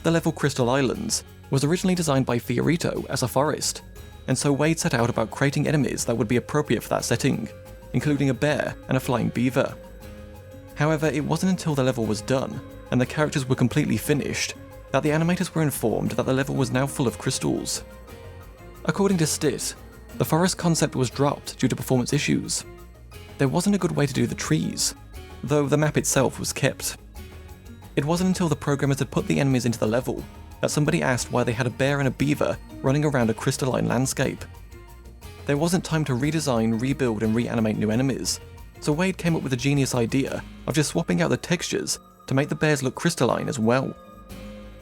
The level Crystal Islands was originally designed by Fiorito as a forest, and so Wade set out about creating enemies that would be appropriate for that setting, including a bear and a flying beaver. However, it wasn't until the level was done, and the characters were completely finished, that the animators were informed that the level was now full of crystals. According to Stitt, the forest concept was dropped due to performance issues. There wasn't a good way to do the trees, though the map itself was kept. It wasn't until the programmers had put the enemies into the level that somebody asked why they had a bear and a beaver running around a crystalline landscape. There wasn't time to redesign, rebuild and reanimate new enemies, so Wade came up with the genius idea of just swapping out the textures to make the bears look crystalline as well.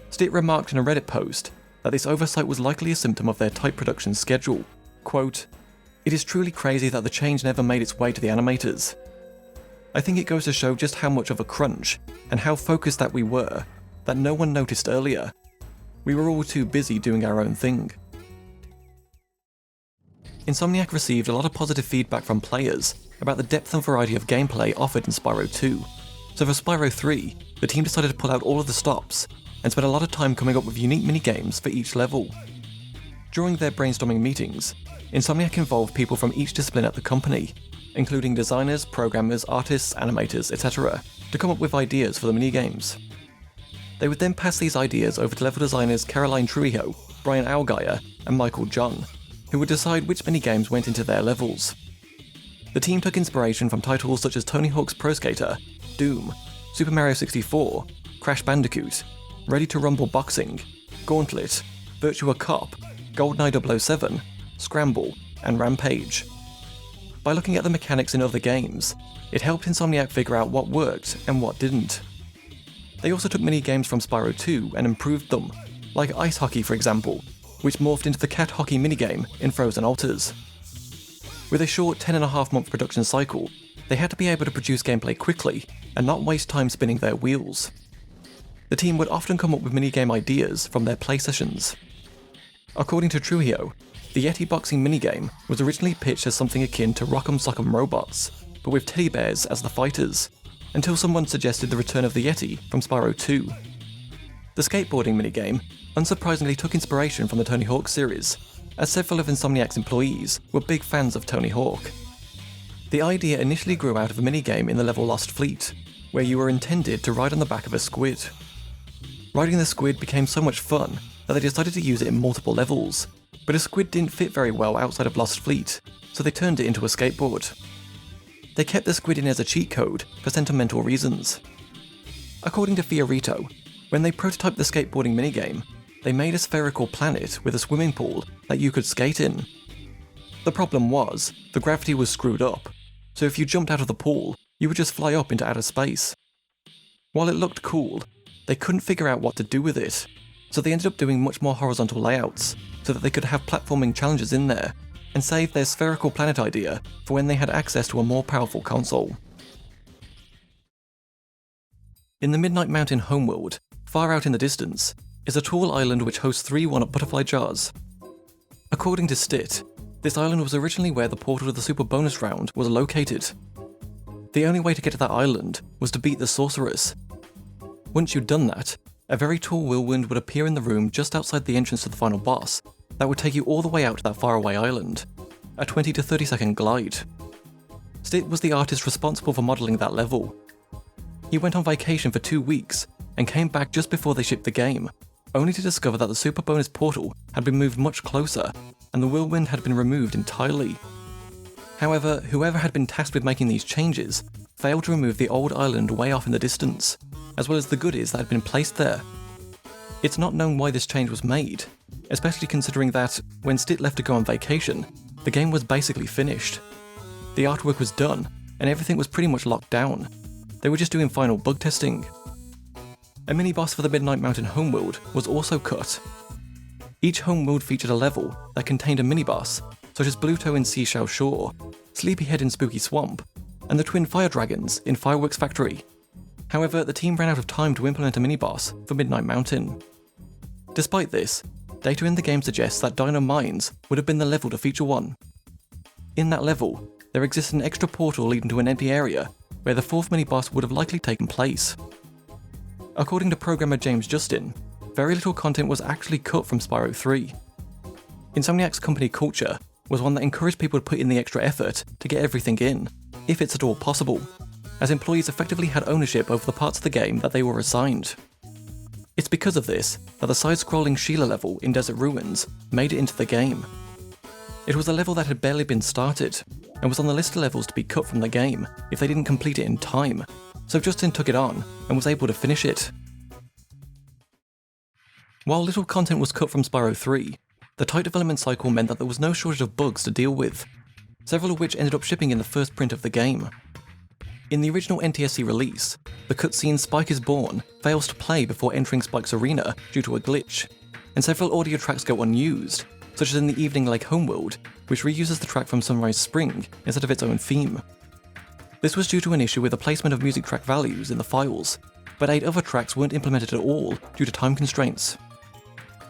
Stitt remarked in a Reddit post that this oversight was likely a symptom of their tight production schedule. Quote, "It is truly crazy that the change never made its way to the animators. I think it goes to show just how much of a crunch and how focused that we were that no one noticed earlier. We were all too busy doing our own thing." Insomniac received a lot of positive feedback from players about the depth and variety of gameplay offered in Spyro 2, so for Spyro 3, the team decided to pull out all of the stops and spent a lot of time coming up with unique minigames for each level. During their brainstorming meetings, Insomniac involved people from each discipline at the company, including designers, programmers, artists, animators, etc., to come up with ideas for the minigames. They would then pass these ideas over to level designers Caroline Trujillo, Brian Algeier, and Michael John, who would decide which minigames went into their levels. The team took inspiration from titles such as Tony Hawk's Pro Skater, Doom, Super Mario 64, Crash Bandicoot, Ready to Rumble Boxing, Gauntlet, Virtua Cop, GoldenEye 007, Scramble, and Rampage. By looking at the mechanics in other games, it helped Insomniac figure out what worked and what didn't. They also took mini-games from Spyro 2 and improved them, like Ice Hockey for example, which morphed into the Cat Hockey minigame in Frozen Altars. With a short 10.5-month production cycle, they had to be able to produce gameplay quickly and not waste time spinning their wheels. The team would often come up with minigame ideas from their play sessions. According to Trujillo, the Yeti boxing minigame was originally pitched as something akin to Rock'em Sock'em Robots, but with teddy bears as the fighters, until someone suggested the return of the Yeti from Spyro 2. The skateboarding minigame unsurprisingly took inspiration from the Tony Hawk series, as several of Insomniac's employees were big fans of Tony Hawk. The idea initially grew out of a minigame in the level Lost Fleet, where you were intended to ride on the back of a squid. Riding the squid became so much fun that they decided to use it in multiple levels, but a squid didn't fit very well outside of Lost Fleet, so they turned it into a skateboard. They kept the squid in as a cheat code for sentimental reasons. According to Fiorito, when they prototyped the skateboarding minigame, they made a spherical planet with a swimming pool that you could skate in. The problem was, the gravity was screwed up, so if you jumped out of the pool, you would just fly up into outer space. While it looked cool, they couldn't figure out what to do with it, so they ended up doing much more horizontal layouts so that they could have platforming challenges in there, and save their spherical planet idea for when they had access to a more powerful console. In the Midnight Mountain homeworld, far out in the distance, is a tall island which hosts 3 one-up butterfly jars. According to Stitt, this island was originally where the portal to the Super Bonus Round was located. The only way to get to that island was to beat the sorceress. Once you'd done that, a very tall whirlwind would appear in the room just outside the entrance to the final boss that would take you all the way out to that faraway island, a 20 to 30 second glide. Stitt was the artist responsible for modelling that level. He went on vacation for 2 weeks and came back just before they shipped the game, only to discover that the Super Bonus portal had been moved much closer and the whirlwind had been removed entirely. However, whoever had been tasked with making these changes failed to remove the old island way off in the distance, as well as the goodies that had been placed there. It's not known why this change was made, especially considering that, when Stitt left to go on vacation, the game was basically finished. The artwork was done, and everything was pretty much locked down. They were just doing final bug testing. A mini-boss for the Midnight Mountain homeworld was also cut. Each homeworld featured a level that contained a mini-boss, such as Bluto in Seashell Shore, Sleepyhead in Spooky Swamp, and the twin fire dragons in Fireworks Factory. However, the team ran out of time to implement a mini-boss for Midnight Mountain. Despite this, data in the game suggests that Dino Mines would have been the level to feature one. In that level, there exists an extra portal leading to an empty area where the 4th mini-boss would have likely taken place. According to programmer James Justin, very little content was actually cut from Spyro 3. Insomniac's company culture was one that encouraged people to put in the extra effort to get everything in, if it's at all possible, as employees effectively had ownership over the parts of the game that they were assigned. It's because of this that the side-scrolling Sheila level in Desert Ruins made it into the game. It was a level that had barely been started, and was on the list of levels to be cut from the game if they didn't complete it in time, so Justin took it on and was able to finish it. While little content was cut from Spyro 3, the tight development cycle meant that there was no shortage of bugs to deal with, several of which ended up shipping in the first print of the game. In the original NTSC release, the cutscene Spike is Born fails to play before entering Spike's arena due to a glitch, and several audio tracks go unused, such as in the Evening Lake Homeworld, which reuses the track from Sunrise Spring instead of its own theme. This was due to an issue with the placement of music track values in the files, but 8 other tracks weren't implemented at all due to time constraints.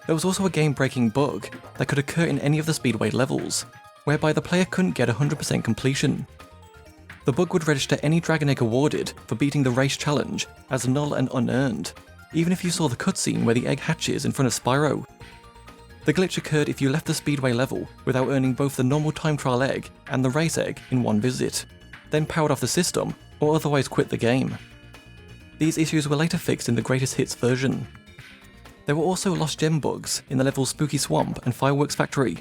There was also a game-breaking bug that could occur in any of the Speedway levels, whereby the player couldn't get 100% completion. The bug would register any Dragon Egg awarded for beating the race challenge as null and unearned, even if you saw the cutscene where the egg hatches in front of Spyro. The glitch occurred if you left the Speedway level without earning both the normal time trial egg and the race egg in one visit, then powered off the system or otherwise quit the game. These issues were later fixed in the Greatest Hits version. There were also lost gem bugs in the levels Spooky Swamp and Fireworks Factory.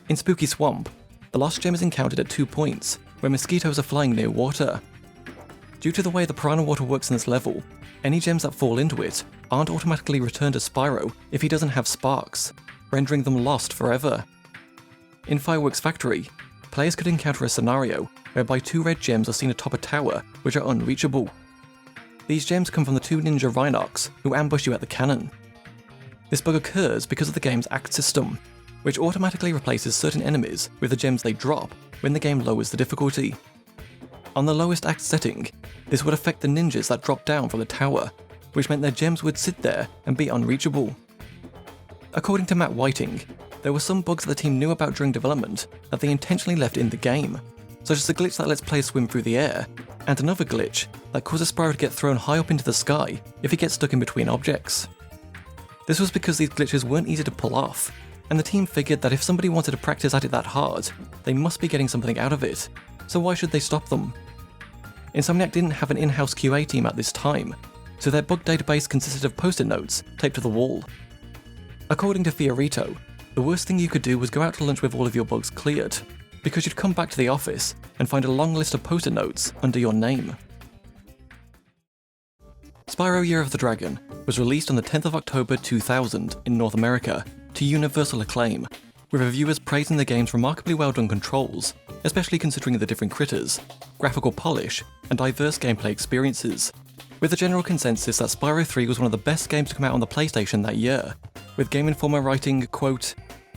In Spooky Swamp, the lost gem is encountered at 2 points, where mosquitoes are flying near water. Due to the way the piranha water works in this level, any gems that fall into it aren't automatically returned to Spyro if he doesn't have sparks, rendering them lost forever. In Fireworks Factory, players could encounter a scenario whereby 2 red gems are seen atop a tower which are unreachable. These gems come from the 2 ninja Rhinox who ambush you at the cannon. This bug occurs because of the game's act system, which automatically replaces certain enemies with the gems they drop when the game lowers the difficulty. On the lowest act setting, this would affect the ninjas that drop down from the tower, which meant their gems would sit there and be unreachable. According to Matt Whiting, there were some bugs that the team knew about during development that they intentionally left in the game, such as the glitch that lets players swim through the air, and another glitch that causes Spyro to get thrown high up into the sky if he gets stuck in between objects. This was because these glitches weren't easy to pull off, and the team figured that if somebody wanted to practice at it that hard, they must be getting something out of it, so why should they stop them? Insomniac didn't have an in-house QA team at this time, so their bug database consisted of post-it notes taped to the wall. According to Fiorito, the worst thing you could do was go out to lunch with all of your bugs cleared, because you'd come back to the office and find a long list of post-it notes under your name. Spyro Year of the Dragon was released on the 10th of October 2000 in North America to universal acclaim, with reviewers praising the game's remarkably well done controls, especially considering the different critters, graphical polish, and diverse gameplay experiences, with the general consensus that Spyro 3 was one of the best games to come out on the PlayStation that year, with Game Informer writing, quote,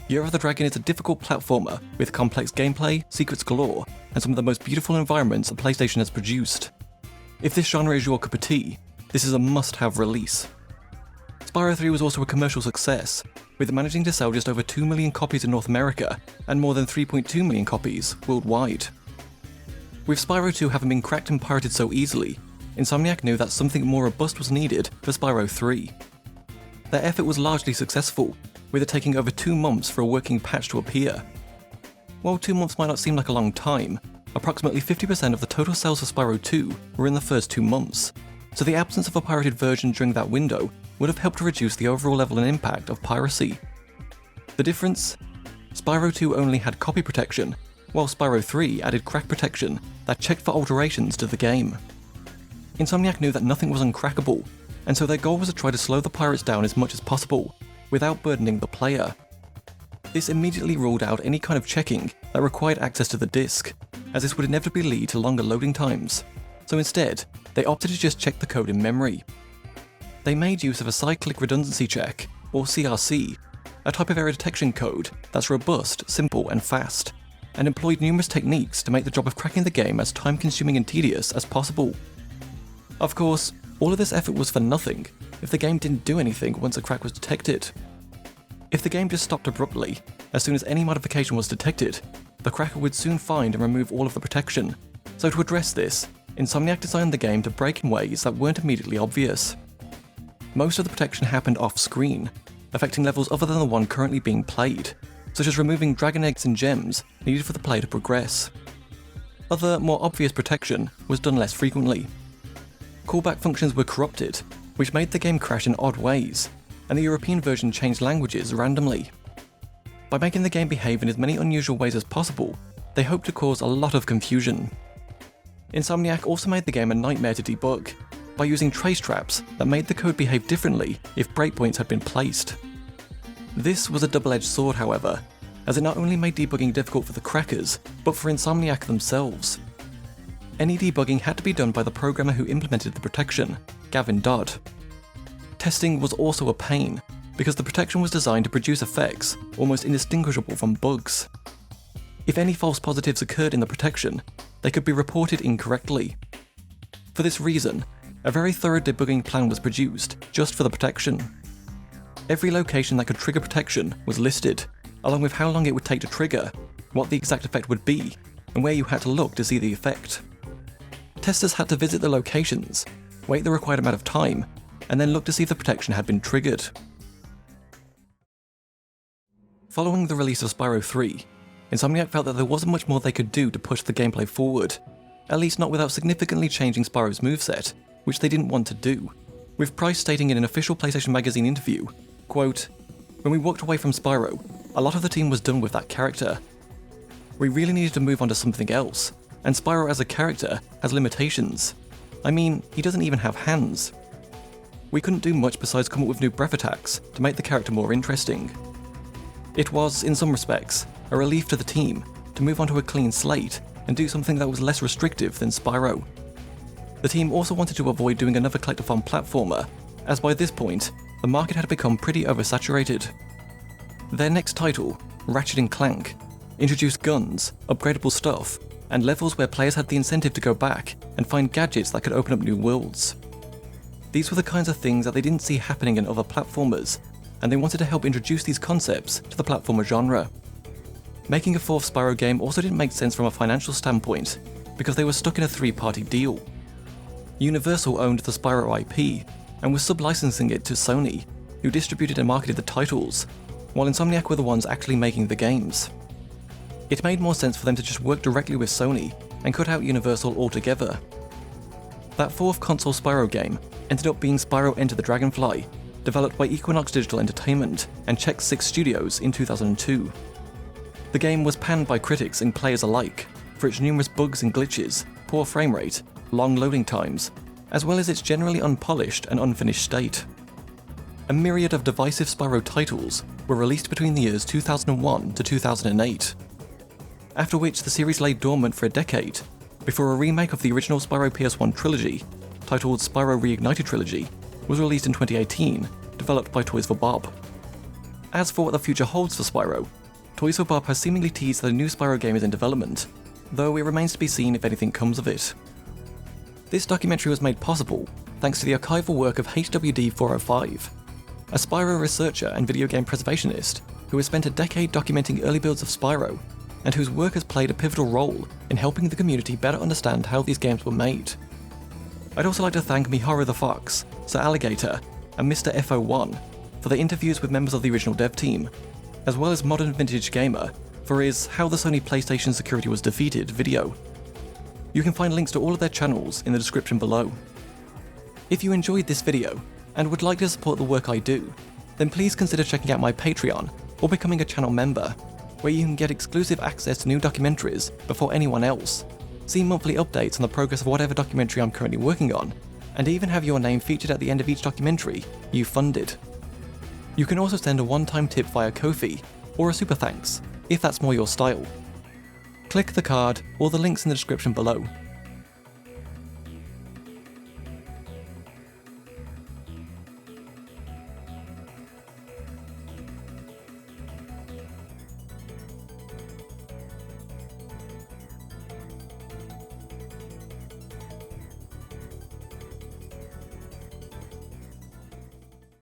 "Year of the Dragon is a difficult platformer with complex gameplay, secrets galore, and some of the most beautiful environments the PlayStation has produced. If this genre is your cup of tea, this is a must-have release." Spyro 3 was also a commercial success, with it managing to sell just over 2 million copies in North America and more than 3.2 million copies worldwide. With Spyro 2 having been cracked and pirated so easily, Insomniac knew that something more robust was needed for Spyro 3. Their effort was largely successful, with it taking over 2 months for a working patch to appear. While 2 months might not seem like a long time, approximately 50% of the total sales of Spyro 2 were in the first 2 months, so the absence of a pirated version during that window would have helped to reduce the overall level and impact of piracy. The difference? Spyro 2 only had copy protection, while Spyro 3 added crack protection that checked for alterations to the game. Insomniac knew that nothing was uncrackable, and so their goal was to try to slow the pirates down as much as possible, without burdening the player. This immediately ruled out any kind of checking that required access to the disk, as this would inevitably lead to longer loading times, so instead, they opted to just check the code in memory. They made use of a cyclic redundancy check, or CRC, a type of error detection code that's robust, simple, and fast, and employed numerous techniques to make the job of cracking the game as time-consuming and tedious as possible. Of course, all of this effort was for nothing if the game didn't do anything once a crack was detected. If the game just stopped abruptly, as soon as any modification was detected, the cracker would soon find and remove all of the protection, so to address this, Insomniac designed the game to break in ways that weren't immediately obvious. Most of the protection happened off-screen, affecting levels other than the one currently being played, such as removing dragon eggs and gems needed for the player to progress. Other, more obvious protection was done less frequently. Callback functions were corrupted, which made the game crash in odd ways, and the European version changed languages randomly. By making the game behave in as many unusual ways as possible, they hoped to cause a lot of confusion. Insomniac also made the game a nightmare to debug, by using trace traps that made the code behave differently if breakpoints had been placed. This was a double-edged sword, however, as it not only made debugging difficult for the crackers, but for Insomniac themselves. Any debugging had to be done by the programmer who implemented the protection, Gavin Dodd. Testing was also a pain, because the protection was designed to produce effects almost indistinguishable from bugs. If any false positives occurred in the protection, they could be reported incorrectly. For this reason, a very thorough debugging plan was produced just for the protection. Every location that could trigger protection was listed, along with how long it would take to trigger, what the exact effect would be, and where you had to look to see the effect. Testers had to visit the locations, wait the required amount of time, and then look to see if the protection had been triggered. Following the release of Spyro 3, Insomniac felt that there wasn't much more they could do to push the gameplay forward, at least not without significantly changing Spyro's moveset, which they didn't want to do, with Price stating in an official PlayStation Magazine interview, quote, "When we walked away from Spyro, a lot of the team was done with that character. We really needed to move on to something else, and Spyro as a character has limitations. I mean, he doesn't even have hands. We couldn't do much besides come up with new breath attacks to make the character more interesting." It was, in some respects, a relief to the team to move on to a clean slate and do something that was less restrictive than Spyro. The team also wanted to avoid doing another collectathon platformer, as by this point, the market had become pretty oversaturated. Their next title, Ratchet & Clank, introduced guns, upgradable stuff, and levels where players had the incentive to go back and find gadgets that could open up new worlds. These were the kinds of things that they didn't see happening in other platformers, and they wanted to help introduce these concepts to the platformer genre. Making a fourth Spyro game also didn't make sense from a financial standpoint, because they were stuck in a three-party deal. Universal owned the Spyro IP, and was sub-licensing it to Sony, who distributed and marketed the titles, while Insomniac were the ones actually making the games. It made more sense for them to just work directly with Sony and cut out Universal altogether. That fourth console Spyro game ended up being Spyro Enter the Dragonfly, developed by Equinox Digital Entertainment and Check 6 Studios in 2002. The game was panned by critics and players alike for its numerous bugs and glitches, poor frame rate, long loading times, as well as its generally unpolished and unfinished state. A myriad of divisive Spyro titles were released between the years 2001 to 2008, after which the series lay dormant for a decade, before a remake of the original Spyro PS1 trilogy, titled Spyro Reignited Trilogy, was released in 2018, developed by Toys for Bob. As for what the future holds for Spyro, Toys for Bob has seemingly teased that a new Spyro game is in development, though it remains to be seen if anything comes of it. This documentary was made possible thanks to the archival work of HWD405, a Spyro researcher and video game preservationist who has spent a decade documenting early builds of Spyro, and whose work has played a pivotal role in helping the community better understand how these games were made. I'd also like to thank Miharu the Fox, Sir Alligator, and Mr. FO1 for their interviews with members of the original dev team, as well as Modern Vintage Gamer for his How the Sony PlayStation Security Was Defeated video. You can find links to all of their channels in the description below. If you enjoyed this video and would like to support the work I do, then please consider checking out my Patreon or becoming a channel member, where you can get exclusive access to new documentaries before anyone else, see monthly updates on the progress of whatever documentary I'm currently working on, and even have your name featured at the end of each documentary you funded. You can also send a one-time tip via Ko-fi, or a super thanks, if that's more your style. Click the card or the links in the description below